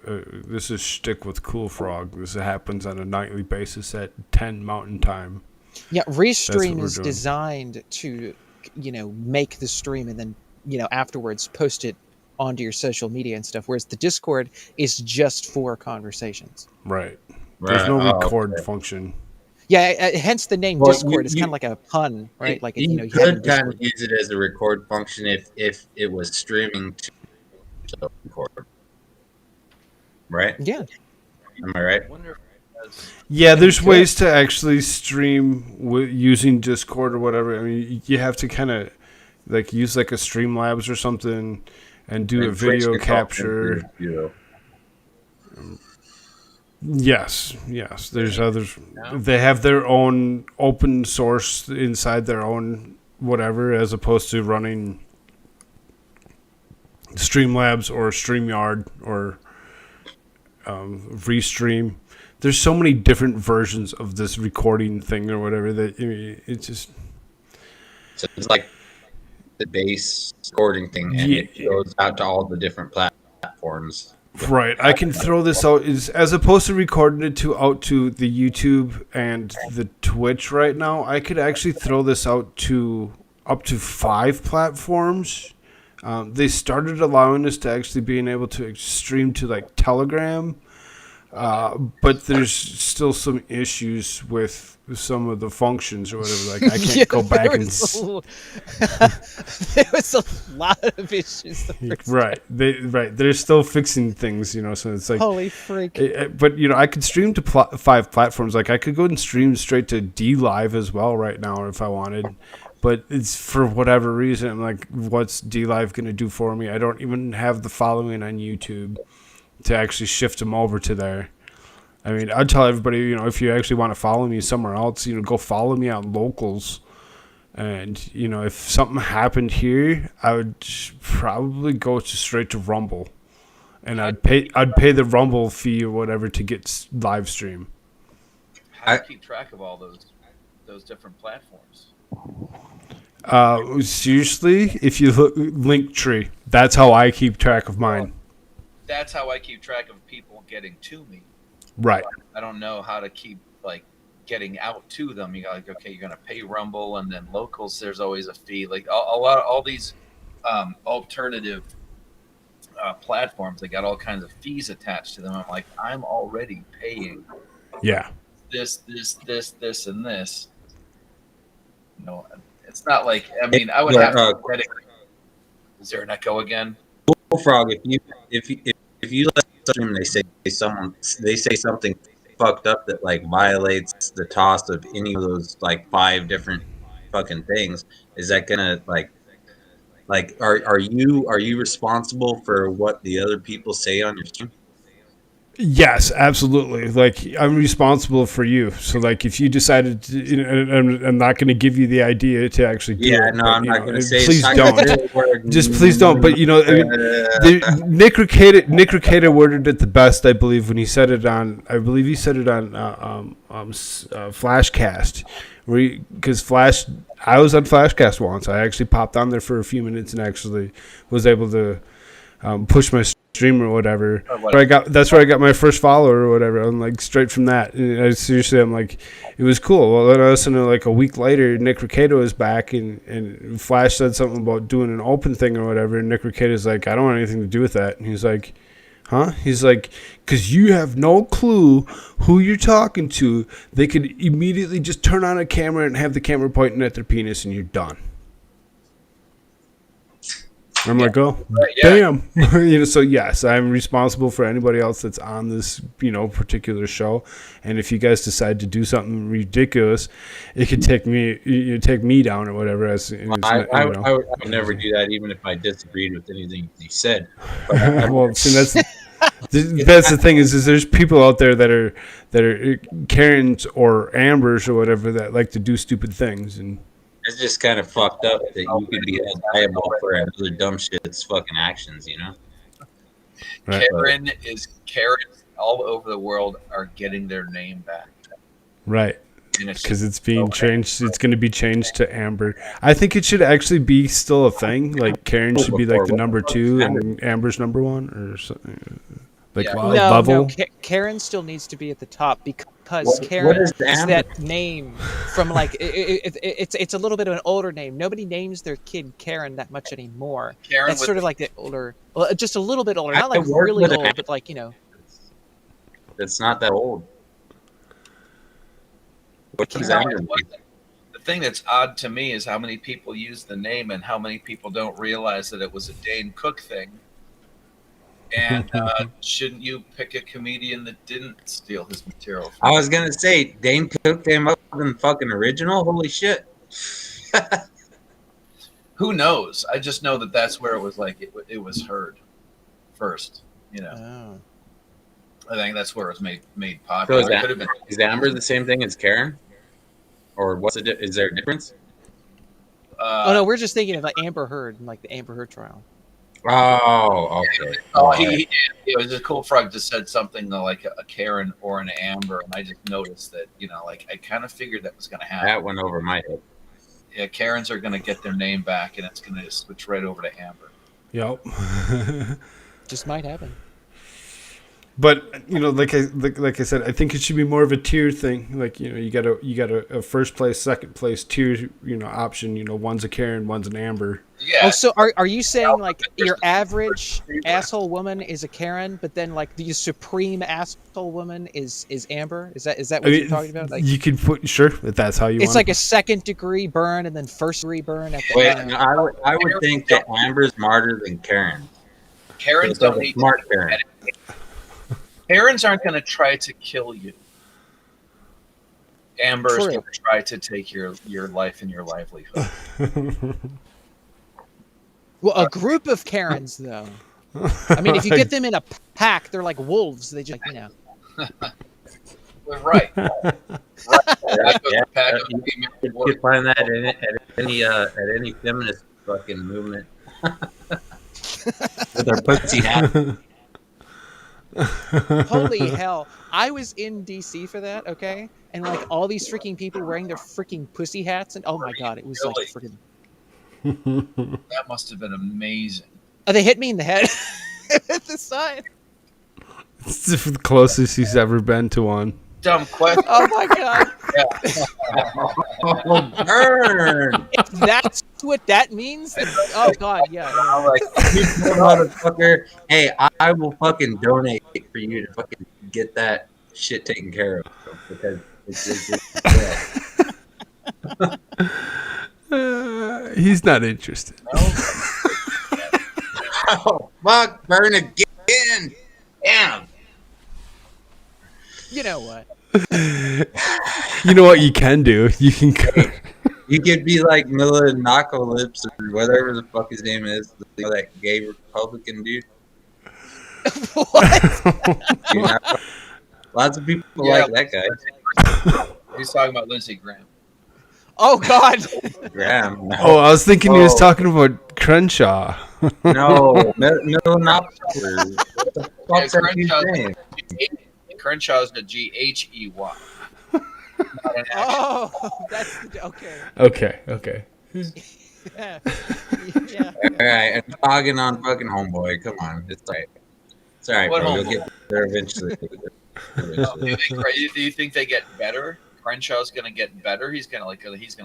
this is shtick with Koolfrogg. This happens on a nightly basis at 10 Mountain Time. Yeah, Restream is designed to, make the stream and then, afterwards post it onto your social media and stuff. Whereas the Discord is just for conversations. Right. There's no record function. Yeah, hence the name Discord. It's kind of like a pun, right? You could kind of use it as a record function if it was streaming to record. Right? Yeah. Am I right? Yeah, there's ways to actually stream using Discord or whatever. I mean, you have to kind of use a Streamlabs or something and do a video capture. Yes. There's others. They have their own open source inside their own whatever, as opposed to running Streamlabs or StreamYard or Restream. There's so many different versions of this recording thing or whatever that it's just. So it's like the base recording thing, and it goes out to all the different platforms. Right. I can throw this out as opposed to recording it out to the YouTube and the Twitch right now. I could actually throw this out to up to 5 platforms. They started allowing us to actually being able to stream to like Telegram, but there's still some issues with some of the functions or whatever. Like I can't go back and. There was a lot of issues. Right, they're still fixing things, you know. So it's like holy freak. But you know, I could stream to 5 platforms. Like I could go and stream straight to D Live as well right now if I wanted. But it's for whatever reason, I'm like, what's D Live going to do for me? I don't even have the following on YouTube to actually shift them over to there. I mean, I'd tell everybody, you know, if you actually want to follow me somewhere else, you know, go follow me on Locals. And, you know, if something happened here, I would probably go straight to Rumble. And I'd pay the Rumble fee or whatever to get live stream. How do you keep track of all those different platforms? Seriously, if you look Linktree, that's how I keep track of mine. That's how I keep track of people getting to me. Right. I don't know how to keep like getting out to them. You got like, okay, you're gonna pay Rumble, and then Locals. There's always a fee. Like all these alternative platforms, they got all kinds of fees attached to them. I'm like, I'm already paying. Yeah. This, and this. You know, it's not like, I mean, I would have to credit. Is there an echo again? Koolfrogg, if you let them, they say something fucked up that like violates the toss of any of those like 5 different fucking things. Is that gonna like are you responsible for what the other people say on your stream? Yes, absolutely. Like I'm responsible for you. So like if you decided to, you know, I'm not going to give you the idea to actually do it. Yeah, no, I'm not going to say. Please don't. Just please don't. But you know, Nick Ricada worded it the best, I believe, when he said it on. I believe he said it on Flashcast, because I was on Flashcast once. I actually popped on there for a few minutes and actually was able to push my stream or whatever. That's where I got my first follower or whatever. I'm like straight from that. And I'm like, it was cool. Well, then all of a sudden, like a week later, Nick Ricada was back and Flash said something about doing an open thing or whatever. And Nick Ricada's like, I don't want anything to do with that. And he's like, huh? He's like, because you have no clue who you're talking to. They could immediately just turn on a camera and have the camera pointing at their penis and you're done. I'm like, oh, damn. You know, so yes, I'm responsible for anybody else that's on this, you know, particular show. And if you guys decide to do something ridiculous, it could take me down or whatever. I would never do that, even if I disagreed with anything you said. Well, see, that's the thing is there's people out there that are Karens or Ambers or whatever that like to do stupid things, and it's just kind of fucked up that you could be liable for other dumb shit's fucking actions, you know? Right. Karens all over the world are getting their name back. Right. Because it's being changed. It's going to be changed to Amber. I think it should actually be still a thing. Like Karen should be like the number 2 and Amber's number 1 or something. Like level. No, Karen still needs to be at the top because Karen is that name from like it's a little bit of an older name. Nobody names their kid Karen that much anymore. That's sort of like the older, well, just a little bit older, not like really old, but like, you know. It's not that old. The thing that's odd to me is how many people use the name and how many people don't realize that it was a Dane Cook thing. And shouldn't you pick a comedian that didn't steal his material? I was going to say, Dane Cook came up with the fucking original? Holy shit. Who knows? I just know that that's where it was like, it was heard first, you know. Oh. I think that's where it was made popular. So is Amber the same thing as Karen? Or is there a difference? Oh, no, we're just thinking of like Amber Heard and like the Amber Heard trial. Oh, okay. It was just Koolfrogg just said something like a Karen or an Amber, and I just noticed that, you know, like I kind of figured that was going to happen. That went over my head. Yeah, Karens are going to get their name back, and it's going to switch right over to Amber. Yep. Just might happen. But like I said, I think it should be more of a tier thing. Like you got a first place, second place tier option. One's a Karen, one's an Amber. Yeah. Oh, so are you saying like your average asshole woman is a Karen, but then like the supreme asshole woman is Amber? Is that what you're talking about? Like, you could put if that's how you. It's want like a second degree burn and then first degree burn at the Wait, end. I would think that Amber's smarter than Karen. Karens don't need smart Karen. Karens aren't going to try to kill you. Amber's True. going to try to take your life and your livelihood. Well, a group of Karens, though. I mean, if you get them in a pack, they're like wolves. They just, Well, right. You could find that at any feminist fucking movement with their pussy hat. Holy hell. I was in DC for that, okay? And like all these freaking people wearing their freaking pussy hats, and oh my god, it was like freaking. That must have been amazing. Oh, they hit me in the head at the side. It's the closest he's ever been to one. Dumb question. Oh my god. Burn! If that's what that means, then, oh god, yeah. I'm like, you motherfucker. Hey, I will fucking donate for you to fucking get that shit taken care of because it's He's not interested. Oh, fuck, burn again. Damn. You know what? You know what you can do? You can go. You could be like Mila Lips or whatever the fuck his name is. That gay Republican dude. What? Lots of people like that guy. He's talking about Lindsey Graham. Oh God. Graham. No. Oh, I was thinking he was talking about Crenshaw. No, Milanopolis. What the fuck's that dude's name? Crenshaw's the Ghey. Not an action. Oh, that's the, okay. Okay. Yeah. All right, and dogging on fucking homeboy. Come on, it's all right. It's all right, What bro. homeboy? You'll get there eventually. Do you think they get better? Crenshaw's gonna get better. He's gonna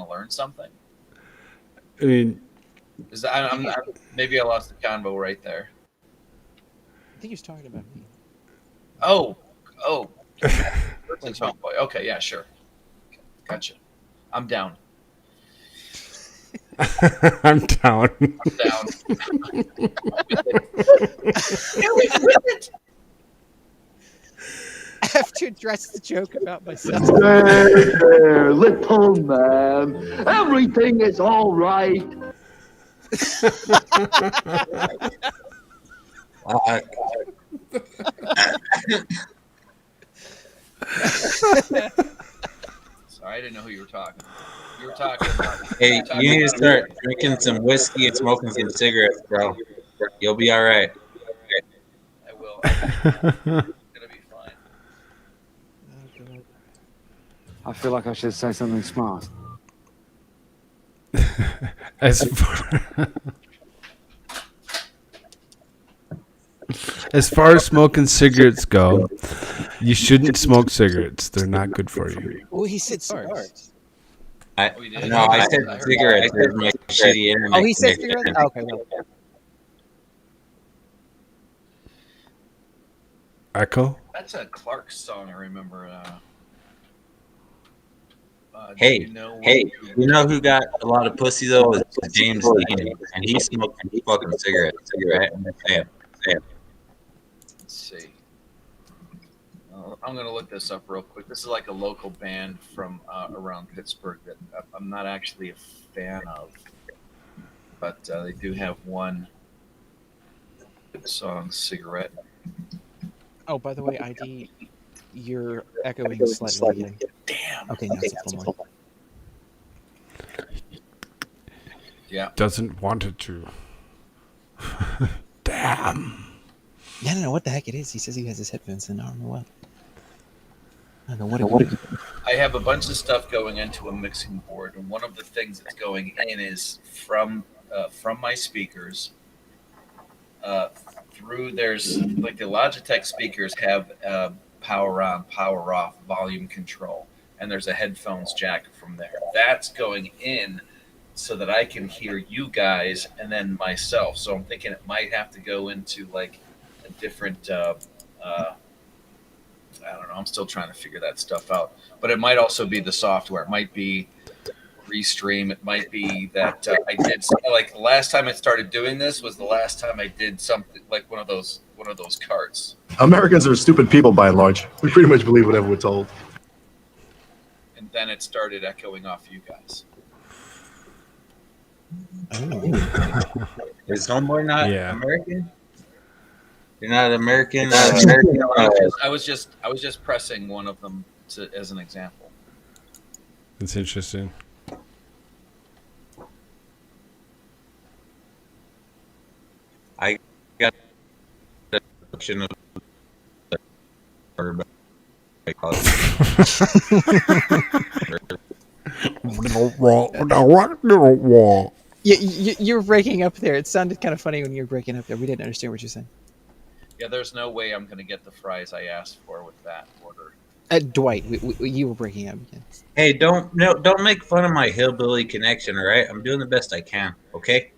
learn something. I mean, Maybe I lost the convo right there. I think he was talking about me. Oh, versus homeboy. Okay, yeah, sure. Gotcha. I'm down. I'm down. I'm down. I have to address the joke about myself. There, little man. Everything is all right. Sorry, I didn't know who you were talking. You were talking about. Hey, you need to start drinking some whiskey and smoking some cigarettes, bro. You'll be all right. I will. It's gonna be fine. I feel like I should say something smart. As far as smoking cigarettes go, you shouldn't smoke cigarettes. They're not good for you. Oh, he said cigars. I said cigarettes. There's my shitty internet. Oh, he said connection. cigarettes? Okay, well. Echo? That's a Clark song. I remember. Hey, you know who got a lot of pussy though? Is James Dean, and he smoked fucking cigarettes. Damn. Let's see. I'm gonna look this up real quick. This is like a local band from around Pittsburgh that I'm not actually a fan of, but they do have one song, "Cigarette." Oh, by the way, ID, you're echoing slightly again. Damn. Okay, now it's full mic. Yeah. Doesn't want it to. Damn. Yeah, I don't know what the heck it is. He says he has his headphones in. I don't know what. I don't know what it is. I have a bunch of stuff going into a mixing board, and one of the things that's going in is from my speakers, through. There's like the Logitech speakers have power on, power off, volume control, and there's a headphones jack from there. That's going in so that I can hear you guys and then myself. So I'm thinking it might have to go into like a different. I don't know. I'm still trying to figure that stuff out. But it might also be the software. It might be Restream. It might be that I did like the last time I started doing this was the last time I did something like one of those cards. Americans are stupid people by and large. We pretty much believe whatever we're told. And then it started echoing off you guys. Is Homeboy not American? You're not American. I was just pressing one of them as an example. That's interesting. I got a description of You're breaking up there. It sounded kind of funny when you were breaking up there. We didn't understand what you're saying. Yeah, there's no way I'm going to get the fries I asked for with that order. Dwight, you were breaking up again. Hey, don't make fun of my hillbilly connection, all right? I'm doing the best I can, okay?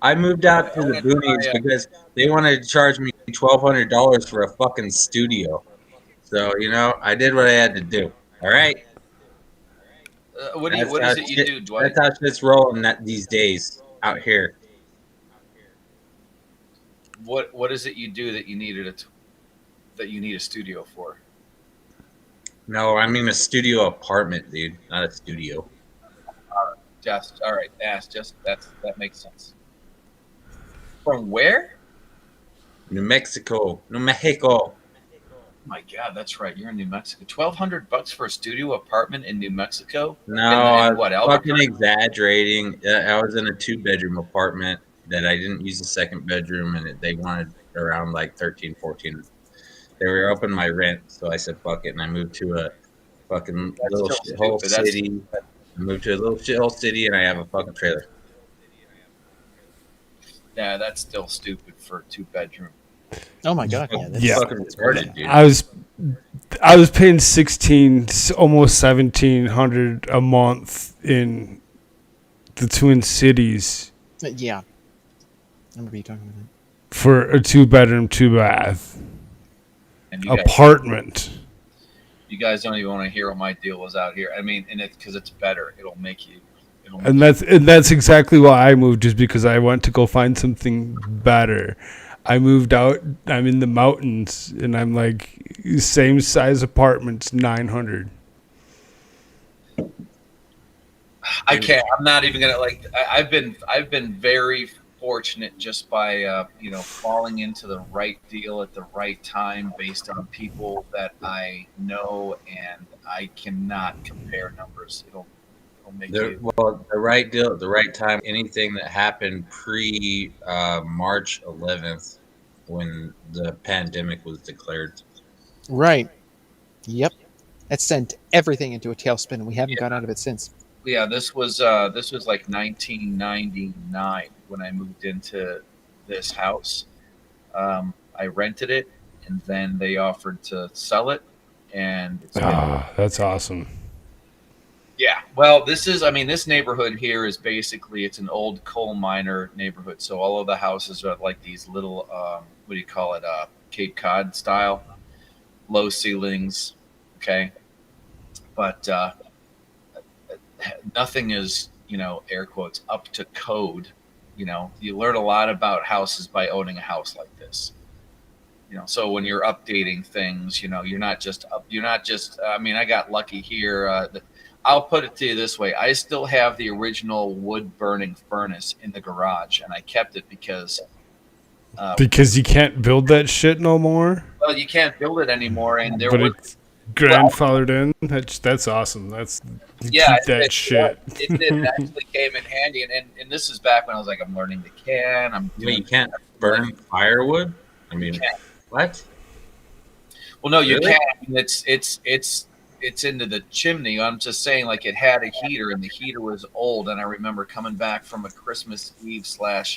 I moved out to the boonies because they wanted to charge me $1,200 for a fucking studio. So, I did what I had to do, all right? What is it you do, Dwight? That's how shit's rolling these days out here. What is it you do that you need a studio for? No, I mean a studio apartment, dude, not a studio. All right. That makes sense. From where? New Mexico. Oh my God, that's right. You're in New Mexico. $1,200 for a studio apartment in New Mexico? No, I'm fucking exaggerating. I was in a 2-bedroom apartment that I didn't use the second bedroom, and they wanted around like 13, 14. They were upping my rent, so I said fuck it, and I moved to a fucking little shithole city. I moved to a little shithole city, and I have a fucking trailer. Yeah, that's still stupid for a 2-bedroom. Oh my God! Yeah, fucking retarded, dude. I was paying almost $1,700 a month in the Twin Cities. Yeah, I remember you talking about that. For a 2-bedroom, 2-bath apartment. You guys don't even want to hear what my deal was out here. I mean, because it's better. It'll make you. And that's exactly why I moved, just because I went to go find something better. I moved out. I'm in the mountains, and I'm like same size apartments, $900. I can't. I'm not even gonna like. I've been very fortunate just by falling into the right deal at the right time based on people that I know, and I cannot compare numbers. It'll make you. Well, the right deal at the right time. Anything that happened pre March 11th, when the pandemic was declared. Right. Yep. That sent everything into a tailspin, and we haven't got out of it since. Yeah, this was like 1999 when I moved into this house. I rented it, and then they offered to sell it, and that's awesome. Yeah, well, this neighborhood here is basically, it's an old coal miner neighborhood. So all of the houses are like these little, what do you call it, Cape Cod style, low ceilings, okay? But nothing is, air quotes, up to code. You learn a lot about houses by owning a house like this. So when you're updating things, you're not just, I got lucky here. I'll put it to you this way. I still have the original wood burning furnace in the garage, and I kept it because you can't build that shit no more. Well, you can't build it anymore, and it's grandfathered in. That's awesome. Keep that shit. It actually came in handy, and this is back when I was like, I'm learning to can. You can't burn firewood. I mean, what? Well, no, you Really? can. it's into the chimney. I'm just saying, like, it had a heater, and the heater was old. And I remember coming back from a Christmas Eve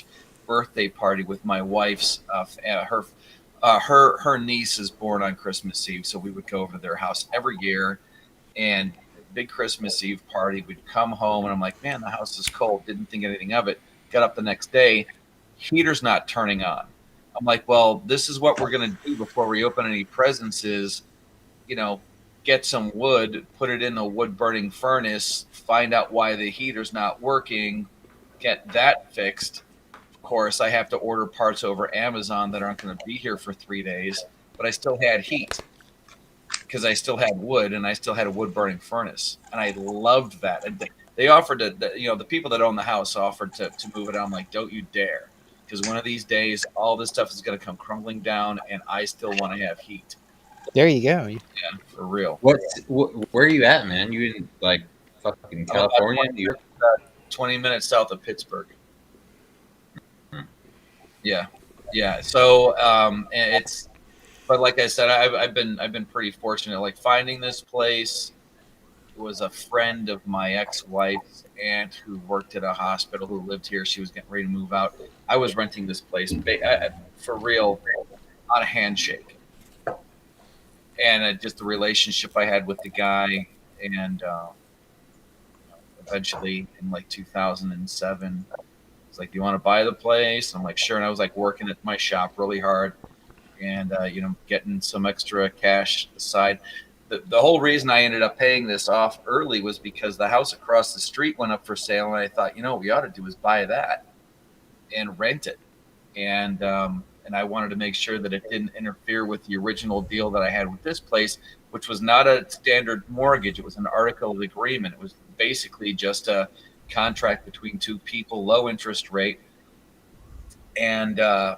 / birthday party with my wife's her niece is born on Christmas Eve, so we would go over to their house every year, and big Christmas Eve party. We'd come home, and I'm like, man, the house is cold. Didn't think anything of it. Got up the next day, heater's not turning on. I'm like, well, this is what we're gonna do before we open any presents. Is, get some wood, put it in a wood burning furnace, find out why the heater's not working, get that fixed. Of course, I have to order parts over Amazon that aren't going to be here for 3 days, but I still had heat because I still had wood and I still had a wood burning furnace. And I loved that. And they offered to, the people that own the house offered to move it out. I'm like, don't you dare. Because one of these days, all this stuff is going to come crumbling down and I still want to have heat. There you go. Yeah, for real. Where are you at, man? You in like fucking California? You're 20 minutes south of Pittsburgh. Yeah. So but like I said, I've been pretty fortunate. Like, finding this place was a friend of my ex-wife's aunt who worked at a hospital, who lived here. She was getting ready to move out. I was renting this place for real on a handshake. And just the relationship I had with the guy, and eventually in like 2007, it's like, do you want to buy the place? I'm like, sure. And I was like working at my shop really hard, and getting some extra cash aside. The whole reason I ended up paying this off early was because the house across the street went up for sale, and I thought, what we ought to do is buy that and rent it. And I wanted to make sure that it didn't interfere with the original deal that I had with this place, which was not a standard mortgage. It was an article of agreement. It was basically just a contract between two people, low interest rate. And I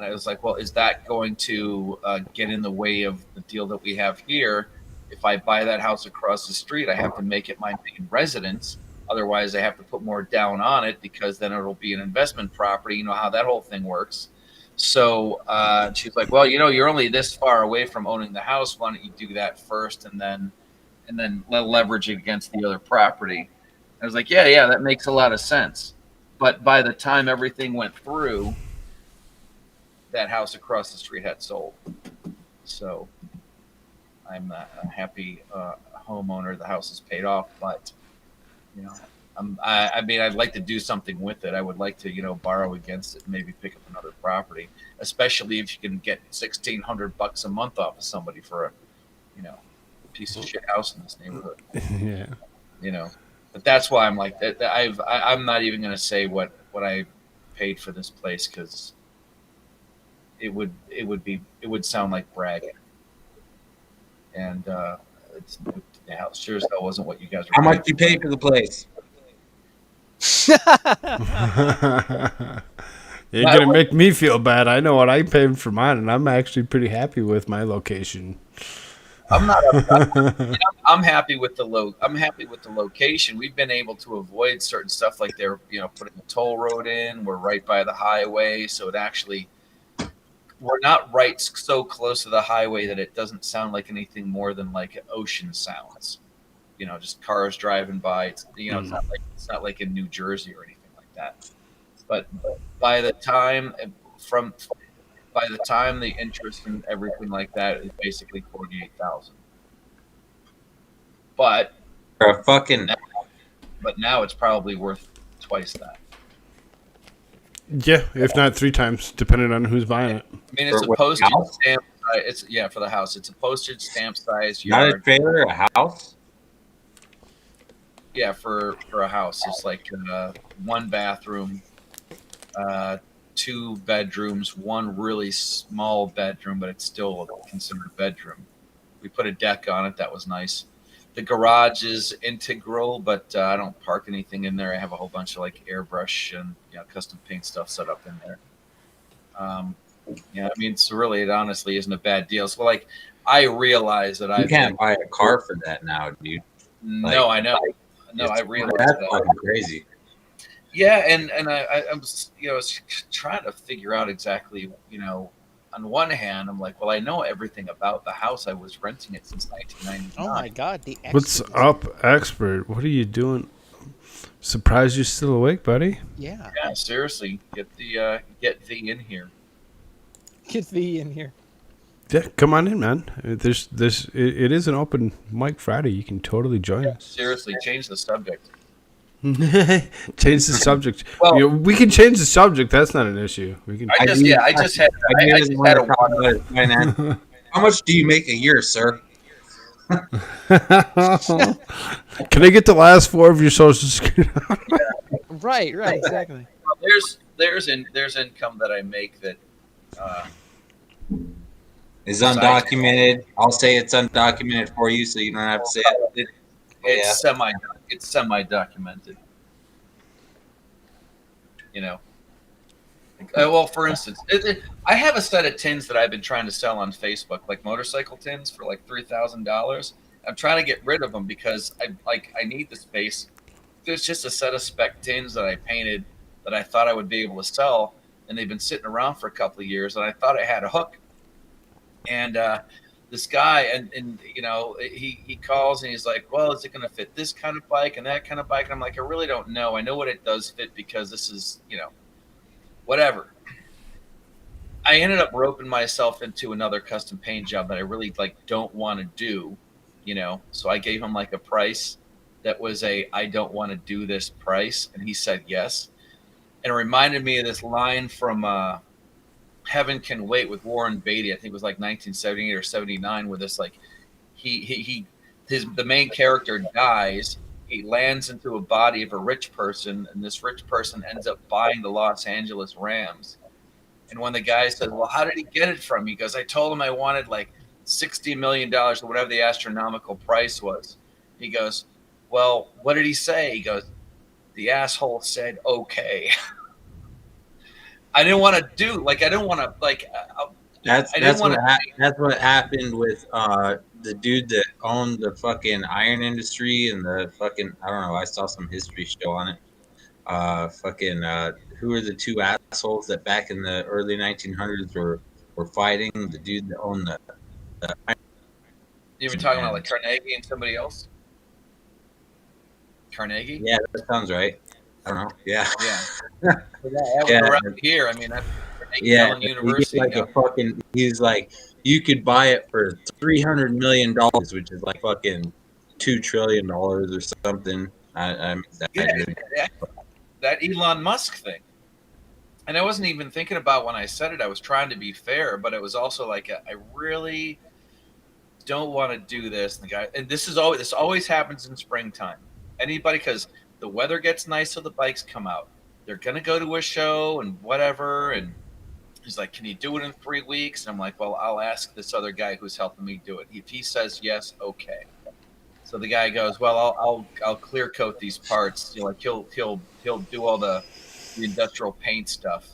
was like, well, is that going to get in the way of the deal that we have here? If I buy that house across the street, I have to make it my main residence. Otherwise, I have to put more down on it, because then it'll be an investment property. You know how that whole thing works. So she's like, well, you're only this far away from owning the house. Why don't you do that first, and then leverage it against the other property? I was like, yeah, that makes a lot of sense. But by the time everything went through, that house across the street had sold. So I'm a happy homeowner. The house is paid off, but I'd like to do something with it. I would like to, borrow against it and maybe pick up another property, especially if you can get $1,600 a month off of somebody for a, piece of shit house in this neighborhood. Yeah. But that's why I'm like that. I'm not even going to say what I paid for this place, because it would sound like bragging. And it sure as hell wasn't what you guys were. How much you paid for the place? You're gonna make me feel bad. I know what I paid for mine, and I'm actually pretty happy with my location. I'm not. I'm happy with the I'm happy with the location. We've been able to avoid certain stuff, like they're putting a toll road in. We're right by the highway, so it actually. We're not right so close to the highway that it doesn't sound like anything more than like ocean sounds. Just cars driving by. It's it's not like in New Jersey or anything like that. But by the time the interest and everything like that is basically $48,000. But now it's probably worth twice that. Yeah, if not 3 times, depending on who's buying it. I mean, it's a postage stamp. For the house. It's a postage stamp size yard. Not a trailer, a house. Yeah, for a house, it's like 1 bathroom, 2 bedrooms, 1 really small bedroom, but it's still considered a bedroom. We put a deck on it. That was nice. The garage is integral, but I don't park anything in there. I have a whole bunch of like airbrush and custom paint stuff set up in there. It honestly isn't a bad deal. So like, I realize that you can't buy a car for that now, dude. No, I know. No, I realize that's that. fucking crazy. Yeah, and I'm trying to figure out exactly on one hand, I'm like, well, I know everything about the house. I was renting it since 1999. Oh my god, the expert. What's up, expert? What are you doing? Surprised you're still awake, buddy? Yeah. Yeah, seriously, get thee in here. Get thee in here. Yeah, come on in, man. It is an open mic Friday. You can totally join us. Seriously, change the subject. Change the subject. Well, we can change the subject. That's not an issue. We can. I just had a water. How much do you make a year, sir? Can I get the last 4 of your social security? Right, exactly. There's income that I make that is undocumented. I'll say it's undocumented for you, so you don't have to say it. It's semi-documented. You know. Well, for instance, I have a set of tins that I've been trying to sell on Facebook, like motorcycle tins for like $3,000. I'm trying to get rid of them because I need the space. There's just a set of spec tins that I painted that I thought I would be able to sell, and they've been sitting around for a couple of years, and I thought I had a hook. And this guy, and you know, he calls and he's like, well, is it going to fit this kind of bike and that kind of bike? And I'm like, I really don't know. I know what it does fit because this is, you know, whatever. I ended up roping myself into another custom paint job that I really don't want to do, you know. So I gave him like a price that was I don't want to do this price, and he said yes. And it reminded me of this line from Heaven Can Wait with Warren Beatty. I think it was like 1978 or 79, where this the main character dies. He lands into a body of a rich person, and this rich person ends up buying the Los Angeles Rams. And when the guy says, well, how did he get it from? He goes, I told him I wanted like $60 million or whatever the astronomical price was. He goes, well, what did he say? He goes, the asshole said, okay. I didn't want to do, I didn't want to, that's what happened with the dude that owned the fucking iron industry and the fucking, I don't know, I saw some history show on it. Who are the two assholes that back in the early 1900s were fighting? The dude that owned the you were talking about like Carnegie and somebody else? Carnegie? Yeah, that sounds right. I don't know. Yeah. Yeah. Around here, I mean, that's Carnegie University. He's like, you could buy it for $300 million, which is like fucking $2 trillion or something. I'm exaggerating. That Elon Musk thing. And I wasn't even thinking about when I said it. I was trying to be fair, but it was also like, I really don't want to do this. And the guy, and this always happens in springtime. Anybody, because the weather gets nice, so the bikes come out. They're gonna go to a show and whatever. And he's like, "Can you do it in 3 weeks?" And I'm like, "Well, I'll ask this other guy who's helping me do it. If he says yes, okay." So the guy goes, "Well, I'll clear coat these parts. You know, like he'll do all the industrial paint stuff,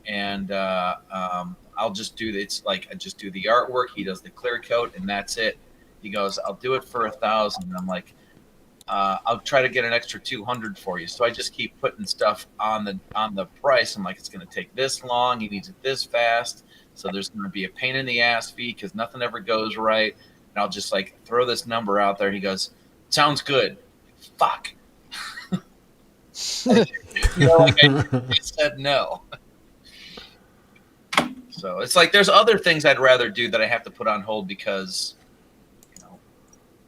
and I'll just do I just do the artwork. He does the clear coat, and that's it." He goes, "I'll do it for $1,000." And I'm like, "I'll try to get an extra $200 for you." So I just keep putting stuff on the price. I'm like, "It's going to take this long. He needs it this fast. So there's going to be a pain in the ass fee because nothing ever goes right." And I'll just throw this number out there. He goes, "Sounds good." Fuck. I said no. So it's like there's other things I'd rather do that I have to put on hold because,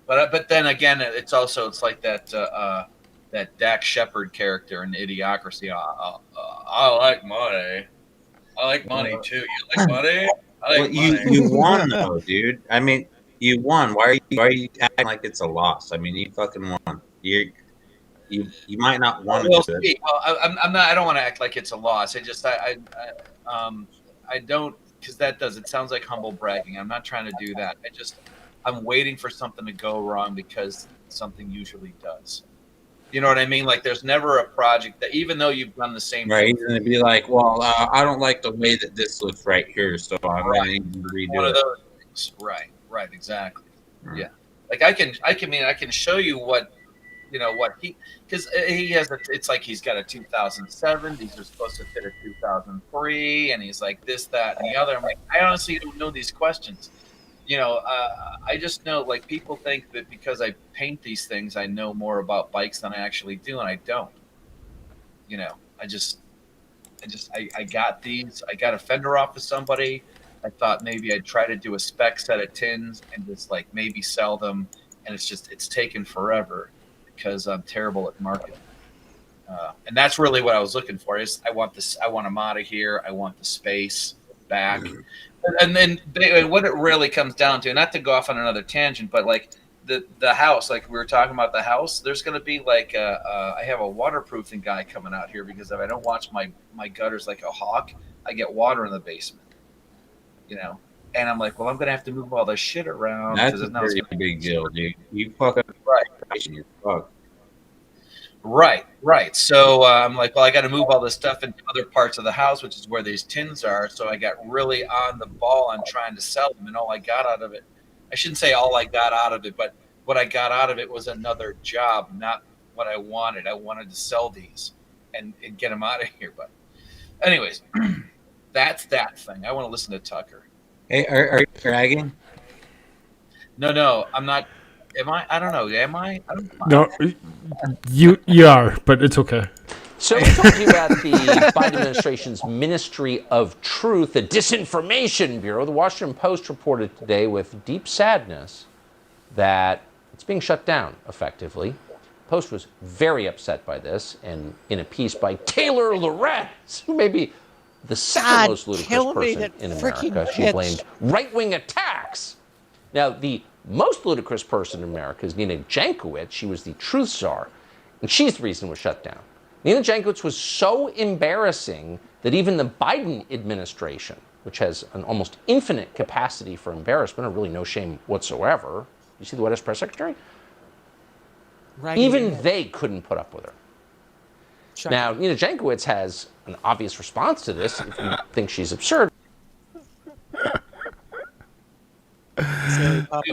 But then again, it's like that Dak Shepard character in Idiocracy. I like money. I like money too. You like money? I like money. You won though, dude. I mean, you won. Why are you acting like it's a loss? I mean, you fucking won. You might not want to do it. I'm not. I don't want to act like it's a loss. I don't, because it sounds like humble bragging. I'm not trying to do that. I'm waiting for something to go wrong because something usually does. You know what I mean? Like there's never a project that, even though you've done the same right, thing. he's going to be like, well, I don't like the way that this looks right here, so I'm going to redo one it. of those things. Right, exactly. Right. Yeah. Like I can show you what you know what because he has it's like he's got a 2007, these are supposed to fit a 2003, and he's like this, that, and the other. I'm like, I honestly don't know these questions. You know, I just know, like, people think that because I paint these things, I know more about bikes than I actually do, and I don't. You know, I got these. I got a fender off of somebody. I thought maybe I'd try to do a spec set of tins and just like maybe sell them, and it's taken forever because I'm terrible at marketing. And that's really what I was looking for. Is I want them out of here. I want the space back. And then what it really comes down to, not to go off on another tangent, but like the house, like we were talking about the house, there's going to be like I have a waterproofing guy coming out here because if I don't watch my gutters like a hawk, I get water in the basement. You know, and I'm like, well, I'm going to have to move all this shit around. That's a pretty big deal, dude. You fuck up right. You're fucked. Right. So I'm like, well, I got to move all this stuff into other parts of the house, which is where these tins are. So I got really on the ball on trying to sell them, and all I got out of it, I shouldn't say all I got out of it, but what I got out of it was another job, not what I wanted. I wanted to sell these and get them out of here. But anyways, that's that thing. I want to listen to Tucker. Hey, are you bragging? No, I'm not. Am I? I don't know. Am I? No, you are, but it's okay. So we're talking about the Biden administration's Ministry of Truth, the Disinformation Bureau. The Washington Post reported today with deep sadness that it's being shut down effectively. The Post was very upset by this, and in a piece by Taylor Lorenz, who may be the second most ludicrous person in America, she blamed right-wing attacks. Now, the most ludicrous person in America is Nina Jankowicz. She was the truth czar, and she's the reason it was shut down. Nina Jankowicz was so embarrassing that even the Biden administration, which has an almost infinite capacity for embarrassment, or really no shame whatsoever. You see the White House press secretary? Right. Even they couldn't put up with her. Shocking. Now, Nina Jankowicz has an obvious response to this if you think she's absurd. You thought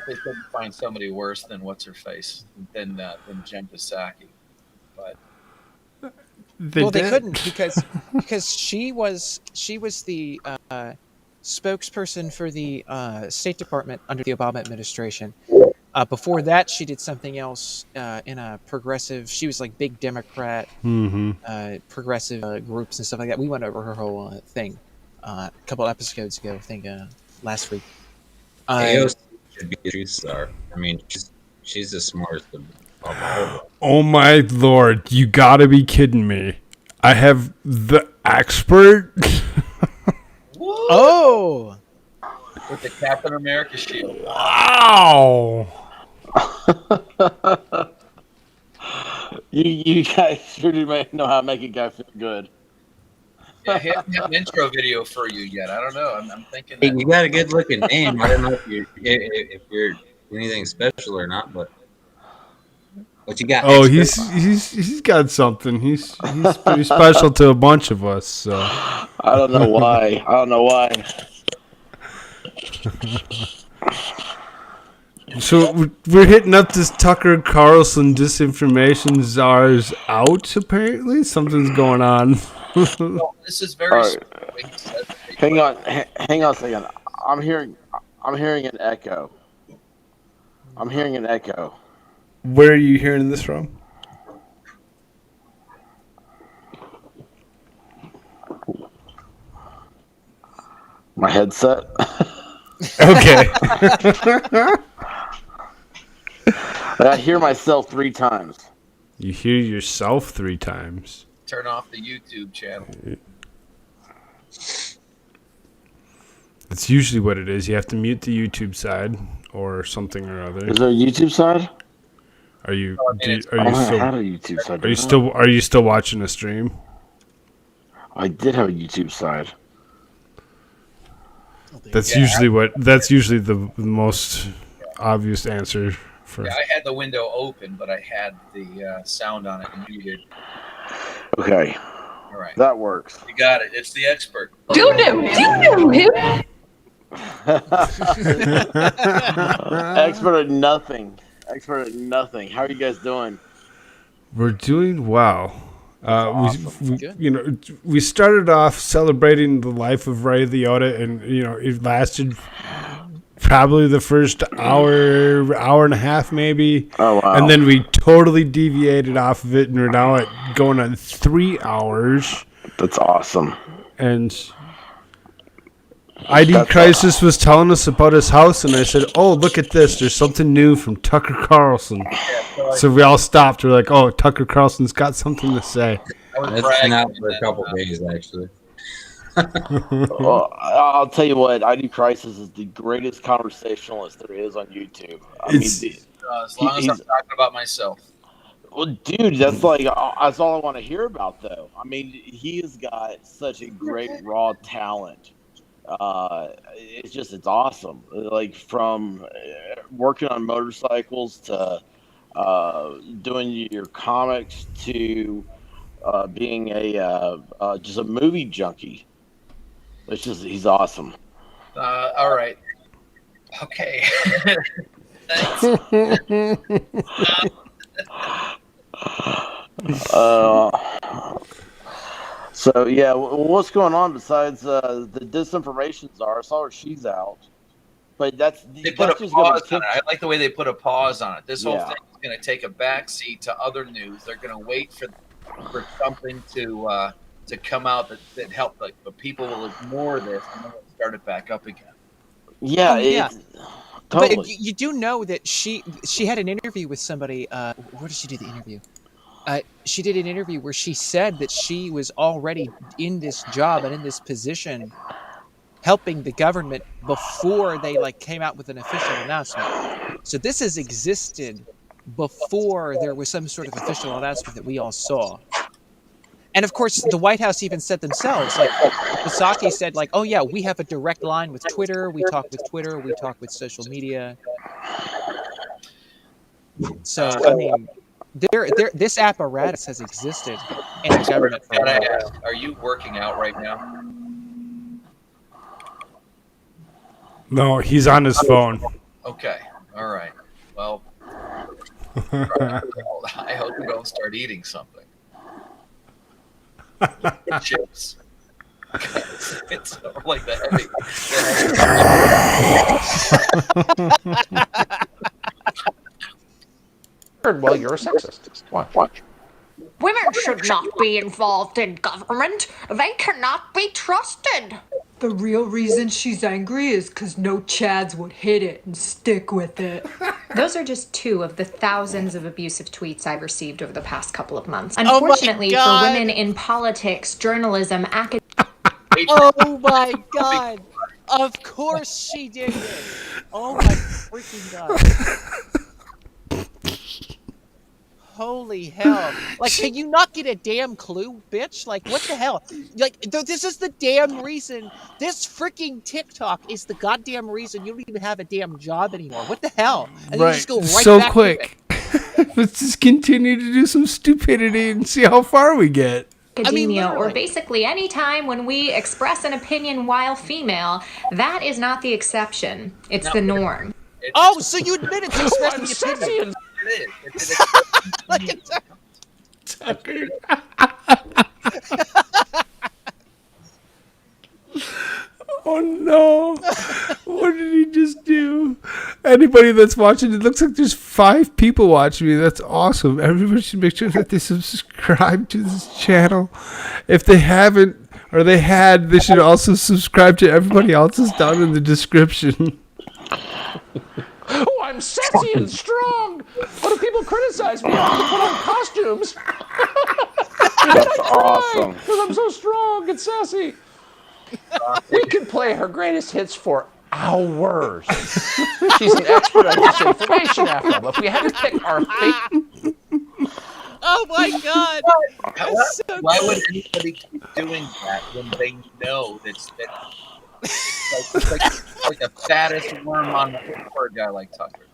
they couldn't find somebody worse than what's her face than Jen Psaki, but they couldn't because she was the spokesperson for the State Department under the Obama administration. Before that, she did something else in a progressive. She was like big Democrat, progressive groups and stuff like that. We went over her whole thing a couple episodes ago. I think last week. AOC should be a truth star. I mean, she's the smartest of all. Oh my lord! You gotta be kidding me! I have the expert. Oh, with the Captain America shield. Wow. You guys sure do know how to make a guy feel good. Yeah, he hasn't had an intro video for you yet. I don't know. I'm thinking. Hey, you got a good looking name. I don't know if you're anything special or not, but what you got? Oh, he's got something. He's pretty special to a bunch of us. So I don't know why. So we're hitting up this Tucker Carlson disinformation czar's out. Apparently, something's going on. No, this is very. Right. Hang on a second. I'm hearing an echo. Where are you hearing this from? My headset. Okay. I hear myself 3 times. You hear yourself 3 times. Turn off the YouTube channel. That's usually what it is. You have to mute the YouTube side or something or other. Is there a YouTube side? Are you? Had a YouTube side. Are you still watching the stream? I did have a YouTube side. That's usually the most obvious answer for. Yeah, I had the window open, but I had the sound on it muted. Okay. All right. That works. You got it. It's the expert. Do you know him? Expert at nothing. expert at nothing. How are you guys doing? We're doing well. Awesome. We started off celebrating the life of Ray Liotta, and it lasted probably the first hour and a half, maybe. Oh wow! And then we totally deviated off of it, and we're now going on 3 hours. That's awesome. And IDCrisis was telling us about his house, and I said, "Oh, look at this! There's something new from Tucker Carlson." So we all stopped. We're like, "Oh, Tucker Carlson's got something to say." It's been out for a couple days, actually. Well, I'll tell you what, IDCrisis is the greatest conversationalist there is on YouTube. As long as I'm talking about myself. Well, dude, that's all I want to hear about, though. I mean, he has got such a great raw talent. It's awesome. Like from working on motorcycles to doing your comics to being just a movie junkie. He's awesome. All right. Okay. Thanks. So yeah, what's going on besides the disinformation czar? I saw her; she's out, but they put a pause on it. I like the way they put a pause on it. This whole thing is going to take a backseat to other news. They're going to wait for something to come out that help. But people will ignore this and then start it back up again. Yeah, Totally. But you do know that she had an interview with somebody. Where did she do the interview? She did an interview where she said that she was already in this job and in this position helping the government before they came out with an official announcement. So this has existed before there was some sort of official announcement that we all saw. And of course, the White House even said themselves, Psaki said, oh yeah, we have a direct line with Twitter. We talk with Twitter. We talk with social media. So, I mean, this apparatus has existed in the government for a while. Are you working out right now? No, he's on his phone. Okay. All right. Well, I hope you don't start eating something. Chips. It's like the heavy. Well, you're a sexist. Watch. Women should not be involved in government. They cannot be trusted. The real reason she's angry is because no Chads would hit it and stick with it. Those are just two of the thousands of abusive tweets I've received over the past couple of months. Oh Unfortunately, for women in politics, journalism, academia... Oh my god! Of course she did it! Oh my freaking god. Holy hell. Can you not get a damn clue, bitch? What the hell? This is the damn reason. This freaking TikTok is the goddamn reason you don't even have a damn job anymore. What the hell? And you just go right so back quick. Let's just continue to do some stupidity and see how far we get. Academia, or basically any time when we express an opinion while female, that is not the exception. It's the norm. Oh, so you admitted to expressing the opinion. Look at that. Tucker. Oh no. What did he just do? Anybody that's watching, it looks like there's 5 people watching me. That's awesome. Everybody should make sure that they subscribe to this channel. If they haven't, or they had, they should also subscribe to everybody else's down in the description. Oh, I'm sexy and strong. What do people criticize me? I have to put on costumes. That's awesome. Because I'm so strong and sassy. We could play her greatest hits for hours. She's an expert on disinformation after all. If we had to pick our fake... Oh my god! Why would anybody keep doing that when they know that's like the fattest worm on the hook for a guy like Tucker?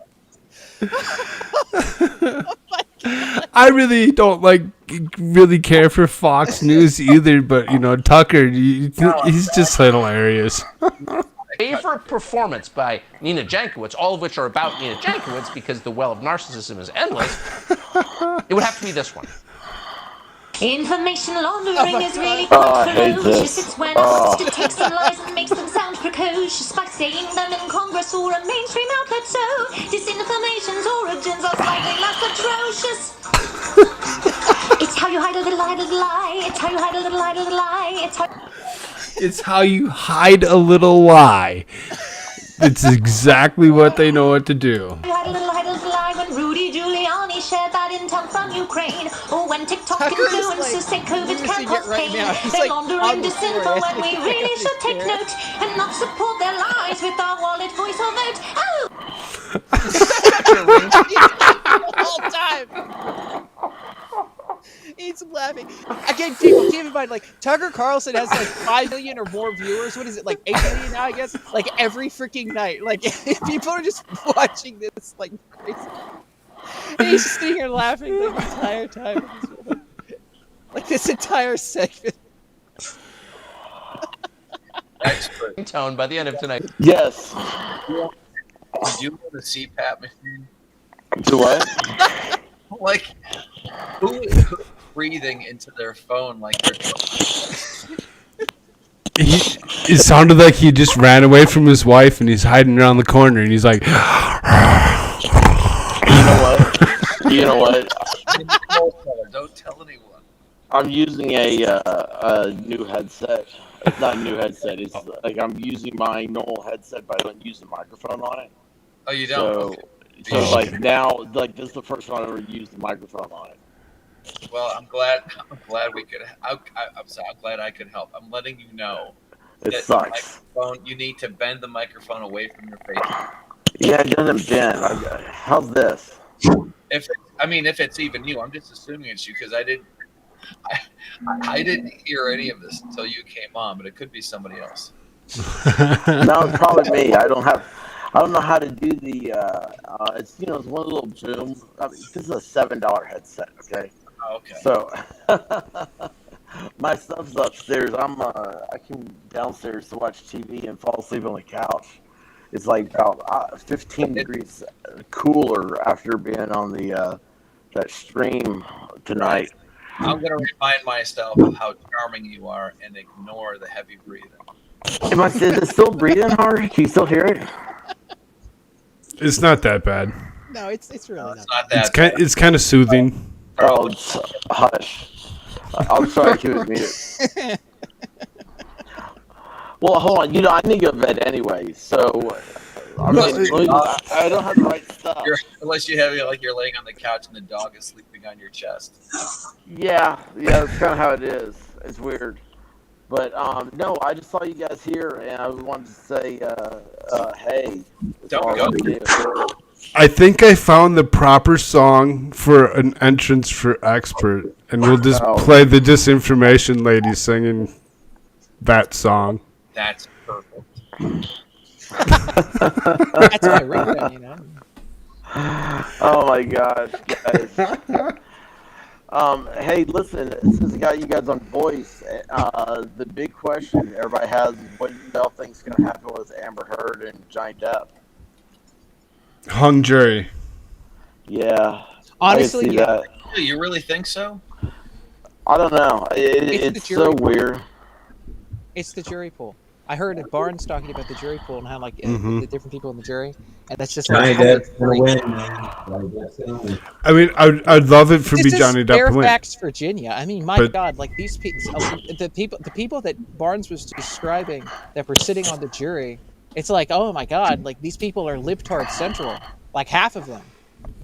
I really don't really care for Fox News either, but Tucker, he's just hilarious. favorite performance by Nina Jankowicz, all of which are about Nina Jankowicz because the well of narcissism is endless, it would have to be this one. Information laundering is really I quite hate ferocious. this. It's when a monster takes some lies and makes them sound precocious by saying them in Congress or a mainstream outlet. So disinformation's origins are slightly less atrocious. It's how you hide a little lie. It's how you hide a little lie. It's how you hide a little lie. It's exactly what they know what to do. You hide a little lie when Rudy Giuliani shared that intel from Ukraine. Or when TikTok influencers say COVID can't cause pain. They're laundering disinfo when we really should take note and not support their lies with our wallet, voice, or vote. Oh! The whole time. He's laughing. Again, people, keep in mind, like, Tucker Carlson has like 5 million or more viewers. What is it, like 8 million now, I guess? Like, every freaking night. Like, people are just watching this like crazy. And he's just sitting here laughing like, the entire time. Like, this entire segment. Tone by the end of tonight. Yes. Did you have a CPAP machine? To what? Like, who breathing into their phone like they're... It sounded like he just ran away from his wife and he's hiding around the corner and he's like, You know what? Don't tell anyone. I'm using a new headset. It's not a new headset. It's like I'm using my normal headset, but I don't use the microphone on it. Oh, you don't? So like now, like this is the first time I ever used the microphone on it. Well, I'm glad we could. I'm sorry. I'm glad I could help. I'm letting you know It that sucks. the microphone, you need to bend the microphone away from your face. Yeah, it doesn't bend. How's this? If it's even you, I'm just assuming it's you because I didn't hear any of this until you came on, but it could be somebody else. No, it's probably me. I don't know how to do the. It's it's one little boom. This is a $7 headset. Okay. Oh, okay. So my stuff's upstairs. I came downstairs to watch TV and fall asleep on the couch. It's like about 15 degrees cooler after being on the that stream tonight. I'm gonna remind myself of how charming you are and ignore the heavy breathing. Is it still breathing hard? Can you still hear it? it's not that bad. No, it's really not. It's not that. It's kind of soothing. Oh, hush. I'll try to keep it muted. Well, hold on. I need to go to bed anyway, so I don't have the right stuff. Unless you have you're laying on the couch and the dog is sleeping on your chest. Yeah, that's kind of how it is. It's weird. But no, I just saw you guys here, and I wanted to say, hey. Don't go. I think I found the proper song for an entrance for Expert, and we'll just play the disinformation lady singing that song. That's perfect. That's my ringtone, Oh my gosh, guys. Hey, listen, since I got you guys on voice, the big question everybody has is what you all think's going to happen with Amber Heard and Johnny Depp? Hung jury. Yeah. Honestly, yeah. That. You really think so? I don't know. It's so weird. It's the jury pool. I heard Barnes talking about the jury pool and how the different people in the jury, and that's just Johnny like Depp's gonna win, man. I mean, I'd love it for this Johnny is Depp to win. Fairfax, Virginia. I mean, my God, like these the people that Barnes was describing that were sitting on the jury. It's like, oh my God, like these people are libtard central, like half of them.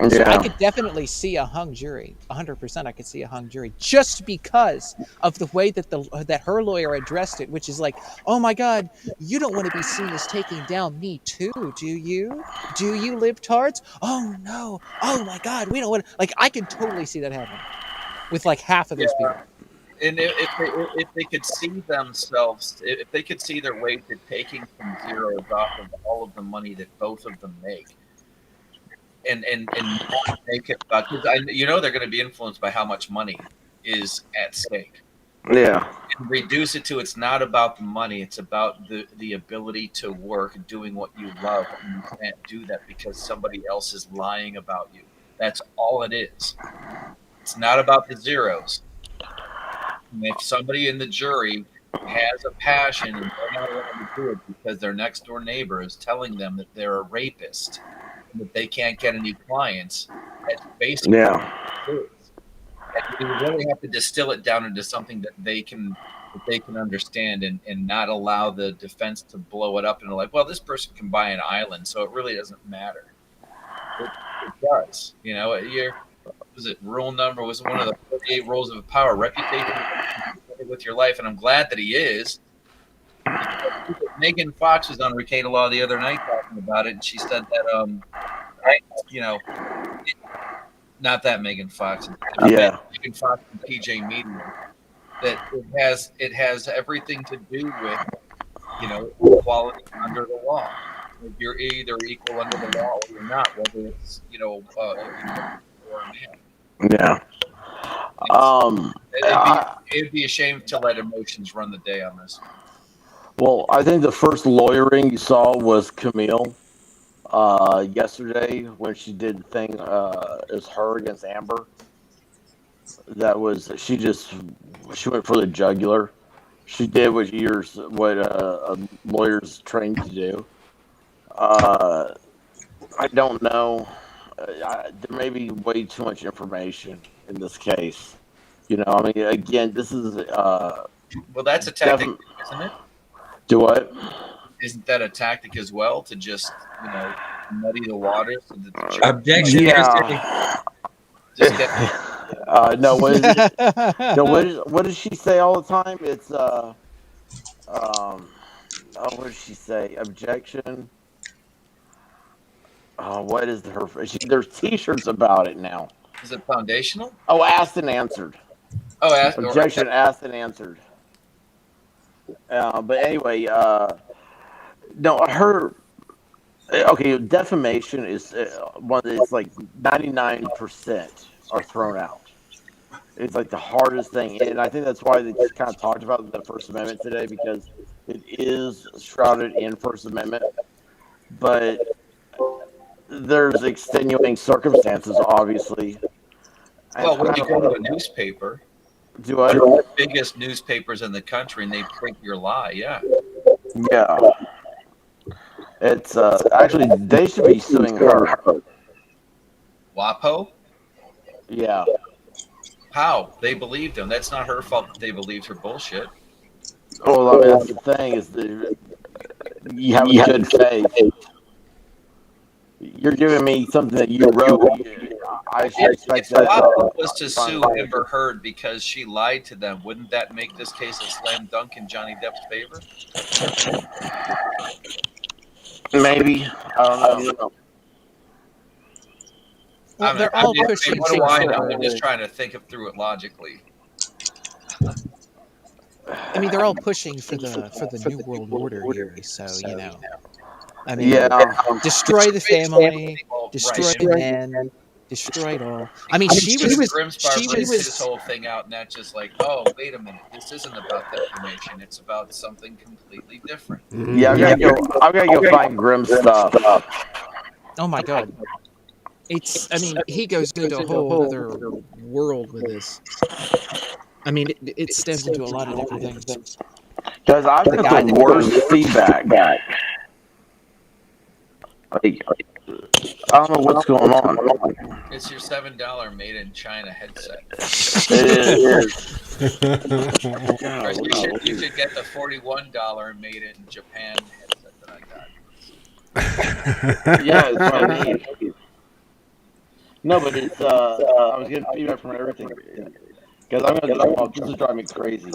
So Yeah. I could definitely see a hung jury, 100%. I could see a hung jury just because of the way that that her lawyer addressed it, which is like, oh my God, you don't want to be seen as taking down Me Too, do you? Do you, libtards? Oh no! Oh my God, we don't want to. Like, I could totally see that happen with like half of those people. And if they could see themselves, if they could see their way to taking some zeros off of all of the money that both of them make, and not make it because they're going to be influenced by how much money is at stake. Yeah. and reduce it to it's not about the money. It's about the ability to work and doing what you love. And you can't do that because somebody else is lying about you. That's all it is. It's not about the zeros. And if somebody in the jury has a passion and they're not allowed to do it because their next door neighbor is telling them that they're a rapist and that they can't get any clients, that's basically what it is. And you really have to distill it down into something that they can understand and not allow the defense to blow it up and like, well, this person can buy an island, so it really doesn't matter. It does. You know, was it rule number was one of the 48 rules of power, reputation with your life, and I'm glad that he is. Megan Fox was on Ricada Law the other night talking about it, and she said that not that Megan Fox, Yeah. Megan Fox and PJ Media, that it has everything to do with equality under the law. If you're either equal under the law or you're not, whether it's or a man. Yeah. It'd be a shame to let emotions run the day on this. Well, I think the first lawyering you saw was Camille yesterday when she did the thing. It was her against Amber. She went for the jugular. She did what a lawyer's trained to do. I don't know. There may be way too much information in this case. I mean, again, this is well, that's a tactic, isn't it? Do what? Isn't that a tactic as well to just muddy the waters? Objection. Yeah. Just get. No. What is it? No. What does she say all the time? It's what does she say? Objection. What is there's T-shirts about it now. Is it foundational? Oh, asked and answered. Oh, objection, asked and answered. But anyway, no, defamation is one. It's like 99% are thrown out. It's like the hardest thing, and I think that's why they just kind of talked about the First Amendment today, because it is shrouded in First Amendment, but there's extenuating circumstances, obviously. Well, when you go to a newspaper, the biggest newspapers in the country, and they print your lie, yeah. Yeah. It's actually they should be suing her. WAPO? Yeah. How? They believed him. That's not her fault that they believed her bullshit. Well, I mean, that's the thing is that you have a good faith. You're giving me something that you wrote. I should expect that. If was to sue Amber Heard because she lied to them, wouldn't that make this case a slam dunk in Johnny Depp's favor? Maybe. I don't know. Well, they're all pushing. What do I know? I'm just trying to think through it logically. I mean, they're all pushing for the New World Order here, so I mean, destroy the family, destroy men, destroy it all. I mean, she was this whole thing out, and that's just like, oh, wait a minute, this isn't about defamation; it's about something completely different. Yeah, I gotta go find Grimm stuff. Oh my God. I mean, he goes into a whole other world with this. I mean, it stems into a lot of different things. Because I've got the worst feedback. I don't know what's going on. It's your $7 made in China headset. It is. You should get the $41 made in Japan headset that I got. Yeah, it's what I need. No, but it's I was getting feedback from everything because this is driving me crazy.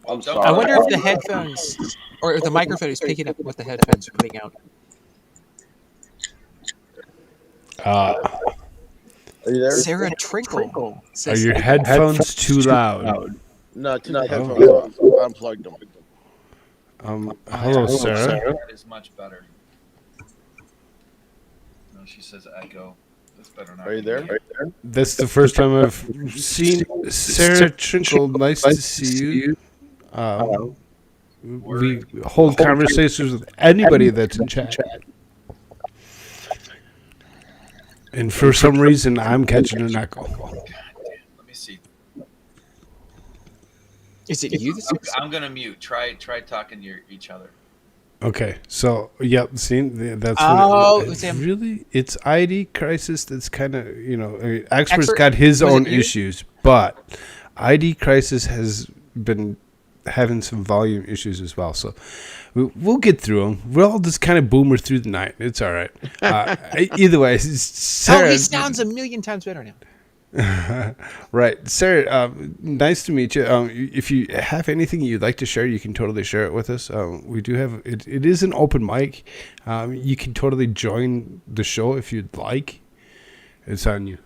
I'm sorry. I wonder if the headphones or if the microphone is picking up what the headphones are putting out. Are you there? Sarah Trinkle. Are your headphones too loud? No, I took the headphones off. I unplugged them. Hello, Sarah. That is much better. No, she says echo. That's better not. Are you there? That's the first time I've seen Sarah Trinkle. Nice to see you. We hold conversations with anybody that's in chat. And for some reason, I'm catching an echo. Let me see. Is it you? I'm gonna mute. Try talking to each other. Okay, so yep, see, that's Oh, what it's him. Really, it's IDCrisis. That's kind of Expert's Expert- got his was own it you? issues, but IDCrisis has been having some volume issues as well. So we'll get through them. We'll all just kind of boomer through the night. It's all right. Either way, Sarah. Oh, he sounds a million times better now. Right, Sarah, nice to meet you. If you have anything you'd like to share, you can totally share it with us. We do have it is an open mic. You can totally join the show if you'd like. It's on you.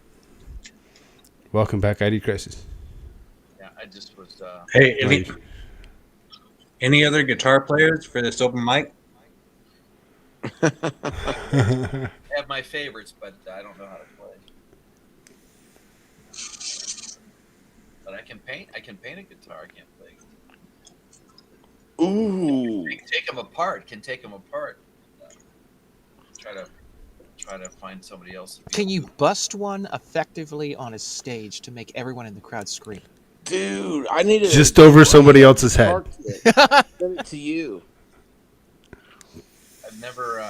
Welcome back, IDCrisis. Yeah, I just was. Hey, any other guitar players for this open mic? I have my favorites, but I don't know how to play. But I can paint. I can paint a guitar. I can't play. Ooh. Take them apart. Can take them apart. Try to find somebody else. Can you bust one effectively on a stage to make everyone in the crowd scream? Dude, I need to just over somebody else's head. Send it to you. I've never.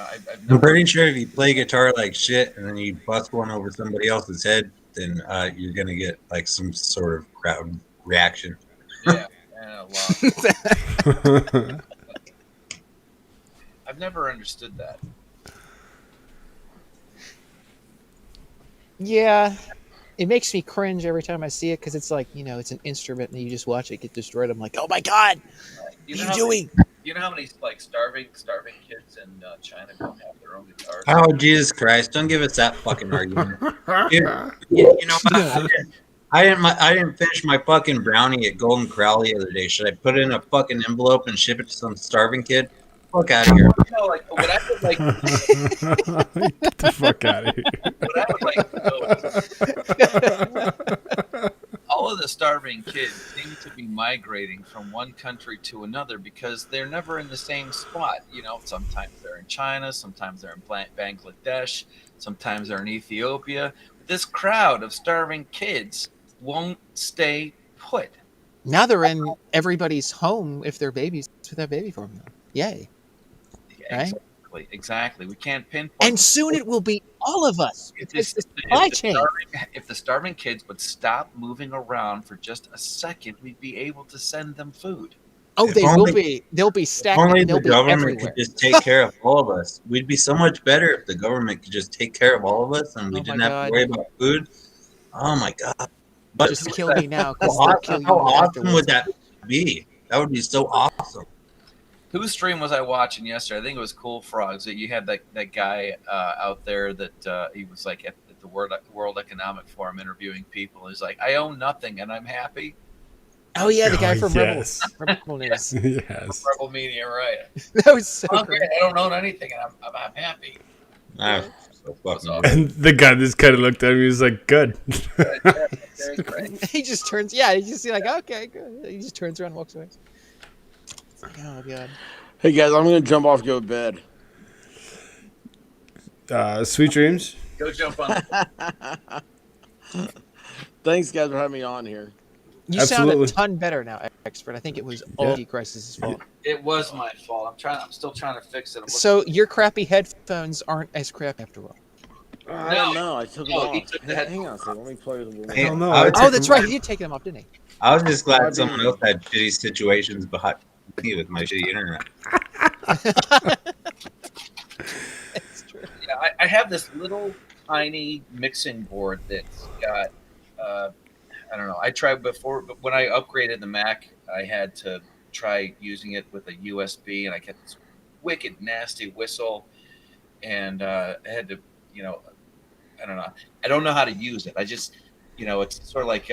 I'm pretty sure if you play guitar like shit and then you bust one over somebody else's head, then you're gonna get like some sort of crowd reaction. Yeah, and a lot. I've never understood that. Yeah, it makes me cringe every time I see it because it's like, it's an instrument and you just watch it get destroyed. I'm like, oh my god, what are you doing? You know how many like starving kids in China don't have their own guitars? Oh Jesus Christ! Don't give us that fucking argument. You know what? I didn't finish my fucking brownie at Golden Corral the other day. Should I put it in a fucking envelope and ship it to some starving kid? Fuck out of here. Like what I would like. Get the fuck out of here. What I would like to know is all of the starving kids seem to be migrating from one country to another because they're never in the same spot. Sometimes they're in China, sometimes they're in Bangladesh, sometimes they're in Ethiopia. This crowd of starving kids won't stay put. Now they're in everybody's home if they're babies with that baby formula. Yay. Right? Exactly. We can't pinpoint. And soon it will be all of us. If the starving kids would stop moving around for just a second, we'd be able to send them food. Oh, will be. They'll be stagnant. Only They'll the be government everywhere. could just take care of all of us. We'd be so much better if the government could just take care of all of us and we didn't have to worry about food. Oh my god! But just kill me now. How awesome would that be? That would be so awesome. Whose stream was I watching yesterday? I think it was Koolfrogg. That you had that guy out there that he was like at the World Economic Forum interviewing people. He's like, I own nothing and I'm happy. Oh yeah, the guy from yes. Rebel News. Yes. Rebel Media, right? That was so okay. great. I don't own anything and I'm happy. So fucking and the guy just kind of looked at me. He was like, "Good." He just turns. Yeah, he just like, okay, good. He just turns around and walks away. Oh god. Hey guys, I'm gonna jump off and go to bed. Sweet dreams. Go jump on. Thanks guys for having me on here. You Absolutely. sound a ton better now, Expert. I think it was all IDCrisis' fault. It was my fault. I'm still trying to fix it. So your crappy headphones aren't as crap after all. I don't know. I took them off. he took the Hang on a second. Let me play with the Hey, one. Oh, that's right. He did take them off, didn't he? I was just glad someone else had shitty situations behind me with my shitty internet. That's true. Yeah, I have this little tiny mixing board that's got. I don't know. I tried before, but when I upgraded the Mac, I had to try using it with a USB, and I got this wicked nasty whistle, and I had to, I don't know. I don't know how to use it. I just, it's sort of like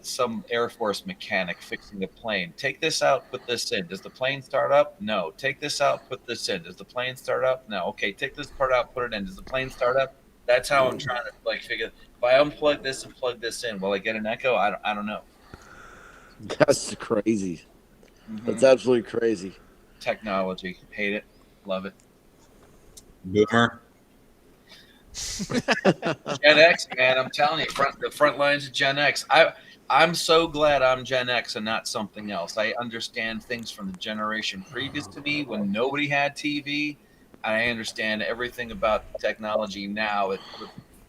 some Air Force mechanic fixing the plane. Take this out, put this in. Does the plane start up? No. Take this out, put this in. Does the plane start up? No. Okay, take this part out, put it in. Does the plane start up? That's how I'm trying to like figure. If I unplug this and plug this in, will I get an echo? I don't know. That's crazy. Mhm. That's absolutely crazy. Technology, hate it, love it. Boomer. Gen X, man, I'm telling you, the front lines of Gen X. I'm so glad I'm Gen X and not something else. I understand things from the generation previous to me when nobody had TV. I understand everything about technology now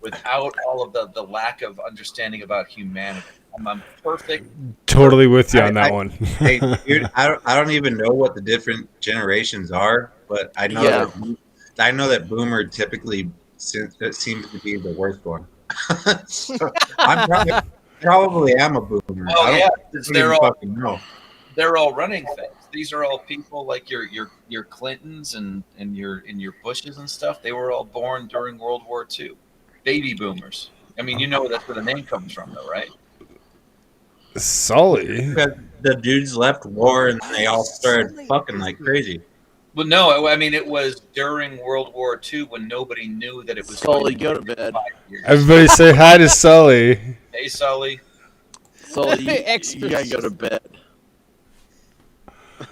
without all of the lack of understanding about humanity. I'm perfect. Totally with you on that I- one. Hey, dude, I don't even know what the different generations are, but I know that Boomer typically seems to be the worst one. So I'm probably am a Boomer. Oh I yeah, don't they're even all fucking know. they're all running things. These are all people like your Clintons and your Bushes and stuff. They were all born during World War II, baby boomers. I mean, you know that's where the name comes from, though, right? Sully. Because the dudes left war and they all started fucking like crazy. Well, no, I mean it was during World War II when nobody knew that it was. Sully, go to bed. Everybody say hi to Sully. Hey, Sully. Sully, you gotta go to bed.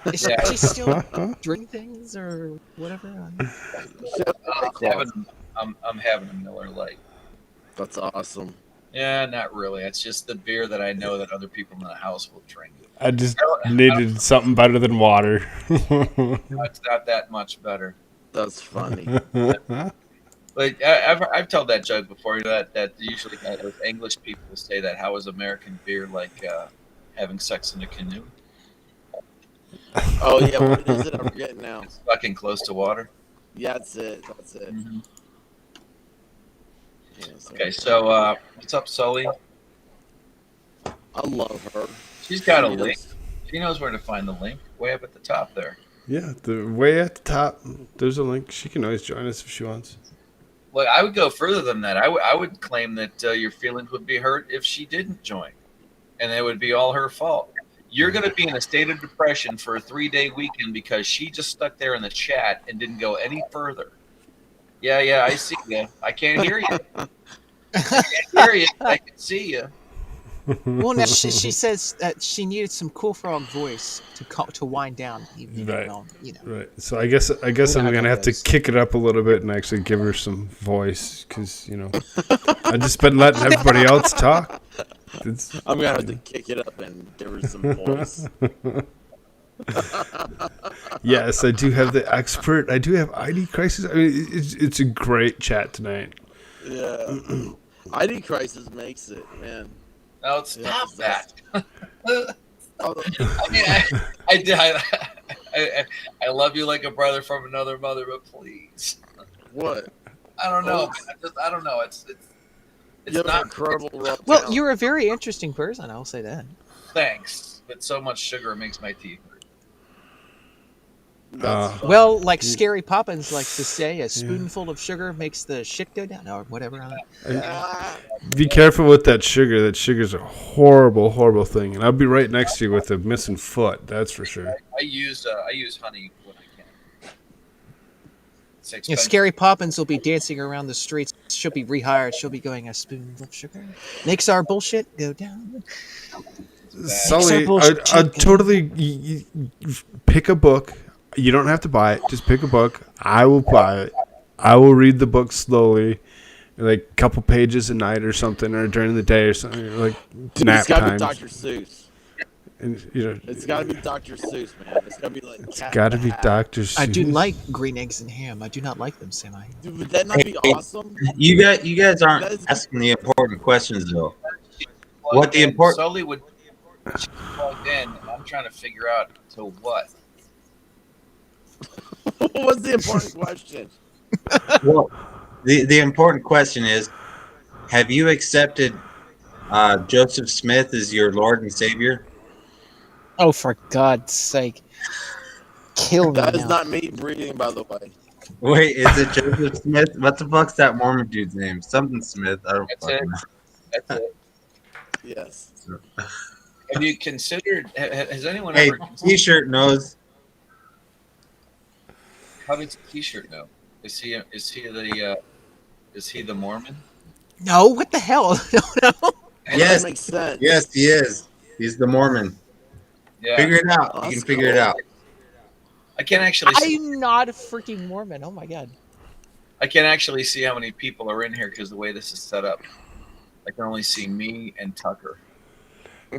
Is she still doing things or whatever? I'm having a Miller Lite. That's awesome. Yeah, not really. It's just the beer that I know that other people in the house will drink. I just needed something better than water. It's not that much better. That's funny. Like I've told that joke before. That usually those English people say that. How is American beer like having sex in a canoe? Oh yeah, what is it? I'm forgetting now. It's fucking close to water. Yeah, that's it. That's it. Mm-hmm. Okay, so what's up, Sully? I love her. She's got a link. She knows where to find the link. Way up at the top there. Yeah, the way at the top, there's a link. She can always join us if she wants. Look, I would go further than that. I would claim that your feelings would be hurt if she didn't join, and it would be all her fault. You're going to be in a state of depression for a 3-day weekend because she just stuck there in the chat and didn't go any further. Yeah, I see you. I can't hear you. I can't hear you. I can see you. Well, now she says that she needed some Koolfrogg voice to wind down the evening. Right. You know. Right. So I guess I'm gonna have to kick it up a little bit and actually give her some voice because I've just been letting everybody else talk. I'm gonna have to kick it up and give her some voice. Yes, I do have the expert. I do have IDCrisis. I mean, it's a great chat tonight. Yeah. IDCrisis makes it, man. No, stop that. I love you like a brother from another mother, but please. What? I don't know. I don't know. It's not incredible. Well, you're a very interesting person. I'll say that. Thanks, but so much sugar makes my teeth hurt. Well, like Scary Poppins likes to say, a spoonful of sugar makes the shit go down, or whatever. Be careful with that sugar. That sugar's a horrible, horrible thing. And I'll be right next to you with a missing foot. That's for sure. I use honey when I can. Yeah, Scary Poppins will be dancing around the streets. She'll be rehired. She'll be going, a spoonful of sugar makes our bullshit go down. Sully, I'd totally pick a book. You don't have to buy it. Just pick a book. I will buy it. I will read the book slowly, like a couple pages a night or something, or during the day or something, like nap It's gotta time. be Dr. Seuss. And, It's gotta be Dr. Seuss, man. It's gotta be like. It's gotta be Dr. Seuss. I do like green eggs and ham. I do not like them, Semi. Dude, would that not be awesome? You guys aren't asking the important questions though. What the important? Sully would plug in. I'm trying to figure out to what. What's the important question? Well, the important question is, have you accepted Joseph Smith as your Lord and Savior? Oh, for God's sake. Kill me That is now. not me breathing, by the way. Wait, is it Joseph Smith? What the fuck's that Mormon dude's name? Something Smith. I don't fucking know. That's it. Yes. Have you considered? Has anyone Hey, ever? T-shirt knows. How does T-shirt know? Is he the Is he the Mormon? No, what the hell? No. Yes, makes sense. yes, he is. He's the Mormon. Yeah. Figure it out. You can figure it out. I can't actually. I'm not a freaking Mormon. Oh my god. I can't actually see how many people are in here because the way this is set up, I can only see me and Tucker.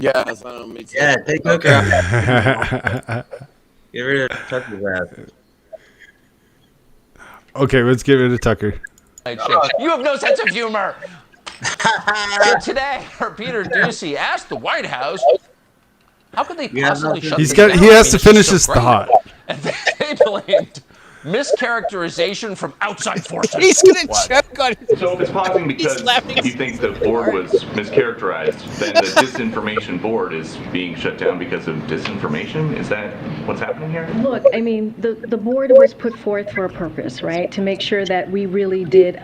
Yeah, that's what me too. Yeah, take Tucker out. Get rid of Tucker's ass. Okay, let's get rid of Tucker. You have no sense of humor. So today, Peter Ducey asked the White House, how could they possibly shut this down? He has to This is finish so his great. thought. And they blamed mischaracterization from outside forces. He's gonna What? choke on his. So if it's pausing because you think the board was mischaracterized, then the disinformation board is being shut down because of disinformation? Is that what's happening here? Look, I mean, the board was put forth for a purpose, right? To make sure that we really did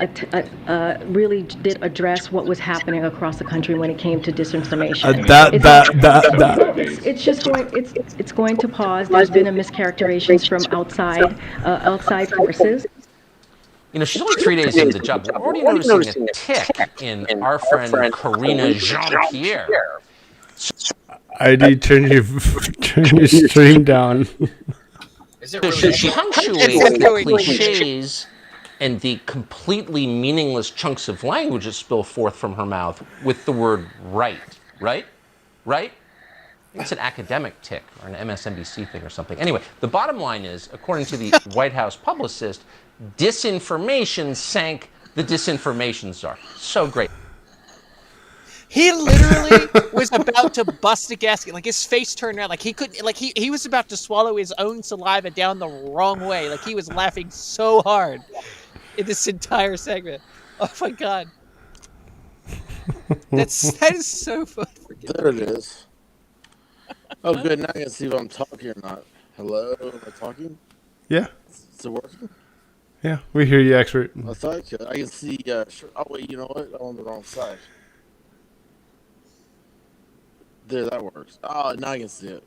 address what was happening across the country when it came to disinformation. It's just going. It's going to pause. There's been a mischaracterizations from outside forces. You know, she's only 3 days into the job. We're already noticing a tick in our friend Karina Jean-Pierre. ID, turn your stream down. So she punctuates the cliches and the completely meaningless chunks of language that spill forth from her mouth with the word right. It's an academic tick or an MSNBC thing or something. Anyway, the bottom line is, according to the White House publicist, disinformation sank the disinformation czar. So great. He literally was about to bust a gasket. Like his face turned around. Like he couldn't. Like he was about to swallow his own saliva down the wrong way. Like he was laughing so hard in this entire segment. Oh my god. That is so fun. There it is. Oh, good. Now I can see if I'm talking or not. Hello? Am I talking? Yeah. Is it working? Yeah, we hear you, expert. I thought I could. I can see. Oh, wait. You know what? I'm on the wrong side. There, that works. Oh, now I can see it.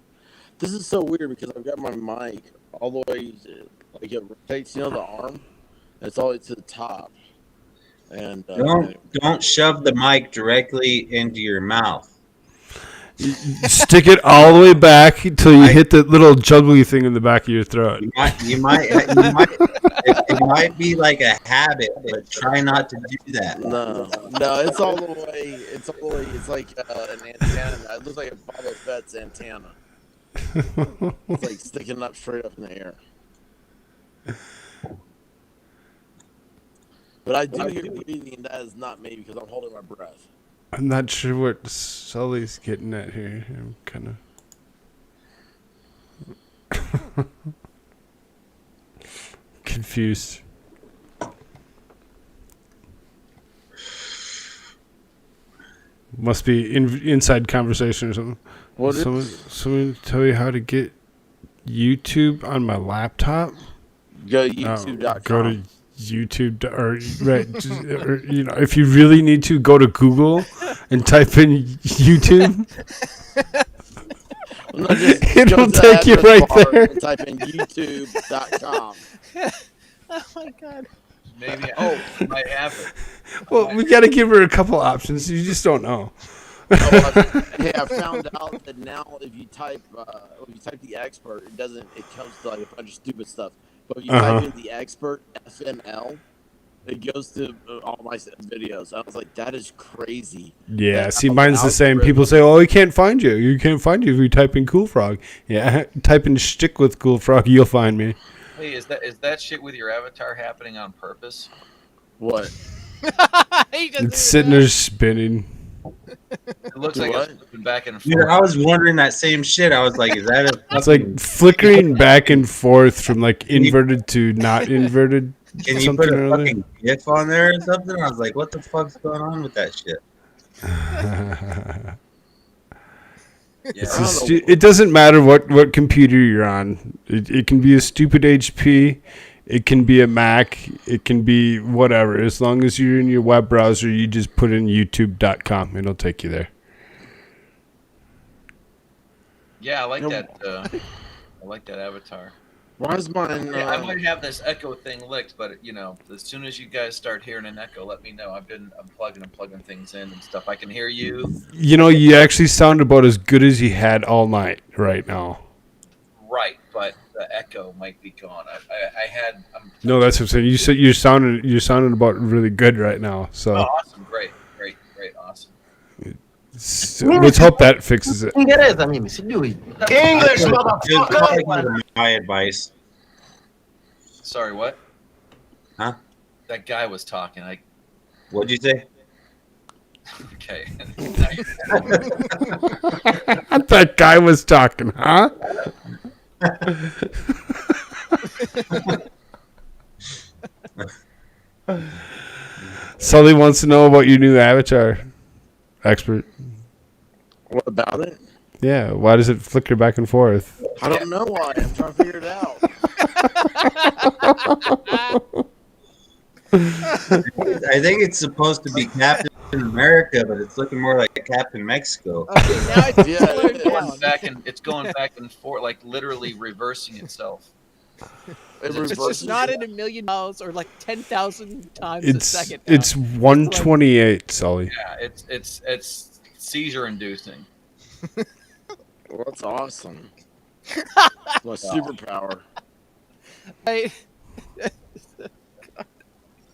This is so weird because I've got my mic all the way, like it rotates, you know, the arm? It's all the way to the top. And don't shove the mic directly into your mouth. Stick it all the way back until you hit the little juggly thing in the back of your throat. You might it might be like a habit, but try not to do that. No, it's all the way. It's all the way. It's like an antenna. It looks like a Boba Fett's antenna. It's like sticking up straight up in the air. But I do hear breathing, and that is not me because I'm holding my breath. I'm not sure what Sully's getting at here. I'm kind of confused. Must be inside conversation or something. Someone tell you how to get YouTube on my laptop? Go to YouTube.com. Go to YouTube or if you really need to, go to Google and type in YouTube. It'll take you right there. Type in YouTube.com. Oh my god. Maybe. Oh, I might have it. Well, we got to give her a couple options. You just don't know. Hey, I found out that now if you type the expert, it comes to like a bunch of stupid stuff. But if you type in the expert FML, it goes to all my videos. I was like, that is crazy. Yeah, see, mine's the same. People say, "Oh, he can't find you. You can't find you if you type in Koolfrogg." Yeah, type in "stick with Koolfrogg," you'll find me. Hey, is that shit with your avatar happening on purpose? What? It's sitting there spinning. It looks like it's flipping back and forth. Dude, I was wondering that same shit. I was like, is that a It's like flickering back and forth from like inverted to not inverted. Can you put a fucking GIF on there or something? I was like, what the fuck's going on with that shit? It doesn't matter what computer you're on. It can be a stupid HP. It can be a Mac. It can be whatever. As long as you're in your web browser, you just put in youtube.com. It'll take you there. Yeah, I like that. I like that avatar. Why is mine? I might have this echo thing licked, but as soon as you guys start hearing an echo, let me know. I'm plugging things in and stuff. I can hear you. You actually sound about as good as you had all night right now. Right, but the echo might be gone. I had. No, that's what I'm saying. You said you're sounding about really good right now. So. Oh, awesome! Great, awesome. So let's hope that fixes it. English, motherfucker. My advice. Sorry, what? Huh? That guy was talking. What'd you say? Okay. That guy was talking, huh? Sully wants to know about your new avatar, expert. What about it? Yeah, why does it flicker back and forth? I don't know why. I'm trying to figure it out. I think it's supposed to be Captain America, but it's looking more like Captain Mexico. Okay, now it's it's going back and forth, like literally reversing itself. It's just not in 1,000,000 miles or like 10,000 times a second. Now. It's 128, Sully. Yeah, it's seizure inducing. Well, that's awesome. My superpower.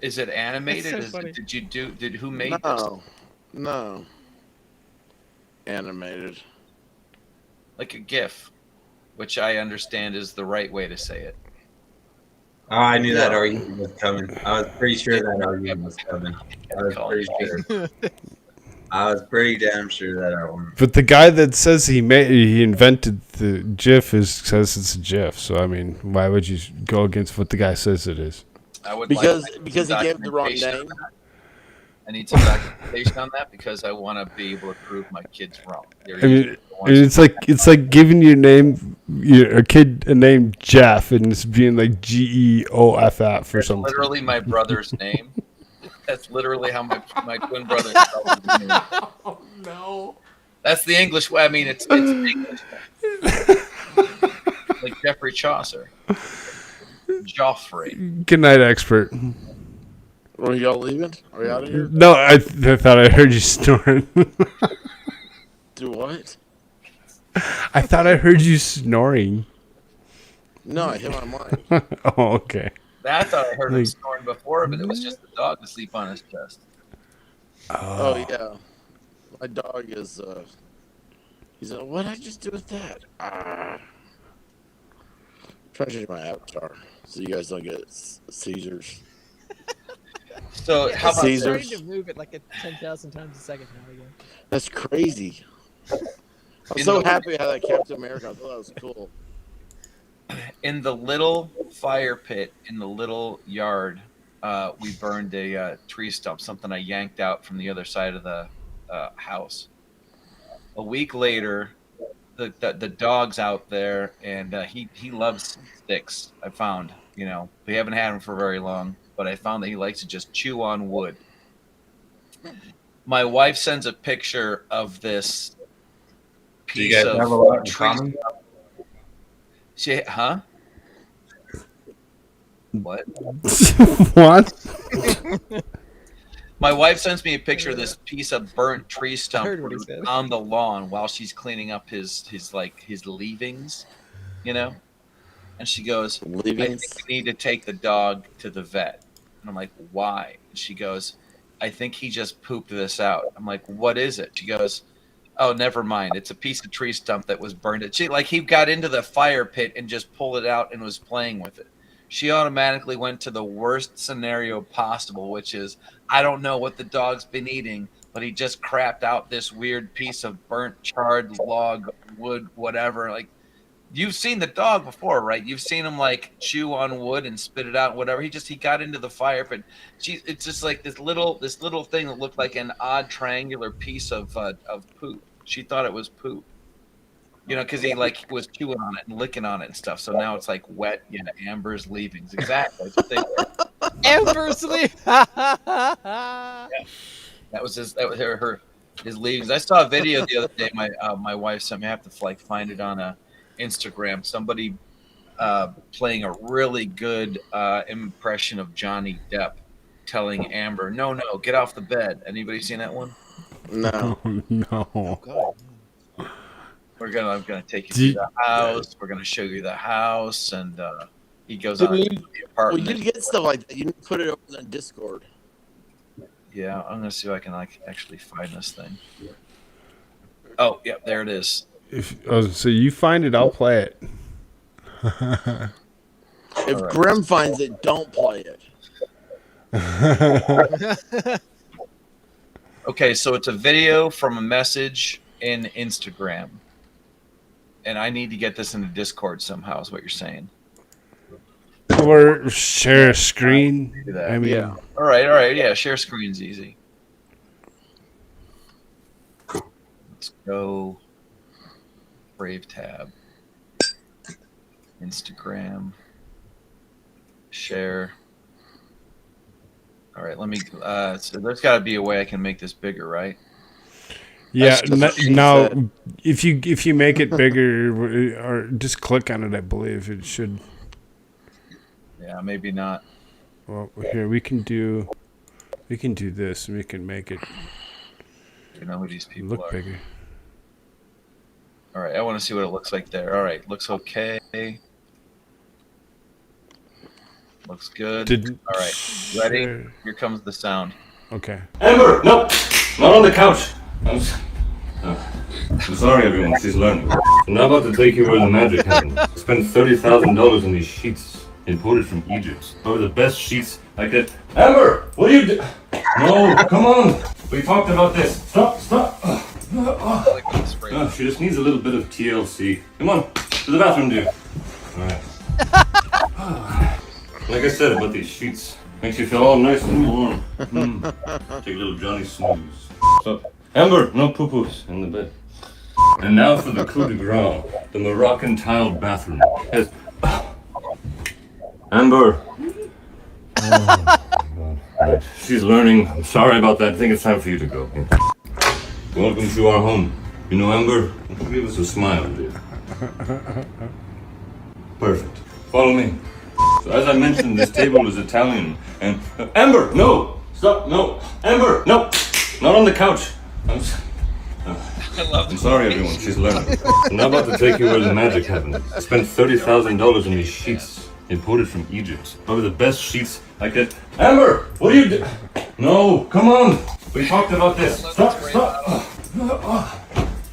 Is it animated? So Who made this? No. Animated. Like a GIF, which I understand is the right way to say it. Oh, I knew that argument was coming. I was pretty sure that argument was coming. I was pretty sure. I was pretty damn sure that argument. But the guy that says he invented the GIF says it's a GIF. So I mean, why would you go against what the guy says it is? Because he gave the wrong name. I need some documentation on that because I want to be able to prove my kid's wrong. I mean, it's like giving a kid a name Jeff and it's being like GEOFF or something. Literally my brother's name. That's literally how my twin brother spells his name. Oh no! That's the English way. I mean, it's English. Like Geoffrey Chaucer. Joffrey. Good night, expert. Are y'all leaving? Are we out of here? No, I thought I heard you snoring. Do what? I thought I heard you snoring. No, I hit my mic. Oh, okay. I thought I heard him snoring before, but it was just the dog asleep on his chest. Oh yeah, my dog is. He's like, what did I just do with that? I'm trying to change my avatar so you guys don't get seizures. So how about Caesars? To move it like 10,000 times a second now again. That's crazy. I'm so happy how that Captain America. I thought that was cool. In the little fire pit in the little yard, we burned a tree stump, something I yanked out from the other side of the house. A week later, the dog's out there, and he loves sticks. I found, we haven't had him for very long, but I found that he likes to just chew on wood. My wife sends a picture of this piece Do you guys of have a lot in tree. common? Huh? What? What? My wife sends me a picture of this piece of burnt tree stump on the lawn while she's cleaning up his leavings, And she goes, I think we need to take the dog to the vet. And I'm like, why? And she goes, I think he just pooped this out. I'm like, what is it? She goes, oh, never mind. It's a piece of tree stump that was burned. He got into the fire pit and just pulled it out and was playing with it. She automatically went to the worst scenario possible, which is, I don't know what the dog's been eating, but he just crapped out this weird piece of burnt, charred log, wood, whatever. Like, you've seen the dog before, right? You've seen him chew on wood and spit it out, whatever. He got into the fire pit. It's just like this little thing that looked like an odd triangular piece of poop. She thought it was poop, because he was chewing on it and licking on it and stuff. So now it's wet, Amber's leavings. Exactly. Amber's leavings. Yeah. That was his leavings. I saw a video the other day. My wife sent me. I have to find it on Instagram. Somebody playing a really good impression of Johnny Depp telling Amber, "No, get off the bed." Anybody seen that one? No. No. Oh God. I'm gonna take you through the house. We're gonna show you the house, and he goes So out to the when apartment. you get stuff like that, you need to put it over in Discord. Yeah, I'm gonna see if I can actually find this thing. Oh, yeah, there it is. So you find it, I'll play it. If Grim finds it, don't play it. Okay, so it's a video from a message in Instagram, and I need to get this into Discord somehow. Is what you're saying? Or share a screen. I mean, yeah. All right. Yeah, share screen's easy. Let's go. Brave tab. Instagram. Share. All right, let me. So there's got to be a way I can make this bigger, right? Yeah. Now, if you make it bigger, or just click on it, I believe it should. Yeah, maybe not. Well, here we can do this, and we can make it. You know who these people look are. bigger. All right, I want to see what it looks like there. All right, looks okay. Looks good. All right, ready? Sure. Here comes the sound. Okay. Amber, no, not on the couch. I'm sorry, everyone. She's learning. I'm now about to take you where the magic happens. Spend $30,000 on these sheets imported from Egypt. Probably the best sheets I could. Amber, what are you doing? No, come on. We talked about this. Stop. Oh, she just needs a little bit of TLC. Come on, to the bathroom, dude. All right. Like I said about these sheets, makes you feel all nice and warm. Take a little Johnny snooze. So, Amber, no poo-poos in the bed. And now for the coup de grace, the Moroccan tiled bathroom. Yes. Amber. Oh, God. Right. She's learning. I'm sorry about that. I think it's time for you to go. Welcome to our home. You know, Amber, give us a smile, dear. Perfect. Follow me. So as I mentioned, this table is Italian, and Amber, no, stop, no, Amber, no, not on the couch. I'm sorry, everyone. She's learning. I'm now about to take you where the magic happens. I spent $30,000 on these sheets imported from Egypt. Probably the best sheets I could. Amber, what are you doing? No, come on. We talked about this. Stop.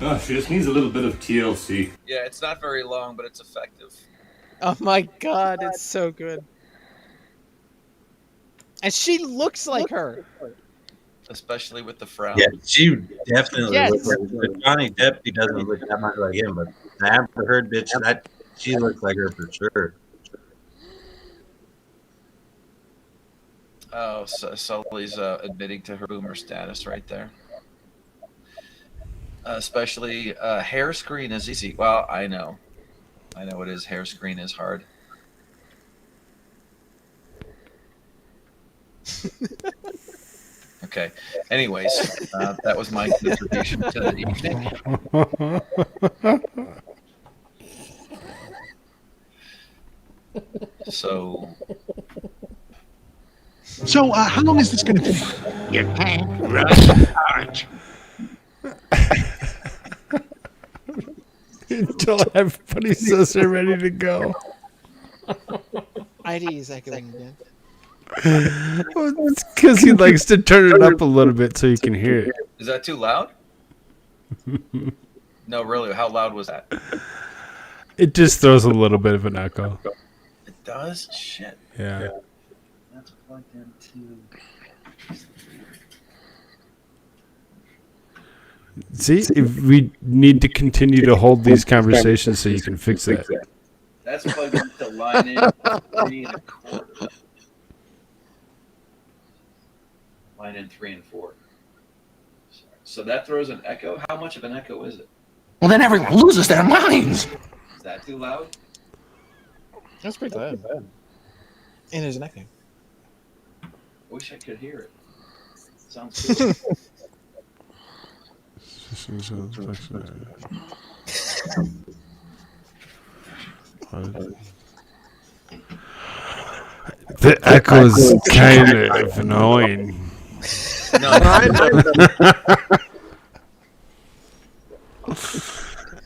Oh, she just needs a little bit of TLC. Yeah, it's not very long, but it's effective. Oh my God, it's so good. And she looks like her. Especially with the frown. Yeah, she definitely Yes. looks like Johnny Depp. He doesn't look that much like him, but the Amber Heard bitch, she looks like her for sure. Oh, so Sully's admitting to her boomer status right there. Especially hair screen is easy. Well, I know it is. Hair screen is hard. Okay. Anyways, that was my contribution to the evening. So how long is this going to take? You can't run art. Until everybody says they're ready to go. ID is echoing again. Well, it's because he likes to turn it up a little bit so you can hear it. is that too loud? No, really. How loud was that? It just throws a little bit of an echo. It does? Shit. Yeah. That's plugged into. See, if we need to continue to hold these conversations so you can fix that. That's plugged into line in 3.25. Line in 3 and 4. So that throws an echo. How much of an echo is it? Well, then everyone loses their minds. Is that too loud? That's pretty loud. And there's an echo. I wish I could hear it. Sounds good. The echo's kind of annoying.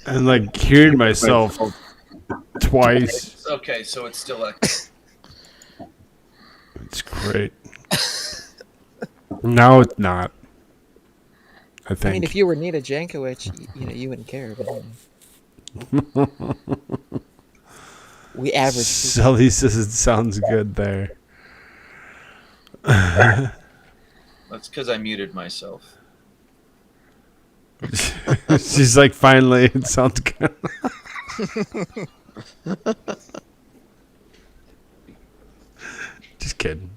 And like hearing myself twice. Okay, so it's still It's great. No, it's not. I think. I mean, if you were Nita Jankovic, you wouldn't care. But we average. Sully says it sounds good there. That's because I muted myself. She's like, finally, it sounds good. Just kidding.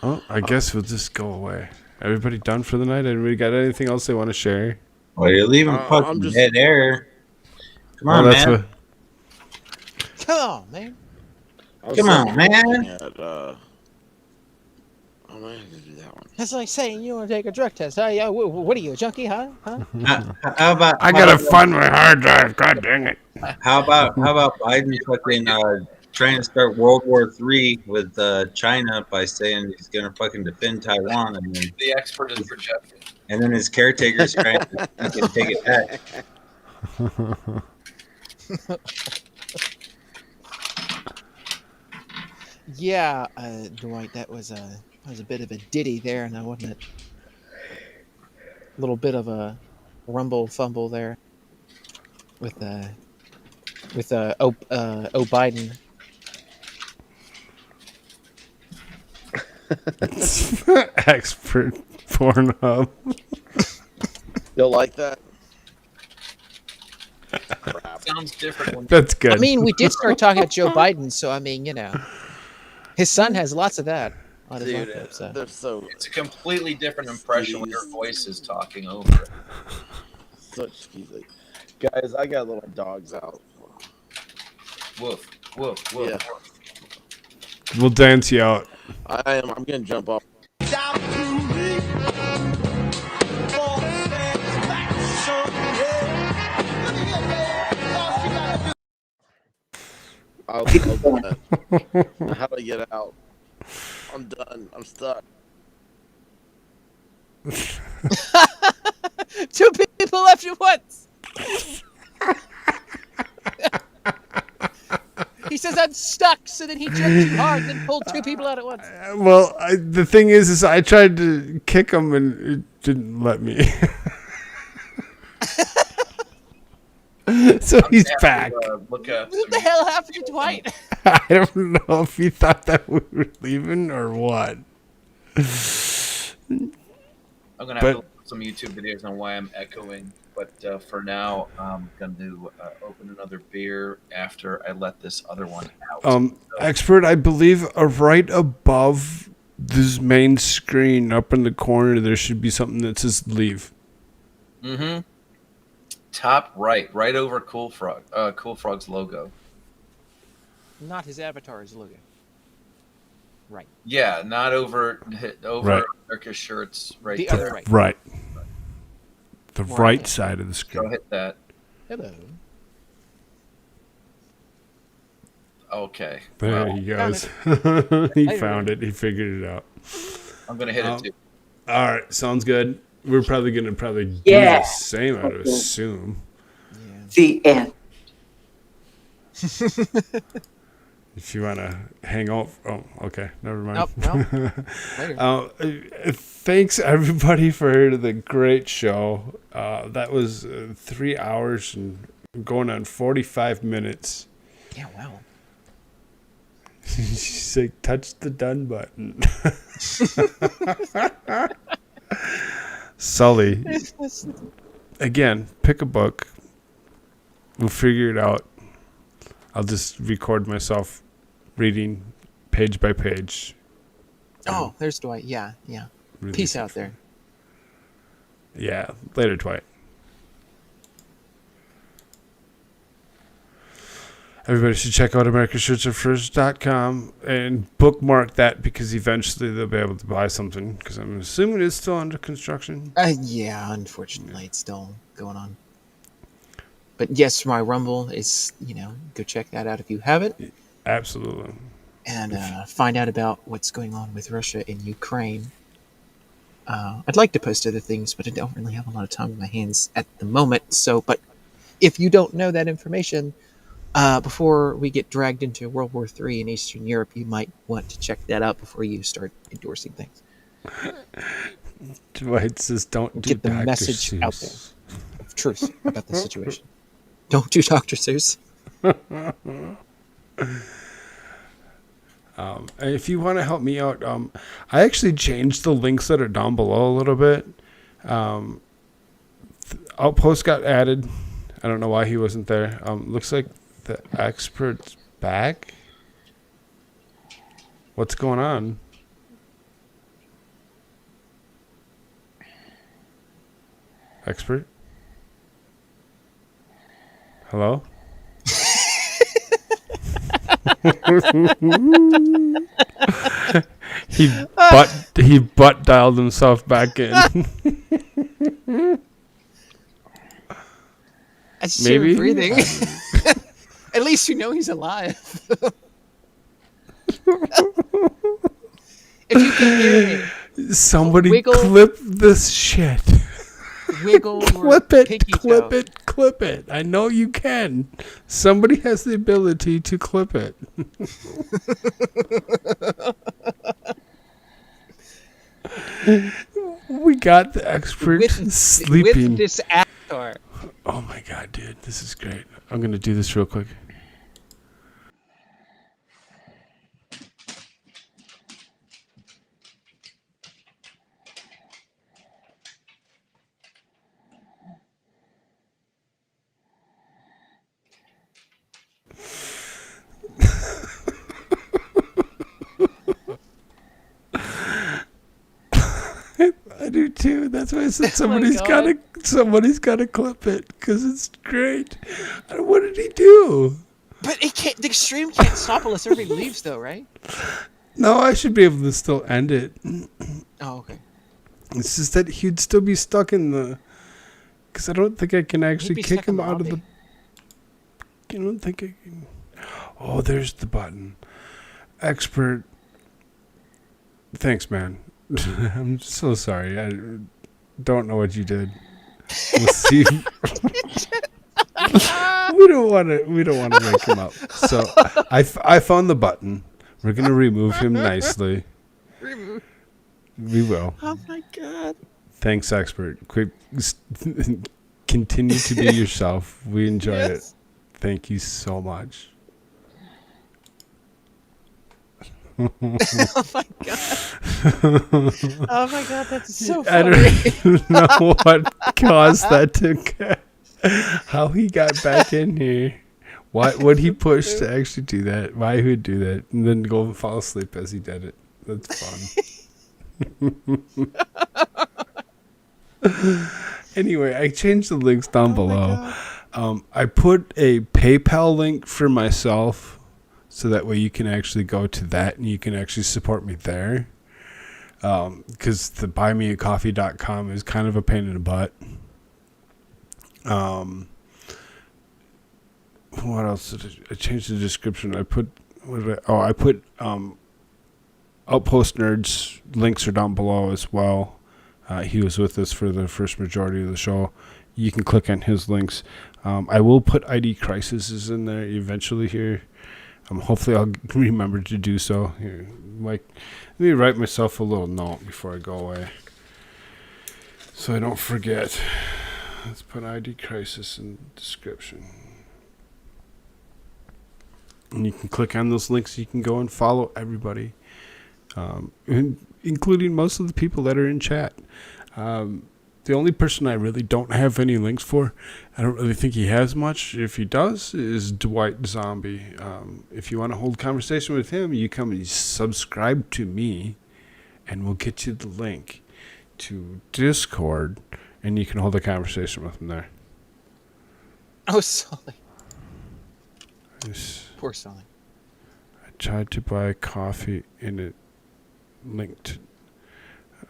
Oh, I guess we'll just go away. Everybody done for the night? Everybody got anything else they want to share? Well, you're leaving fucking dead air. Come on, man. Come on, man. Come on, man. That's like saying you want to take a drug test. What are you, a junkie, huh? How about? I gotta find my hard drive. God dang it! How about Biden fucking trying to start World War III with China by saying he's gonna fucking defend Taiwan, and then The expert is projecting. and then his caretaker's trying to fucking take it back. Yeah, Dwight, that was a bit of a ditty there, and wasn't it? A little bit of a rumble fumble there with Biden. Expert Pornhub. You'll like that? Sounds different. That's good. I mean, we did start talking about Joe Biden, so I mean, his son has lots of that on his laptop. So. It's a completely different impression when your voice is talking over it. Such skeezy. Guys, I gotta let my dogs out. Woof, woof, woof. Yeah. We'll dance you out. I'm gonna jump off. I'll do that. How do I get out? I'm done. I'm stuck. Two people left at once. He says I'm stuck, so then he jumped too hard and then pulled two people out at once. Well, the thing is I tried to kick him and it didn't let me. So he's back. Look up. What the hell happened to Dwight? I don't know if he thought that we were leaving or what. I'm gonna have to look at some YouTube videos on why I'm echoing, but for now, I'm gonna open another beer after I let this other one out. Expert, I believe right above this main screen, up in the corner, there should be something that says "leave." Mm-hmm. Top right over Koolfrogg's logo. Not his avatar's logo. Right. Yeah, not over Right. AmericaShirts. Right. The there. other right. Right. The right side of the screen. Go hit that. Hello. Okay. There he goes. He found it. He figured it out. I'm gonna hit it too. All right, sounds good. We're probably gonna do the same, I would assume. The end. If you want to hang out. Oh, okay. Never mind. Nope. Thanks, everybody, for the great show. That was 3 hours and going on 45 minutes. Yeah, wow. She's like, touch the done button. Sully, again, pick a book. We'll figure it out. I'll just record myself reading page by page. Oh, there's Dwight. Yeah. Really Peace out there. Yeah, later, Dwight. Everybody should check out AmericaShirtsAreFirst.com and bookmark that because eventually they'll be able to buy something because I'm assuming it's still under construction. Yeah, unfortunately, it's still going on. but yes, my Rumble is, go check that out if you haven't. Absolutely. And find out about what's going on with Russia and Ukraine. I'd like to post other things, but I don't really have a lot of time in my hands at the moment. So, but if you don't know that information, before we get dragged into World War III in Eastern Europe, you might want to check that out before you start endorsing things. Dwight says, "Don't do get the Dr. message Seuss. out there of truth about the situation. Don't do Dr. Seuss." If you want to help me out, I actually changed the links that are down below a little bit. Outpost got added. I don't know why he wasn't there. Looks like the expert's back. What's going on? Expert? Hello? he butt dialed himself back in. That's Maybe breathing. At least you know he's alive. If you can hear me, somebody wiggle, clip this shit. Wiggle clip your it, pinky clip toe. it, clip it. I know you can. Somebody has the ability to clip it. We got the expert sleeping. With this actor. Oh my god, dude, this is great. I'm gonna do this real quick. I do too. That's why I said somebody's gotta clip it because it's great. What did he do? But it can't. The stream can't stop unless everybody leaves, though, right? No, I should be able to still end it. Oh, okay. It's just that he'd still be stuck in the. Because I don't think I can actually kick him out of the. I don't think I can. Oh, there's the button. Expert. Thanks, man. I'm so sorry. I don't know what you did. We'll see. We don't want to wake him up. So I found the button. We're gonna remove him nicely. Remove. We will. Oh my god. Thanks, expert. Quick, continue to be yourself. We enjoy it. Thank you so much. Oh my god. Oh my god, that's so funny. I don't know what caused that to how he got back in here. What he pushed to actually do that? Why he would do that? And then go and fall asleep as he did it. That's fun. Anyway, I changed the links down below. I put a PayPal link for myself. So that way you can actually go to that and you can actually support me there. Because the buymeacoffee.com is kind of a pain in the butt. What else did I changed the description? I put Outpost Nerd's links are down below as well. He was with us for the first majority of the show. You can click on his links. I will put IDCrisis in there eventually here. Hopefully I'll remember to do so. Here, Mike, let me write myself a little note before I go away, so I don't forget. Let's put IDCrisis in the description, and you can click on those links. You can go and follow everybody, including most of the people that are in chat. The only person I really don't have any links for, I don't really think he has much. If he does, is Dwight Zombie. If you want to hold conversation with him, you come and subscribe to me, and we'll get you the link to Discord, and you can hold a conversation with him there. Oh, Sully. Poor Sully. I tried to buy coffee and it linked.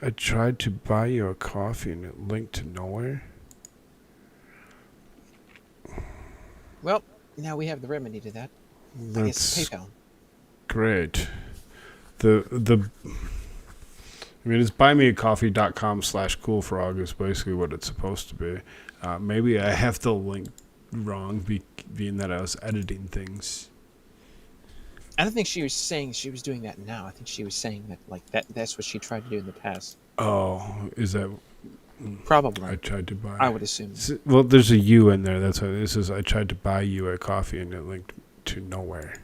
I tried to buy you a coffee and it linked to nowhere. Well, now we have the remedy to that. I guess That's PayPal. great. I mean, it's buymeacoffee.com/Koolfrogg is basically what it's supposed to be. Maybe I have the link wrong, being that I was editing things. I don't think she was saying she was doing that now. I think she was saying that that's what she tried to do in the past. Oh, is that... Probably. I tried to buy... I would assume. Well, there's a U in there. That's why this is... I tried to buy you a coffee, and it linked to nowhere.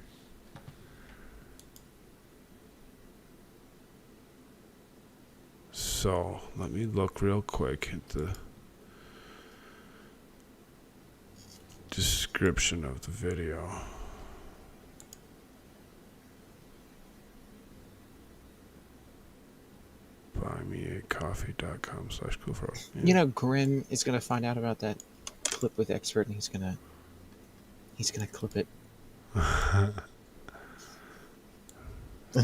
So, let me look real quick at the description of the video. buymeacoffee.com/Koolfrogg. Yeah. You know, Grim is gonna find out about that clip with Expert, and he's gonna clip it, and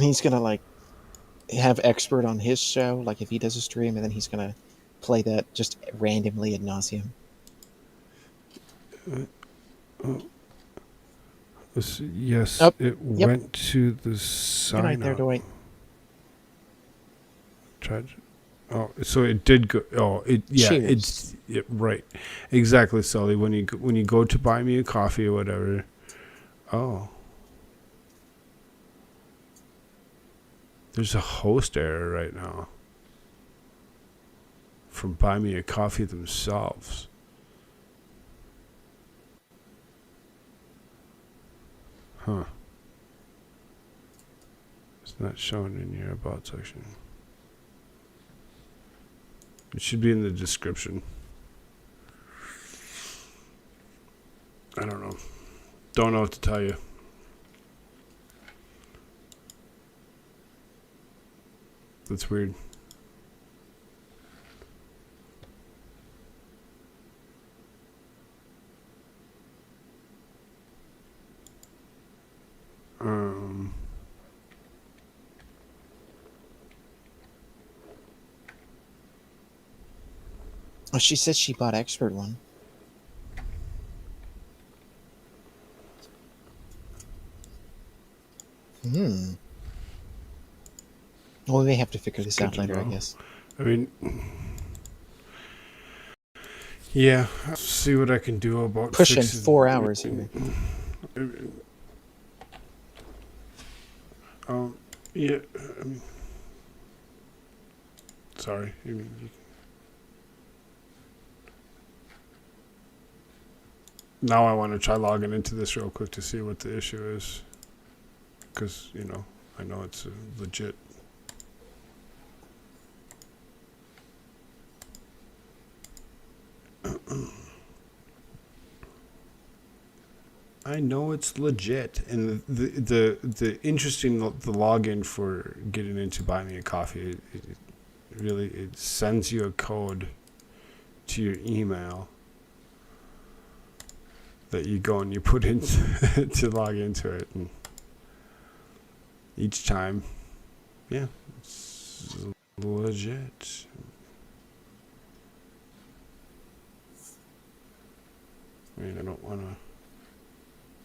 he's gonna like have Expert on his show, like if he does a stream, and then he's gonna play that just randomly ad nauseum. Yes, it went to the sign. Good night there, Dwight. Tried. Oh, so it did go. Oh, it's right, exactly, Sully. When you go to buy me a coffee or whatever. Oh, there's a host error right now from Buy Me a Coffee themselves. Huh. It's not shown in your about section. It should be in the description. I don't know. Don't know what to tell you. That's weird. Oh, she said she bought Expert one. Well, we may have to figure this out later, I guess. I mean, yeah, I'll see what I can do about pushing fixing 4 hours here. Yeah. I mean, sorry. I mean, now I want to try logging into this real quick to see what the issue is, because I know it's legit. I know it's legit, and the interesting the login for getting into Buy Me a Coffee, it sends you a code to your email that you go and you put in to log into it, and each time, yeah, it's legit. I mean, I don't want to.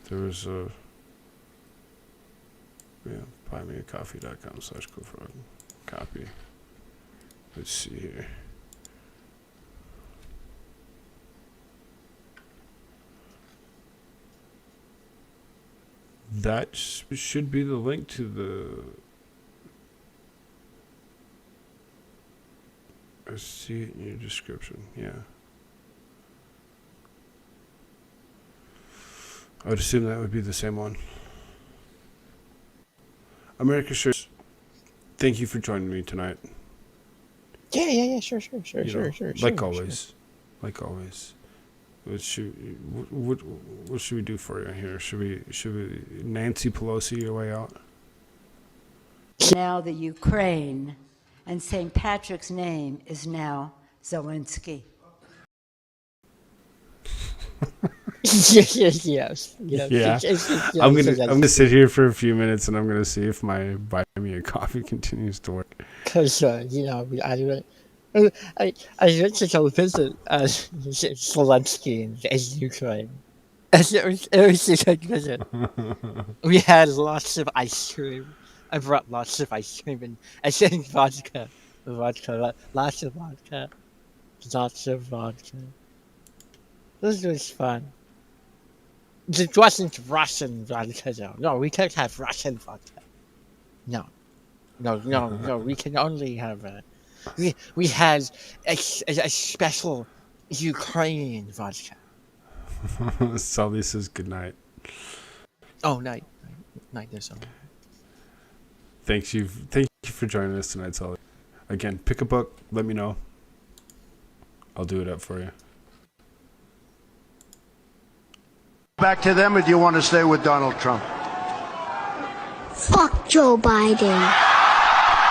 There was a, buymeacoffee.com/Koolfrogg. Copy. Let's see here. That should be the link to the. I see it in your description. Yeah. I would assume that would be the same one. AmericaShirts, thank you for joining me tonight. Yeah, sure. Like always. What should we do for you here? Should we Nancy Pelosi your way out? Now the Ukraine, and St. Patrick's name is now Zelensky. Yes. Yeah. I'm gonna sit here for a few minutes, and I'm gonna see if my Buy Me a Coffee continues to work. Because I went to go visit Zelensky in Ukraine. It was just like visit. We had lots of ice cream. I brought lots of ice cream and I think vodka. Lots of vodka. Lots of vodka. This was fun. It wasn't Russian vodka though. No, we can't have Russian vodka. No. We can only have we had a special Ukrainian vodka. Sully says good night. Oh, night. There's Sully. Thank you for joining us tonight, Sully. Again, pick a book. Let me know. I'll do it up for you. Back to them, or do you want to stay with Donald Trump? Fuck Joe Biden.